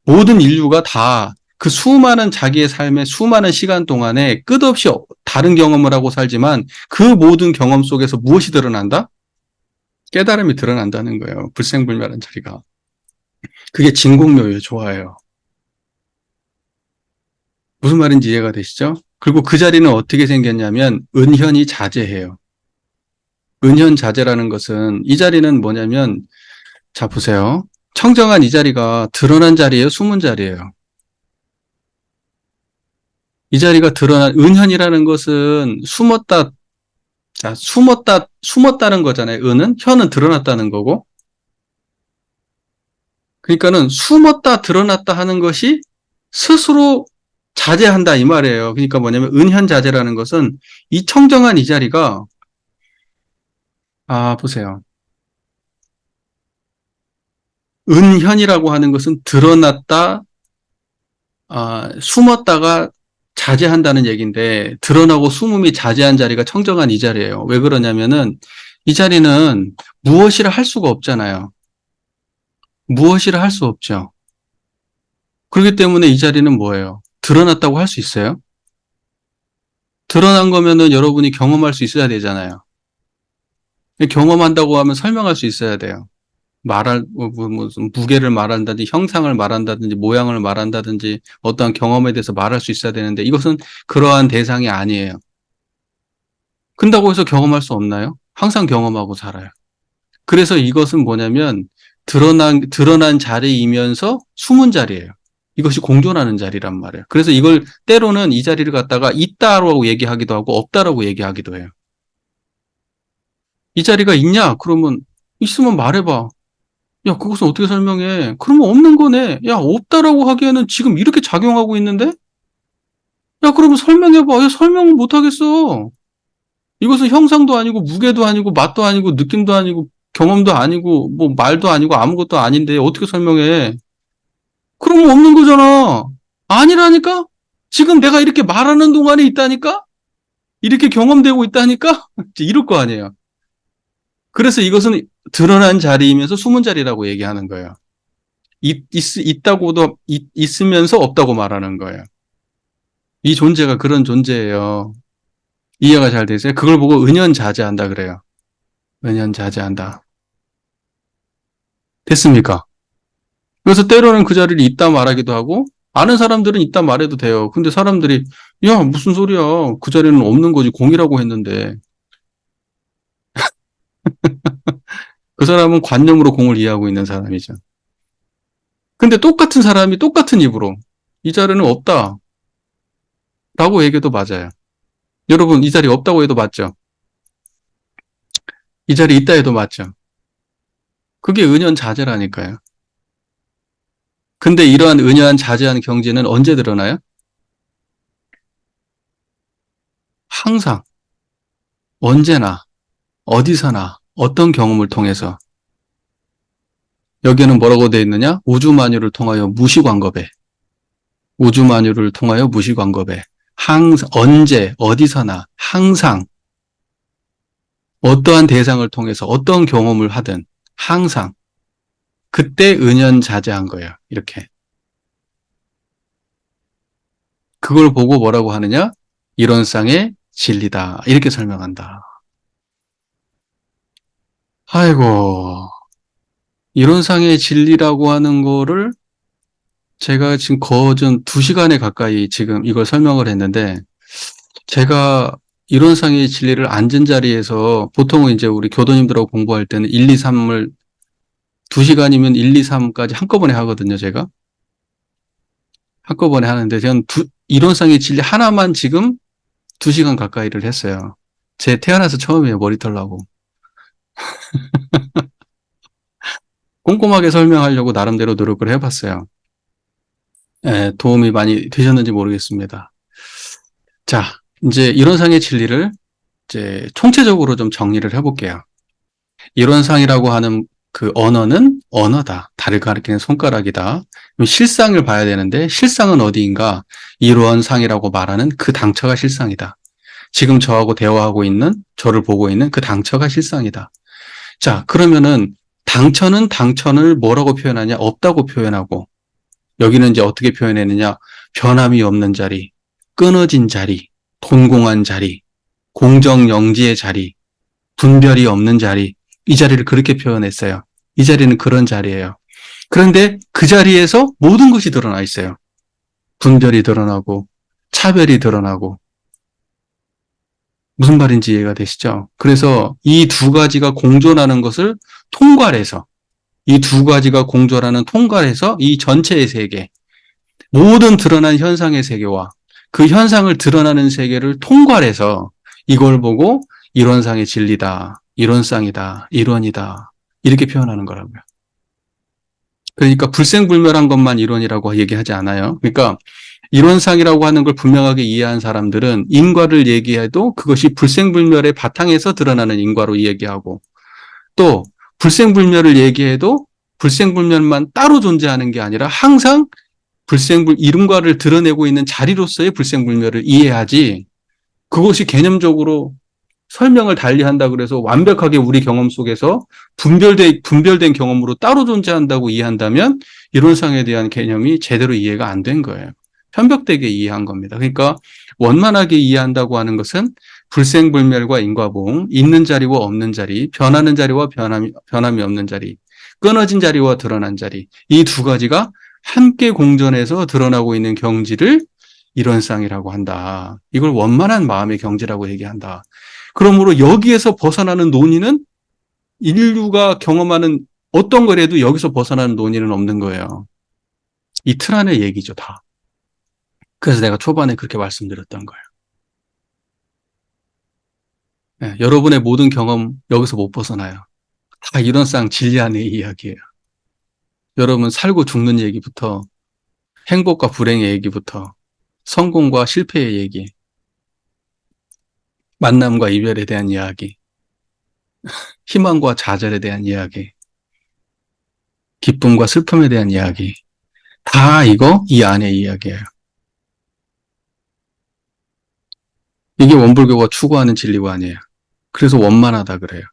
모든 인류가 다 그 수많은 자기의 삶의 수많은 시간 동안에 끝없이 다른 경험을 하고 살지만 그 모든 경험 속에서 무엇이 드러난다? 깨달음이 드러난다는 거예요. 불생불멸한 자리가. 그게 진공묘유의 조화예요. 무슨 말인지 이해가 되시죠? 그리고 그 자리는 어떻게 생겼냐면 은현이 자재해요. 은현자재라는 것은 이 자리는 뭐냐면 자 보세요. 청정한 이 자리가 드러난 자리예요? 숨은 자리예요? 이 자리가 드러난 은현이라는 것은 숨었다. 자, 숨었다는 거잖아요. 은은 현은 드러났다는 거고. 그러니까는 숨었다 드러났다 하는 것이 스스로 자제한다 이 말이에요. 그러니까 뭐냐면 은현자재라는 것은 이 청정한 이 자리가 보세요. 은현이라고 하는 것은 드러났다, 숨었다가 자제한다는 얘기인데 드러나고 숨음이 자제한 자리가 청정한 이 자리예요. 왜 그러냐면은 이 자리는 무엇이라 할 수가 없잖아요. 무엇이라 할 수 없죠. 그렇기 때문에 이 자리는 뭐예요? 드러났다고 할 수 있어요? 드러난 거면은 여러분이 경험할 수 있어야 되잖아요. 경험한다고 하면 설명할 수 있어야 돼요. 무슨 무게를 말한다든지 형상을 말한다든지 모양을 말한다든지 어떠한 경험에 대해서 말할 수 있어야 되는데 이것은 그러한 대상이 아니에요. 근다고 해서 경험할 수 없나요? 항상 경험하고 살아요. 그래서 이것은 뭐냐면 드러난 자리이면서 숨은 자리예요. 이것이 공존하는 자리란 말이에요. 그래서 이걸 때로는 이 자리를 갖다가 있다라고 얘기하기도 하고 없다라고 얘기하기도 해요. 이 자리가 있냐? 그러면 있으면 말해봐. 야, 그것은 어떻게 설명해? 그러면 없는 거네. 야, 없다라고 하기에는 지금 이렇게 작용하고 있는데? 야, 그러면 설명해봐. 야, 설명은 못하겠어. 이것은 형상도 아니고, 무게도 아니고, 맛도 아니고, 느낌도 아니고, 경험도 아니고, 뭐, 말도 아니고, 아무것도 아닌데, 어떻게 설명해? 그러면 없는 거잖아. 아니라니까? 지금 내가 이렇게 말하는 동안에 있다니까? 이렇게 경험되고 있다니까? 이럴 거 아니에요. 그래서 이것은 드러난 자리이면서 숨은 자리라고 얘기하는 거예요. 있다고도, 있으면서 없다고 말하는 거예요. 이 존재가 그런 존재예요. 이해가 잘 되세요? 그걸 보고 은연자재한다 그래요. 은연자재한다. 됐습니까? 그래서 때로는 그 자리를 있다 말하기도 하고, 아는 사람들은 있다 말해도 돼요. 근데 사람들이, 야, 무슨 소리야. 그 자리는 없는 거지. 공이라고 했는데. 그 사람은 관념으로 공을 이해하고 있는 사람이죠. 근데 똑같은 사람이 똑같은 입으로 이 자리는 없다 라고 얘기해도 맞아요. 여러분, 이 자리 없다고 해도 맞죠? 이 자리 있다 해도 맞죠? 그게 은연자재라니까요. 근데 이러한 은연한 자재한 경지는 언제 드러나요? 항상, 언제나, 어디서나, 어떤 경험을 통해서. 여기에는 뭐라고 되어 있느냐? 우주만유를 통하여 무시광겁에. 우주만유를 통하여 무시광겁에. 항상, 언제, 어디서나, 항상, 어떠한 대상을 통해서 어떤 경험을 하든, 항상, 그때 은연자재한 거예요. 이렇게. 그걸 보고 뭐라고 하느냐? 이론상의 진리다. 이렇게 설명한다. 아이고, 이론상의 진리라고 하는 거를 제가 지금 거진 2시간에 가까이 지금 이걸 설명을 했는데, 제가 이론상의 진리를 앉은 자리에서 보통은 이제 우리 교도님들하고 공부할 때는 1, 2, 3을 2시간이면 1, 2, 3까지 한꺼번에 하거든요, 제가. 한꺼번에 하는데, 저는 이론상의 진리 하나만 지금 2시간 가까이를 했어요. 제 태어나서 처음이에요, 머리털 나고. 꼼꼼하게 설명하려고 나름대로 노력을 해봤어요. 예, 도움이 많이 되셨는지 모르겠습니다. 자, 이제 이론상의 진리를 이제 총체적으로 좀 정리를 해볼게요. 이론상이라고 하는 그 언어는 언어다. 달을 가리키는 손가락이다. 그럼 실상을 봐야 되는데 실상은 어디인가? 이론상이라고 말하는 그 당처가 실상이다. 지금 저하고 대화하고 있는, 저를 보고 있는 그 당처가 실상이다. 자, 그러면은 당처는 당처를 뭐라고 표현하냐? 없다고 표현하고, 여기는 이제 어떻게 표현했느냐? 변함이 없는 자리, 끊어진 자리, 돈공한 자리, 공정영지의 자리, 분별이 없는 자리, 이 자리를 그렇게 표현했어요. 이 자리는 그런 자리예요. 그런데 그 자리에서 모든 것이 드러나 있어요. 분별이 드러나고, 차별이 드러나고, 무슨 말인지 이해가 되시죠? 그래서 이 두 가지가 공존하는 것을 통괄해서, 이 두 가지가 공존하는 통괄해서 이 전체의 세계, 모든 드러난 현상의 세계와 그 현상을 드러나는 세계를 통괄해서 이걸 보고 이론상의 진리다, 이론상이다, 이론이다 이렇게 표현하는 거라고요. 그러니까 불생불멸한 것만 이론이라고 얘기하지 않아요. 그러니까 이론상이라고 하는 걸 분명하게 이해한 사람들은 인과를 얘기해도 그것이 불생불멸의 바탕에서 드러나는 인과로 얘기하고, 또 불생불멸을 얘기해도 불생불멸만 따로 존재하는 게 아니라 항상 이름과를 드러내고 있는 자리로서의 불생불멸을 이해하지, 그것이 개념적으로 설명을 달리한다 그래서 완벽하게 우리 경험 속에서 분별된 경험으로 따로 존재한다고 이해한다면 이론상에 대한 개념이 제대로 이해가 안 된 거예요. 편벽되게 이해한 겁니다. 그러니까 원만하게 이해한다고 하는 것은 불생불멸과 인과보응, 있는 자리와 없는 자리, 변하는 자리와 변함이 없는 자리, 끊어진 자리와 드러난 자리, 이 두 가지가 함께 공존해서 드러나고 있는 경지를 이론상이라고 한다. 이걸 원만한 마음의 경지라고 얘기한다. 그러므로 여기에서 벗어나는 논의는, 인류가 경험하는 어떤 거라도 여기서 벗어나는 논의는 없는 거예요. 이 틀 안의 얘기죠, 다. 그래서 내가 초반에 그렇게 말씀드렸던 거예요. 네, 여러분의 모든 경험 여기서 못 벗어나요. 다 이론상 진리 안의 이야기예요. 여러분 살고 죽는 얘기부터, 행복과 불행의 얘기부터, 성공과 실패의 얘기, 만남과 이별에 대한 이야기, 희망과 좌절에 대한 이야기, 기쁨과 슬픔에 대한 이야기, 다 이 안의 이야기예요. 이게 원불교가 추구하는 진리관이에요. 그래서 원만하다 그래요.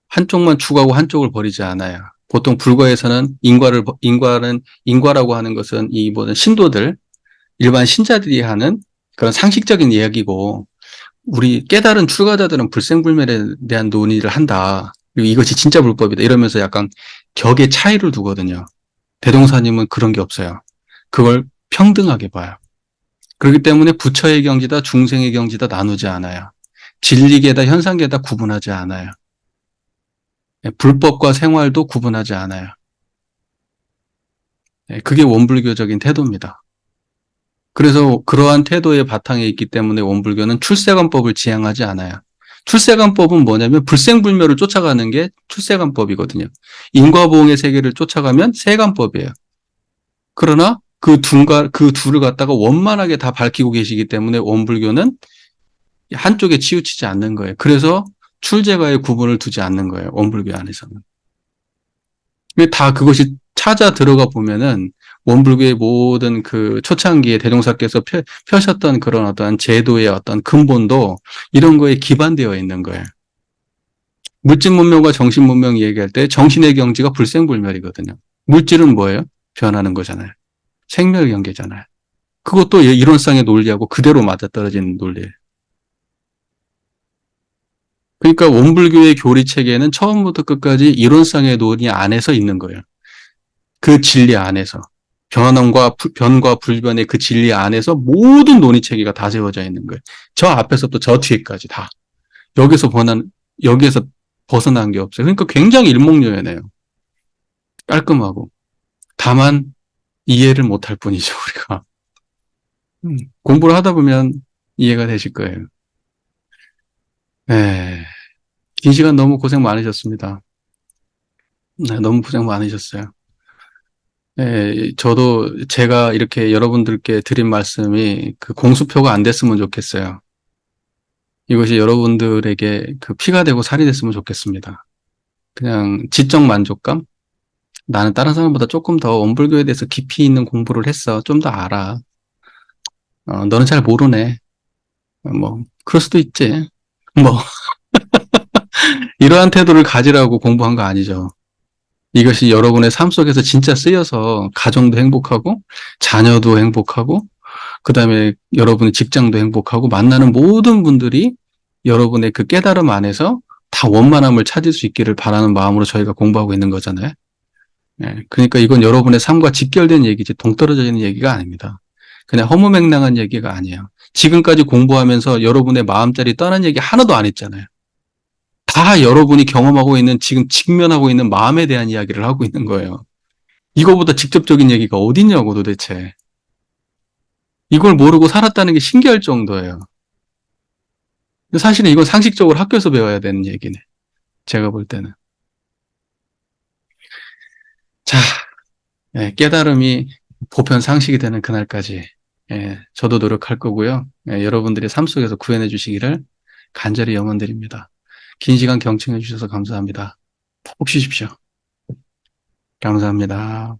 한쪽만 추구하고 한쪽을 버리지 않아요. 보통 불교에서는 인과라고 하는 것은 이 모든 신도들, 일반 신자들이 하는 그런 상식적인 이야기고, 우리 깨달은 출가자들은 불생불멸에 대한 논의를 한다. 그리고 이것이 진짜 불법이다. 이러면서 약간 격의 차이를 두거든요. 대동사님은 그런 게 없어요. 그걸 평등하게 봐요. 그렇기 때문에 부처의 경지다, 중생의 경지다 나누지 않아요. 진리계다, 현상계다 구분하지 않아요. 불법과 생활도 구분하지 않아요. 그게 원불교적인 태도입니다. 그래서 그러한 태도의 바탕에 있기 때문에 원불교는 출세관법을 지향하지 않아요. 출세관법은 뭐냐면 불생불멸을 쫓아가는 게 출세관법이거든요. 인과보응의 세계를 쫓아가면 세관법이에요. 그러나 그 둘을 갖다가 원만하게 다 밝히고 계시기 때문에 원불교는 한쪽에 치우치지 않는 거예요. 그래서 출제가의 구분을 두지 않는 거예요. 원불교 안에서는. 다 그것이 찾아 들어가 보면은 원불교의 모든 그 초창기에 대종사께서 펴셨던 그런 어떤 제도의 어떤 근본도 이런 거에 기반되어 있는 거예요. 물질 문명과 정신 문명 얘기할 때 정신의 경지가 불생불멸이거든요. 물질은 뭐예요? 변하는 거잖아요. 생멸 경계잖아요. 그것도 이론상의 논리하고 그대로 맞아떨어지는 논리예요. 그러니까 원불교의 교리 체계는 처음부터 끝까지 이론상의 논리 안에서 있는 거예요. 그 진리 안에서. 변과 불변의 그 진리 안에서 모든 논의 체계가 다 세워져 있는 거예요. 저 앞에서부터 저 뒤에까지 다. 여기서 여기에서 벗어난 게 없어요. 그러니까 굉장히 일목요연해요. 깔끔하고. 다만 이해를 못할 뿐이죠, 우리가. 공부를 하다 보면 이해가 되실 거예요. 네. 긴 시간 너무 고생 많으셨습니다. 네, 너무 고생 많으셨어요. 네, 저도 제가 이렇게 여러분들께 드린 말씀이 그 공수표가 안 됐으면 좋겠어요. 이것이 여러분들에게 그 피가 되고 살이 됐으면 좋겠습니다. 그냥 지적 만족감? 나는 다른 사람보다 조금 더 원불교에 대해서 깊이 있는 공부를 했어. 좀 더 알아. 너는 잘 모르네. 뭐, 그럴 수도 있지. 뭐, 이러한 태도를 가지라고 공부한 거 아니죠. 이것이 여러분의 삶 속에서 진짜 쓰여서 가정도 행복하고, 자녀도 행복하고, 그 다음에 여러분의 직장도 행복하고, 만나는 모든 분들이 여러분의 그 깨달음 안에서 다 원만함을 찾을 수 있기를 바라는 마음으로 저희가 공부하고 있는 거잖아요. 그러니까 이건 여러분의 삶과 직결된 얘기지 동떨어져 있는 얘기가 아닙니다. 그냥 허무맹랑한 얘기가 아니에요. 지금까지 공부하면서 여러분의 마음자리 떠난 얘기 하나도 안 했잖아요. 다 여러분이 경험하고 있는 지금 직면하고 있는 마음에 대한 이야기를 하고 있는 거예요. 이거보다 직접적인 얘기가 어딨냐고 도대체. 이걸 모르고 살았다는 게 신기할 정도예요. 사실은 이건 상식적으로 학교에서 배워야 되는 얘기네. 제가 볼 때는. 자, 깨달음이 보편 상식이 되는 그날까지 저도 노력할 거고요. 여러분들이 삶 속에서 구현해 주시기를 간절히 염원드립니다. 긴 시간 경청해 주셔서 감사합니다. 푹 쉬십시오. 감사합니다.